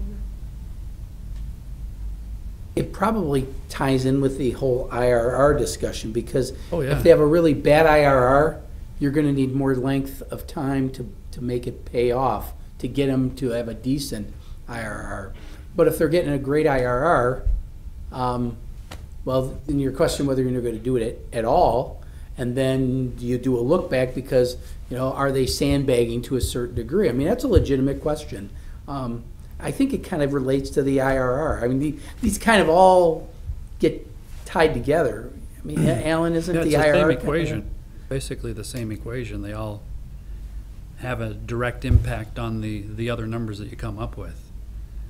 It probably ties in with the whole IRR discussion, because Oh, yeah. if they have a really bad IRR, you're gonna need more length of time to make it pay off, to get them to have a decent IRR. But if they're getting a great IRR, well, then your question whether you're gonna do it at all, and then do you do a look back because, are they sandbagging to a certain degree? I mean, that's a legitimate question. I think it kind of relates to the IRR. I mean, these kind of all get tied together. I mean, Alan, isn't Yeah, the it's the IRR? same kind of- equation, basically the same equation. They all have a direct impact on the other numbers that you come up with.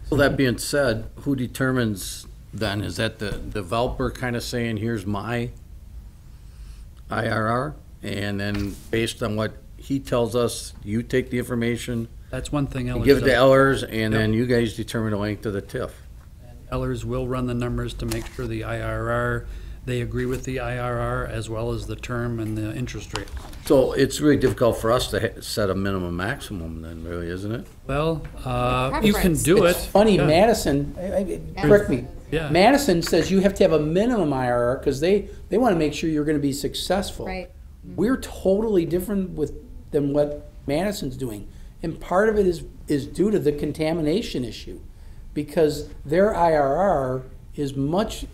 So that being said, who determines then? Is that the developer kind of saying, here's my IRR? And then based on what he tells us, you take the information That's one thing and Ellers give it to does. Ellers, and then you guys determine the length of the TIF. Ellers will run the numbers to make sure the IRR, they agree with the IRR as well as the term and the interest rate. So it's really difficult for us to set a minimum maximum then, really, isn't it? Well, you can Preference. do It's it. funny, Yeah. Madison, correct me, Yeah. Madison says you have to have a minimum IRR because they want to make sure you're going to be successful. Right. We're totally different than what Madison's doing. And part of it is due to the contamination issue, because their IRR is much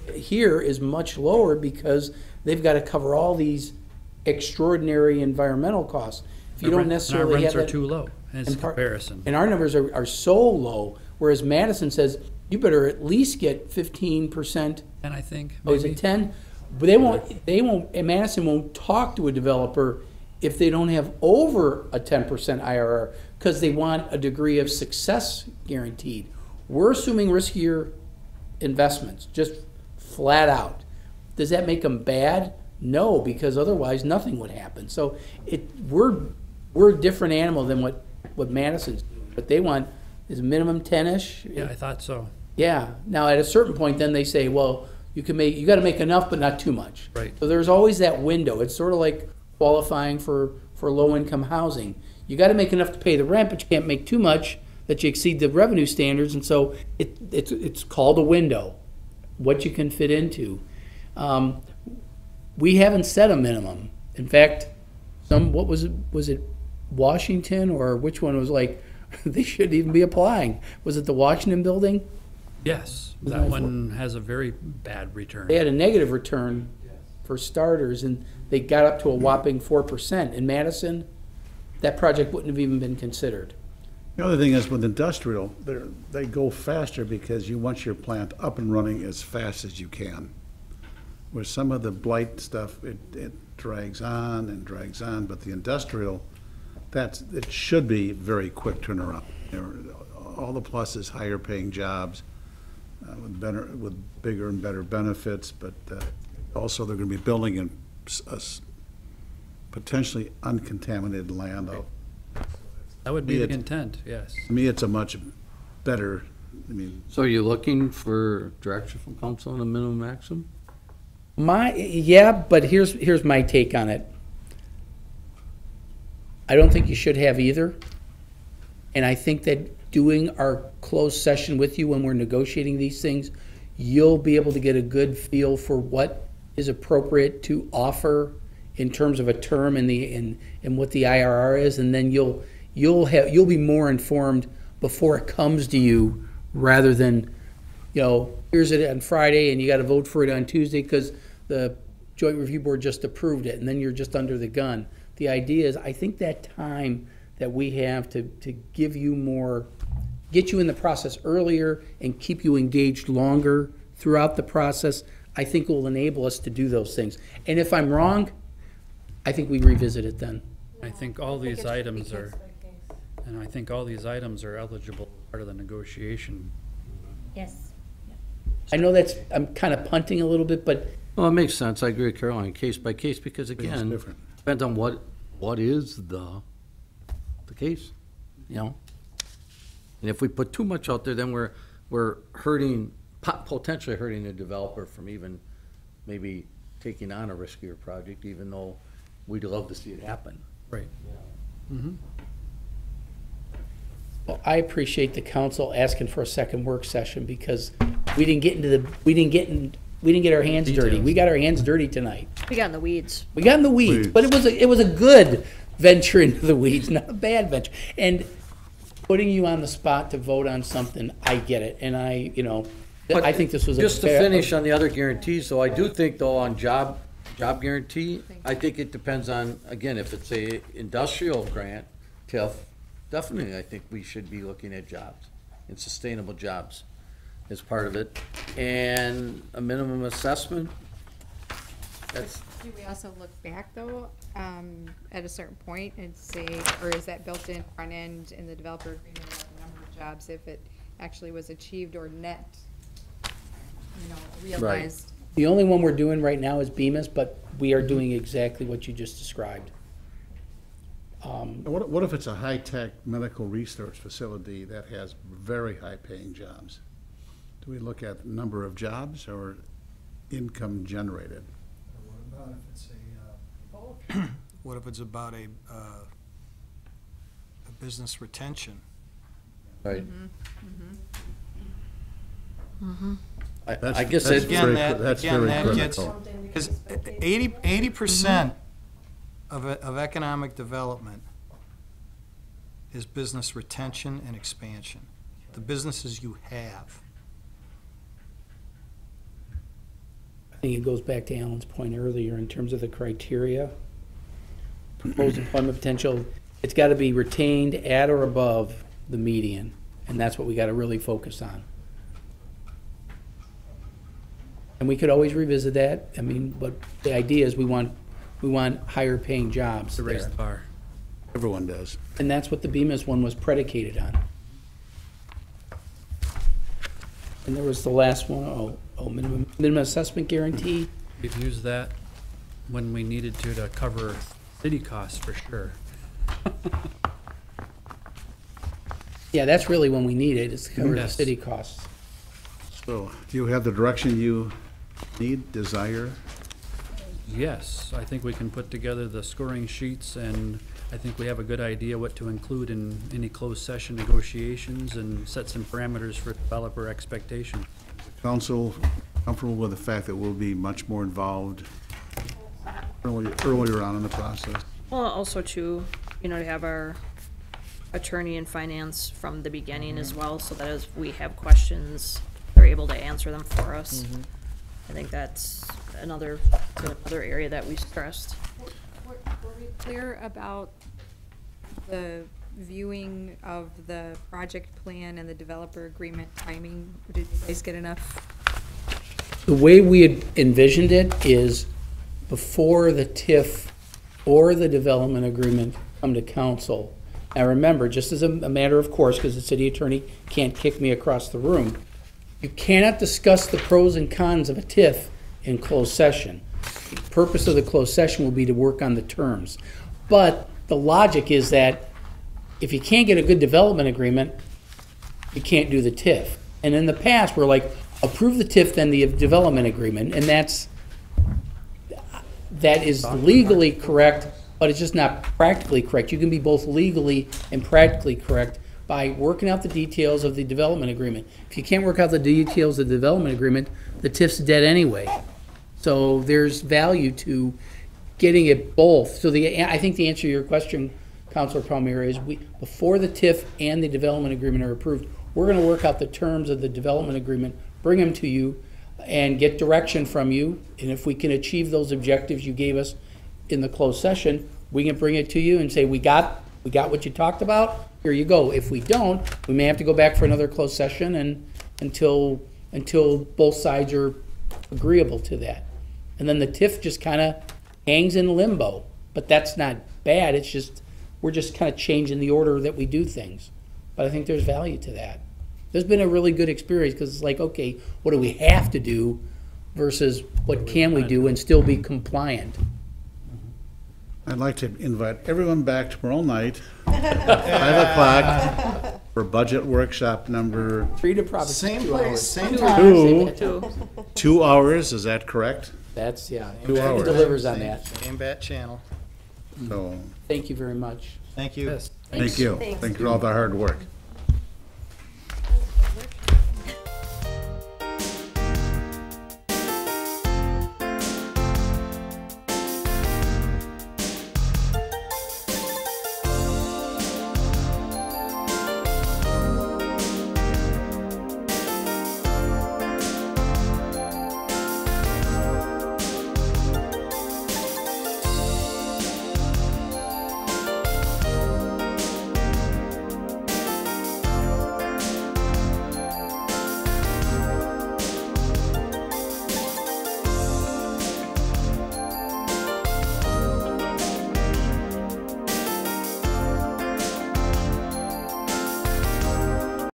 lower because they've got to cover all these extraordinary environmental costs. If you don't necessarily And have our that. rents are too low as a and par- comparison. And our numbers are so low, whereas Madison says you better at least get 15%. And I think Oh, is maybe, it 10? But and Madison won't talk to a developer if they don't have over a 10% IRR, because they want a degree of success guaranteed. We're assuming riskier investments, just flat out. Does that make them bad? No, because otherwise nothing would happen. So we're a different animal than what Madison's doing. What they want is minimum 10-ish. yeah, I thought so. Yeah. Now, at a certain point, then they say, well, you gotta make enough, but not too much. Right. So there's always that window. It's sort of like qualifying for low-income housing. You gotta make enough to pay the rent, but you can't make too much that you exceed the revenue standards, and so it's called a window, what you can fit into. We haven't set a minimum. In fact, what was it Washington, or which one was like, they shouldn't even be applying? Was it the Washington building? Yes, that one has a very bad return. They had a negative return for starters, and they got up to a whopping 4%. In Madison, that project wouldn't have even been considered. The other thing is with industrial, they go faster because you want your plant up and running as fast as you can. Where some of the blight stuff, it drags on and drags on, but the industrial, it should be very quick turnaround. All the pluses, higher paying jobs, with bigger and better benefits, but also they're gonna be building in potentially uncontaminated land. That would be the intent, yes. To me, it's a much better, So are you looking for direction from council on a minimum maximum? But here's my take on it. I don't think you should have either. And I think that doing our closed session with you when we're negotiating these things, you'll be able to get a good feel for what is appropriate to offer in terms of a term and what the IRR is, and then you'll be more informed before it comes to you, rather than, here's it on Friday and you got to vote for it on Tuesday because the Joint Review Board just approved it, and then you're just under the gun. The idea is, I think that time that we have to give you more, get you in the process earlier and keep you engaged longer throughout the process, I think will enable us to do those things. And if I'm wrong, I think we revisit it then. I think all these items are, eligible part of the negotiation. Yes. I know I'm kind of punting a little bit, but Well, it makes sense. I agree with Caroline, case by case, because again, different. depends on what is the case, And if we put too much out there, then we're potentially hurting the developer from even maybe taking on a riskier project, even though we'd love to see it happen. Right. well, I appreciate the council asking for a second work session, because we didn't get our hands dirty. We got our hands dirty tonight. We got in the weeds. We got in the weeds, but it was a good venture into the weeds, not a bad venture. And putting you on the spot to vote on something, I get it, and I think this was Just to finish on the other guarantees, though, I do think though on job guarantee, I think it depends on, again, if it's a industrial grant, TIF, definitely I think we should be looking at jobs and sustainable jobs as part of it. And a minimum assessment, that's, Do we also look back though, at a certain point and say, or is that built in front end in the developer agreement about the number of jobs, if it actually was achieved or net, realized? The only one we're doing right now is Bemis, but we are doing exactly what you just described. What if it's a high-tech medical research facility that has very high-paying jobs? Do we look at number of jobs or income generated? What if it's about a business retention? right. That's- I guess that's it, very- That's very that gets, critical. because 80% of economic development is business retention and expansion. The businesses you have. I think it goes back to Alan's point earlier in terms of the criteria. Proposed employment potential, it's got to be retained at or above the median, and that's what we got to really focus on. And we could always revisit that. I mean, but the idea is we want higher paying jobs To raise there. the bar. Everyone does. And that's what the Bemis one was predicated on. And there was the last one, minimum assessment guarantee. We've used that when we needed to cover city costs, for sure. Yeah, that's really when we need it, is to cover the Yes. city costs. So, do you have the direction you need, desire? Yes, I think we can put together the scoring sheets, and I think we have a good idea what to include in any closed session negotiations and set some parameters for developer expectation. Council comfortable with the fact that we'll be much more involved earlier on in the process? Well, also too, to have our attorney in finance from the beginning as well, so that as we have questions, they're able to answer them for us. I think that's another area that we stressed. Were we clear about the viewing of the project plan and the developer agreement timing? Did you guys get enough? The way we had envisioned it is before the TIF or the development agreement come to council. Now remember, just as a matter of course, because the city attorney can't kick me across the room, you cannot discuss the pros and cons of a TIF in closed session. The purpose of the closed session will be to work on the terms. But the logic is that if you can't get a good development agreement, you can't do the TIF. And in the past, we're like, approve the TIF, then the development agreement, and that is legally correct, but it's just not practically correct. You can be both legally and practically correct by working out the details of the development agreement. If you can't work out the details of the development agreement, the TIF's dead anyway. So there's value to getting it both. So I think the answer to your question, Councilor Palmieri, is before the TIF and the development agreement are approved, we're going to work out the terms of the development agreement, bring them to you, and get direction from you. And if we can achieve those objectives you gave us in the closed session, we can bring it to you and say, we got what you talked about, here you go. If we don't, we may have to go back for another closed session and until both sides are agreeable to that. And then the TIF just kind of hangs in limbo. But that's not bad, it's just, we're just kind of changing the order that we do things. But I think there's value to that. There's been a really good experience, because it's like, okay, what do we have to do versus what can we do and still be compliant? I'd like to invite everyone back tomorrow night, 5 o'clock, for budget workshop number Free to profit. Same 2 place, hours. same 2 time. hours. 2 hours, is that correct? That's, yeah. 2 Amanda hours. delivers on that. Same bat channel. So, Thank you very much. Thank you. Yes. thank you. Thank you for all the hard work.